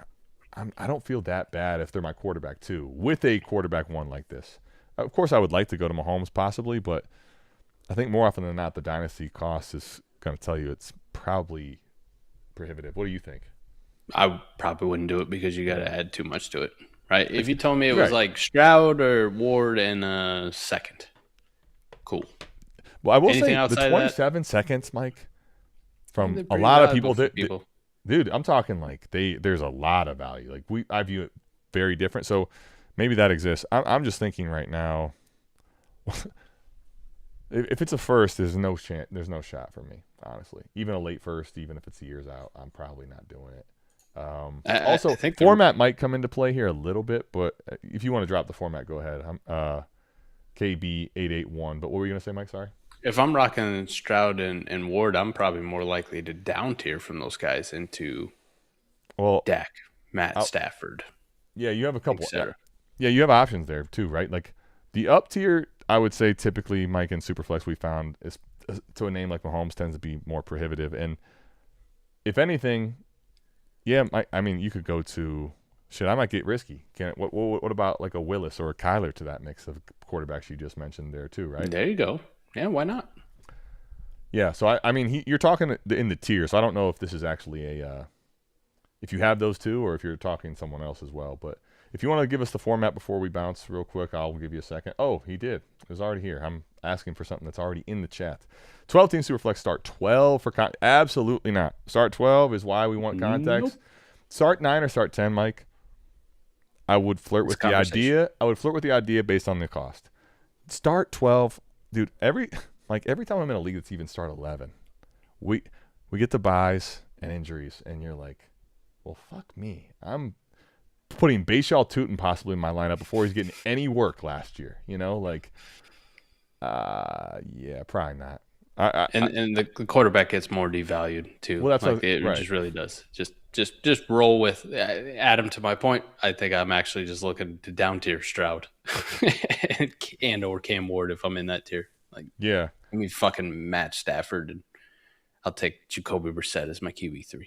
S3: I don't feel that bad if they're my quarterback too, with a quarterback one like this. Of course, I would like to go to Mahomes possibly, but I think more often than not, the dynasty cost is going to tell you it's probably prohibitive. What do you think?
S2: I probably wouldn't do it because you got to add too much to it, right? If you told me it was like Stroud or Ward and a second, cool.
S3: Well, I will say the 27 seconds, Mike, from a lot of people. Dude, I'm talking like there's a lot of value. Like I view it very different. So maybe that exists. I'm just thinking right now. If it's a first, there's no chance. There's no shot for me, honestly. Even a late first, even if it's years out, I'm probably not doing it. Also, I think format might come into play here a little bit, but if you want to drop the format, go ahead. I'm KB881. But what were you going to say, Mike? Sorry.
S2: If I'm rocking Stroud and Ward, I'm probably more likely to down tier from those guys into Dak, Stafford. Yeah,
S3: you have a couple. Yeah, you have options there too, right? Like the up tier, I would say typically, Mike, and Superflex we found is to a name like Mahomes tends to be more prohibitive. And if anything, yeah, I mean, you could go to I might get risky. What about like a Willis or a Kyler to that mix of quarterbacks you just mentioned there too, right?
S2: There you go. Yeah, why not?
S3: Yeah, so I mean, you're talking in the tier, so I don't know if this is actually if you have those two or if you're talking someone else as well. But if you want to give us the format before we bounce real quick, I'll give you a second. Oh, he did. It was already here. I'm asking for something that's already in the chat. 12-team Superflex start 12 for absolutely not. Start 12 is why we want context. Nope. Start 9 or start 10, Mike. I would flirt with the idea. I would flirt with the idea based on the cost. Start 12, dude. Every time I'm in a league that's even start 11, we get the buys and injuries, and you're like, well, fuck me. I'm putting Bayshall Tootin possibly in my lineup before he's getting any work last year. Yeah, probably not.
S2: And the quarterback gets more devalued too.
S3: Well, that's
S2: it just really does. Just roll with Adam. To my point, I think I'm actually just looking to down tier Stroud and or Cam Ward if I'm in that tier. Like,
S3: yeah,
S2: I mean, fucking Matt Stafford and I'll take Jacoby Brissett as my QB3.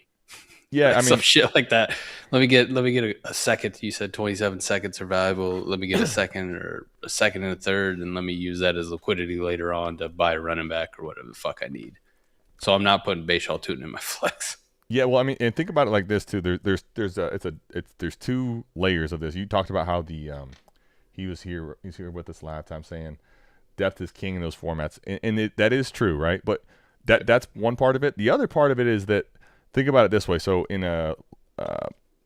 S3: Yeah,
S2: Like some shit like that. Let me get a second. You said 27 seconds are valuable. Let me get a second and a third, and let me use that as liquidity later on to buy a running back or whatever the fuck I need. So I'm not putting Bashal Tootin in my flex.
S3: Yeah, well, I mean, and think about it like this too. There's two layers of this. You talked about how he's here with us last time saying depth is king in those formats, and that is true, right? But that's one part of it. The other part of it is that think about it this way. So in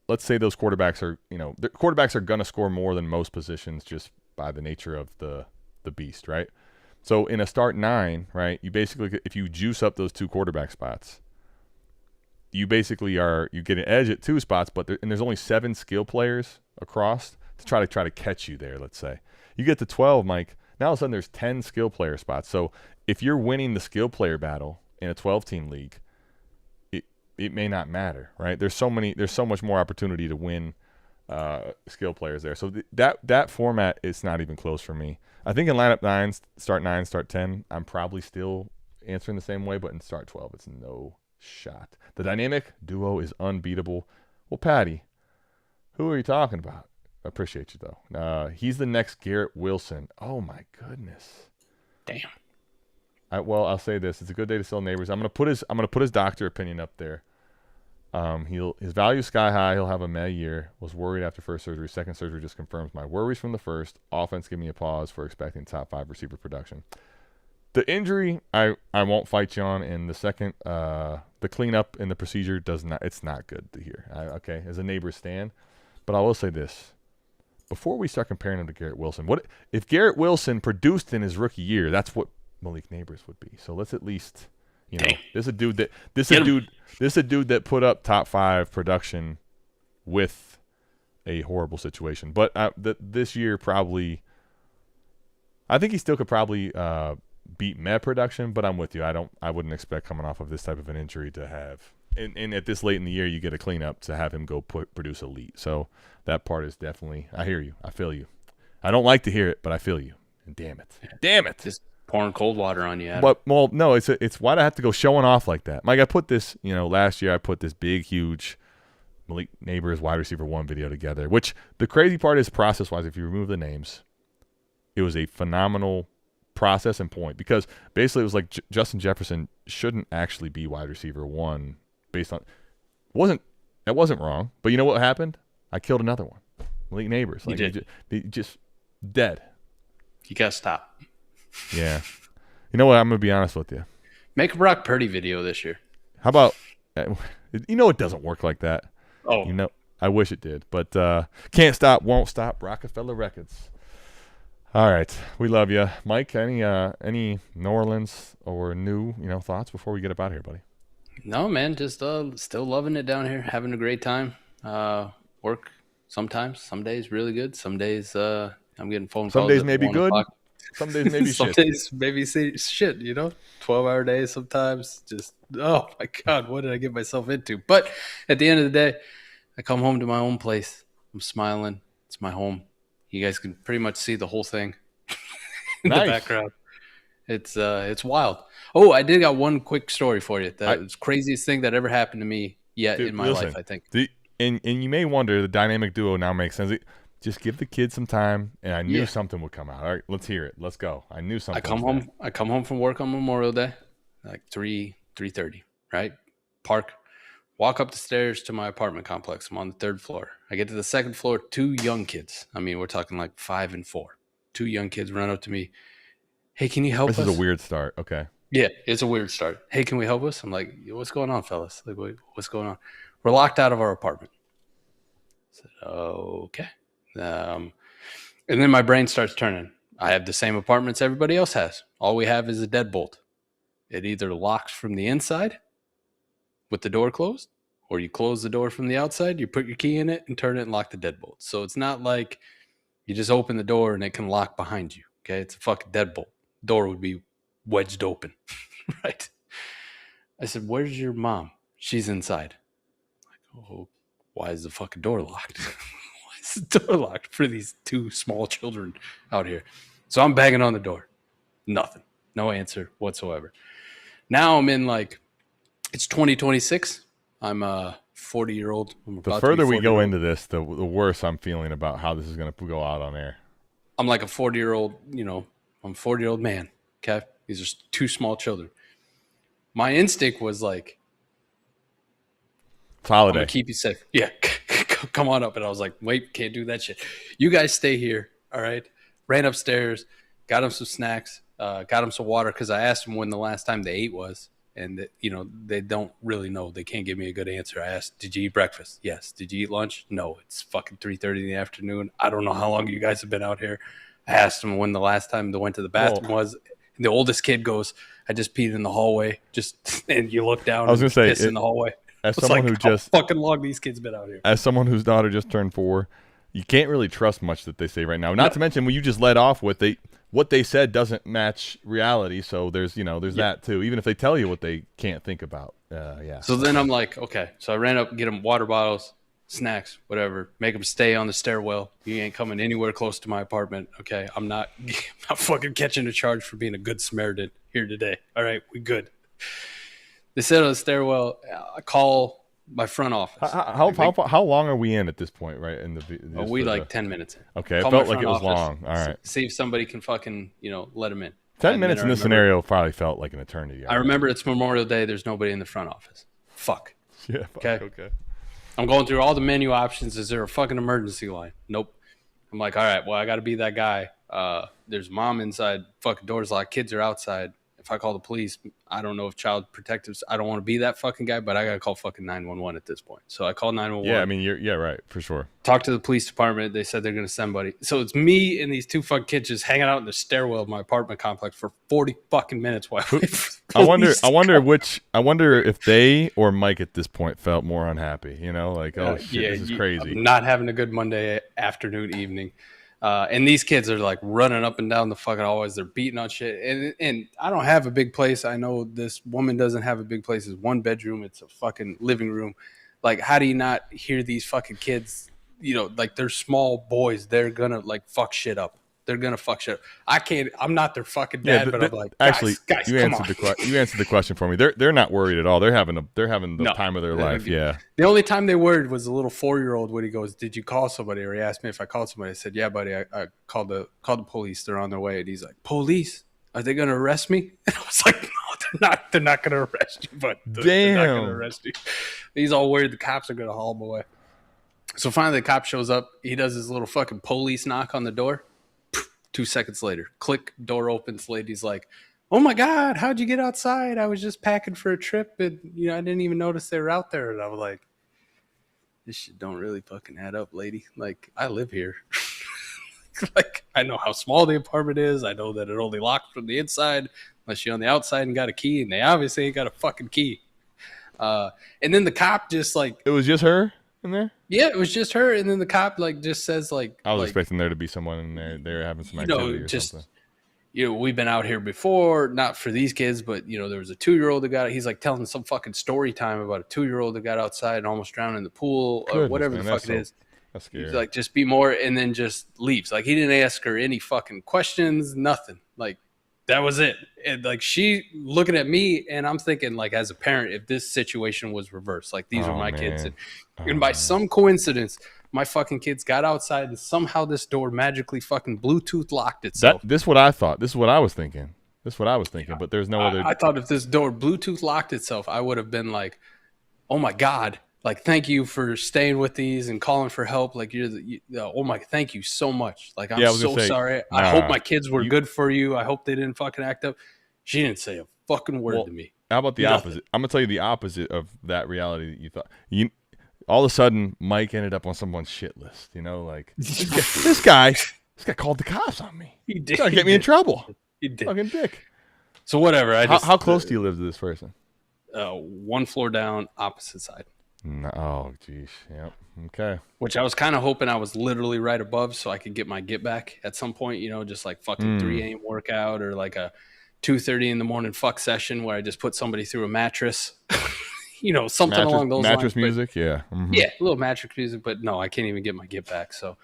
S3: let's say those quarterbacks are, the quarterbacks are gonna score more than most positions just by the nature of the beast, right? So in a start 9, right, you basically, if you juice up those 2 quarterback spots, you basically you get an edge at 2 spots, but there's only 7 skill players across to try to catch you there. Let's say you get to 12, Mike. Now all of a sudden there's 10 skill player spots. So if you're winning the skill player battle in a 12-team league, it may not matter, right? There's so much more opportunity to win skill players there. So that format is not even close for me. I think in lineup 9, start 10, I'm probably still answering the same way, but in start 12, it's no shot. The dynamic duo is unbeatable. Well, Patty, who are you talking about? I appreciate you though. He's the next Garrett Wilson. Oh my goodness.
S2: Damn.
S3: I'll say this: it's a good day to sell neighbors. I'm gonna put his doctor opinion up there. His value is sky high. He'll have a meh year. Was worried after first surgery. Second surgery just confirms my worries from the first. Offense give me a pause for expecting top 5 receiver production. The injury, I won't fight you on. And the second, the cleanup and the procedure it's not good to hear. Okay, as a neighbor stand, but I will say this: before we start comparing him to Garrett Wilson, what if Garrett Wilson produced in his rookie year? That's what Malik Neighbors would be. So let's at least, this is a dude that put up top 5 production with a horrible situation. But this year probably, I think he still could probably beat Met production. But I'm with you. I wouldn't expect coming off of this type of an injury to have, and at this late in the year, you get a cleanup to have him go produce elite. So that part is definitely, I hear you. I feel you. I don't like to hear it, but I feel you. And damn it.
S2: Just pouring cold water on you, Adam.
S3: But well, no, it's why'd I have to go showing off like that, Mike? I put this, last year I put this big, huge Malik Neighbors wide receiver 1 video together. Which the crazy part is process wise, if you remove the names, it was a phenomenal process and point because basically it was like Justin Jefferson shouldn't actually be wide receiver 1 based on that wasn't wrong. But you know what happened? I killed another one, Malik Neighbors. Like, he just dead.
S2: You gotta stop.
S3: Yeah. You know what? I'm going to be honest with you.
S2: Make a Brock Purdy video this year.
S3: How about, it doesn't work like that.
S2: Oh.
S3: I wish it did. But can't stop, won't stop, Rockefeller Records. All right. We love you. Mike, any New Orleans or new, thoughts before we get up out of here, buddy?
S2: No, man. Just still loving it down here. Having a great time. Work sometimes. Some days really good. Some days I'm getting phone calls.
S3: Some days maybe good.
S2: O'clock.
S3: Some days maybe shit.
S2: Some days maybe shit, 12-hour days sometimes. Just, oh my God, what did I get myself into? But at the end of the day, I come home to my own place. I'm smiling. It's my home. You guys can pretty much see the whole thing in the background. It's wild. Oh, I did got one quick story for you. That's the craziest thing that ever happened to me yet in my life, I think.
S3: And you may wonder, the dynamic duo now makes sense. Just give the kids some time, and I knew something would come out. All right, let's hear it. Let's go. I knew something.
S2: I come home from work on Memorial Day, like 3:30, right? Park, walk up the stairs to my apartment complex. I'm on the 3rd floor. I get to the 2nd floor, 2 young kids. I mean, we're talking like 5 and 4. 2 young kids run up to me. Hey, can you help us?
S3: This is a weird start. Okay.
S2: Yeah, it's a weird start. Hey, can we help us? I'm like, what's going on, fellas? Like, what's going on? We're locked out of our apartment. I said, okay. And then my brain starts turning. I have the same apartments everybody else has. All we have is a deadbolt. It either locks from the inside with the door closed, or you close the door from the outside, you put your key in it and turn it and lock the deadbolt. So it's not like you just open the door and it can lock behind you. Okay, it's a fucking deadbolt. Door would be wedged open, right? I said, where's your mom? She's inside. I'm like, oh, why is the fucking door locked? Door locked for these 2 small children out here. So I'm banging on the door. Nothing. No answer whatsoever. Now I'm in like It's 2026. I'm a 40-year-old.
S3: The further we go into this, the worse I'm feeling about how this is going to go out on air.
S2: I'm like a 40-year-old, I'm a 40-year-old man. Okay. These are two small children. My instinct was like,
S3: it's holiday.
S2: I'm going to keep you safe. Yeah. Come on up. And I was like, wait, can't do that shit. You guys stay here. All right. Ran upstairs, got him some snacks, got him some water. Cause I asked them when the last time they ate was, and they don't really know. They can't give me a good answer. I asked, did you eat breakfast? Yes. Did you eat lunch? No. It's fucking 3:30 in the afternoon. I don't know how long you guys have been out here. I asked them when the last time they went to the bathroom was. The oldest kid goes, I just peed in the hallway. And you look down.
S3: I was going to say,
S2: piss in the hallway.
S3: As someone who just
S2: fucking long these kids been out here.
S3: As someone whose daughter just turned 4, you can't really trust much that they say right now. Not to mention when you just led off with what they said doesn't match reality. So there's that too. Even if they tell you what they can't think about. Yeah.
S2: So then I'm like, okay. So I ran up and get them water bottles, snacks, whatever. Make them stay on the stairwell. You ain't coming anywhere close to my apartment. Okay. I'm not fucking catching a charge for being a good Samaritan here today. All right. We good. They sit on the stairwell. I call my front office.
S3: How long are we in at this point, right? In the
S2: we like 10 minutes in.
S3: Okay, it felt like it was long. All right.
S2: See if somebody can fucking, let them in.
S3: 10 minutes in this scenario probably felt like an eternity.
S2: I remember it's Memorial Day. There's nobody in the front office. Fuck.
S3: Yeah. Okay.
S2: I'm going through all the menu options. Is there a fucking emergency line? Nope. I'm like, all right, well, I got to be that guy. There's mom inside. Fucking doors locked. Kids are outside. If I call the police, I don't know if child protectives. I don't want to be that fucking guy, but I got to call fucking 911 at this point. So I call 911.
S3: Yeah, I mean, right, for sure.
S2: Talk to the police department. They said they're going to send somebody. So it's me and these two fucking kids just hanging out in the stairwell of my apartment complex for 40 fucking minutes while
S3: I wonder if they or Mike at this point felt more unhappy. Shit, this is crazy.
S2: I'm not having a good Monday afternoon, evening. And these kids are like running up and down the fucking hallways. They're beating on shit. And I don't have a big place. I know this woman doesn't have a big place. It's one bedroom. It's a fucking living room. Like, how do you not hear these fucking kids? Like they're small boys. They're gonna like fuck shit up. They're gonna fuck shit up. I'm not their fucking dad, but I'm like, guys,
S3: you answered the question for me. They're not worried at all. They're having the time of their life. Yeah.
S2: The only time they worried was a little 4-year-old when he goes, "Did you call somebody?" Or he asked me if I called somebody. I said, "Yeah, buddy. I called the police. They're on their way." And he's like, "Police? Are they gonna arrest me?" And I was like, "No, they're not. They're not gonna arrest you. But they're not gonna arrest you." He's all worried the cops are gonna haul him away. So finally, the cop shows up. He does his little fucking police knock on the door. 2 seconds later, click, door opens. Lady's like, "Oh my God, how'd you get outside? I was just packing for a trip and I didn't even notice they were out there." And I was like, this shit don't really fucking add up, lady. Like, I live here. Like, I know how small the apartment is. I know that it only locks from the inside unless you're on the outside and got a key, and they obviously ain't got a fucking key. And then the cop just like,
S3: it was just her in there?
S2: Yeah, it was just her. And then the cop like just says like,
S3: I was expecting there to be someone in there. They were having some activity or something.
S2: We've been out here before, not for these kids, but there was a 2-year-old that got it. He's like telling some fucking story time about a 2-year-old that got outside and almost drowned in the pool or whatever the fuck it is.
S3: That's scary.
S2: He's like, just be more, and then just leaves. Like, he didn't ask her any fucking questions, nothing. Like, that was it. And like, she looking at me, and I'm thinking, like, as a parent, if this situation was reversed, like, these are my kids, and by some coincidence, my fucking kids got outside, and somehow this door magically fucking Bluetooth locked itself.
S3: This is what I thought. This is what I was thinking. But there's no other.
S2: I thought if this door Bluetooth locked itself, I would have been like, oh my God. Like, thank you for staying with these and calling for help. Like, thank you so much. Like, I'm so sorry. I hope my kids were good for you. I hope they didn't fucking act up. She didn't say a fucking word to me.
S3: How about the opposite? I'm going to tell you the opposite of that reality that you thought. All of a sudden, Mike ended up on someone's shit list. Like, this guy called the cops on me. He did. He's going to get me in trouble.
S2: He did.
S3: Fucking dick.
S2: So whatever.
S3: How close do you live to this person?
S2: 1 floor down, opposite side.
S3: No, oh, geez. Yep. Okay.
S2: Which I was kind of hoping I was literally right above so I could get my get back at some point, just like fucking 3 a.m. workout or like a 2:30 in the morning fuck session where I just put somebody through a mattress, something along those lines.
S3: Mattress music, yeah. Mm-hmm.
S2: Yeah, a little mattress music, but no, I can't even get my get back. So,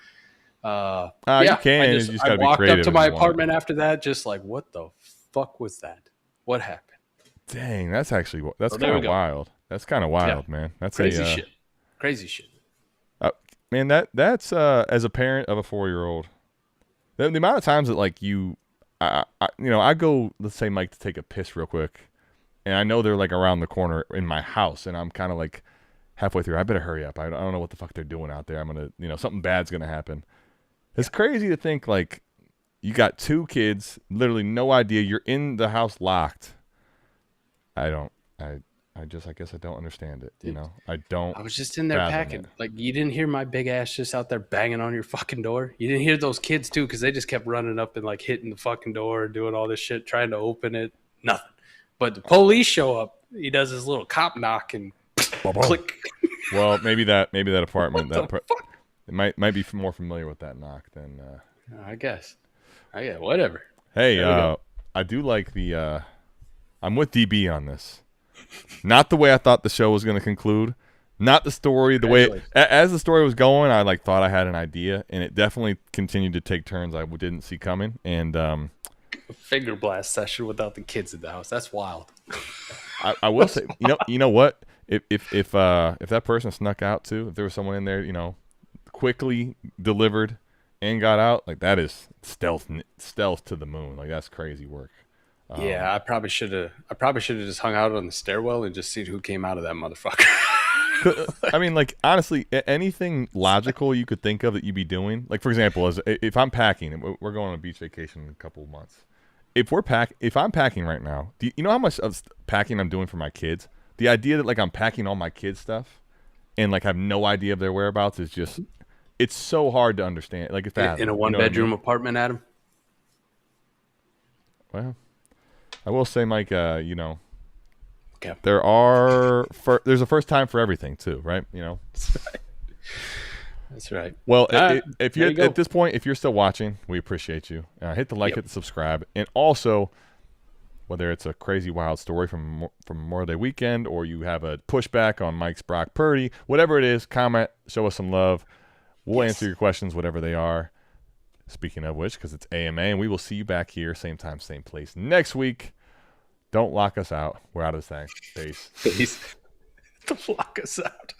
S3: you can.
S2: I walked up to my apartment after that, just like, what the fuck was that? What happened?
S3: Dang, that's kind of
S2: go.
S3: wild. That's kind of wild, man. That's
S2: crazy shit. Crazy shit.
S3: Man, that's as a parent of a 4-year-old, the amount of times that like I go, let's say, Mike, to take a piss real quick, and I know they're like around the corner in my house, and I'm kind of like halfway through. I better hurry up. I don't know what the fuck they're doing out there. I'm gonna, something bad's gonna happen. It's crazy to think like you got 2 kids, literally no idea. You're in the house locked. I guess I don't understand it. I don't.
S2: I was just in there packing. Like, you didn't hear my big ass just out there banging on your fucking door. You didn't hear those kids too, because they just kept running up and like hitting the fucking door, doing all this shit, trying to open it. Nothing. But the police show up. He does his little cop knock and click.
S3: Well, maybe that apartment it might be more familiar with that knock than.
S2: I guess. Whatever.
S3: Hey, I do like the. I'm with DB on this. Not the way I thought the show was going to conclude. Not the story. The way as the story was going, I thought I had an idea, and it definitely continued to take turns I didn't see coming. And
S2: a finger blast session without the kids in the house. That's wild.
S3: I will say, you know what? If that person snuck out too, if there was someone in there, quickly delivered and got out, like that is stealth to the moon. Like that's crazy work.
S2: Yeah, I probably should have just hung out on the stairwell and just seen who came out of that motherfucker.
S3: I mean, like, honestly, anything logical you could think of that you'd be doing, like, for example, if I'm packing, we're going on a beach vacation in a couple of months. If I'm packing right now, do you know how much of packing I'm doing for my kids? The idea that like I'm packing all my kids' stuff and like have no idea of their whereabouts is just, it's so hard to understand. Like,
S2: in a one-bedroom apartment, Adam.
S3: Well, I will say, Mike, okay. There's a first time for everything too, right?
S2: That's right.
S3: Well, if you're at this point, if you're still watching, we appreciate you. Hit the like, hit the subscribe, and also, whether it's a crazy wild story from Memorial Day weekend or you have a pushback on Mike's Brock Purdy, whatever it is, comment, show us some love. We'll answer your questions, whatever they are. Speaking of which, because it's AMA, and we will see you back here, same time, same place next week. Don't lock us out. We're out of this thing. Peace.
S2: Don't lock us out.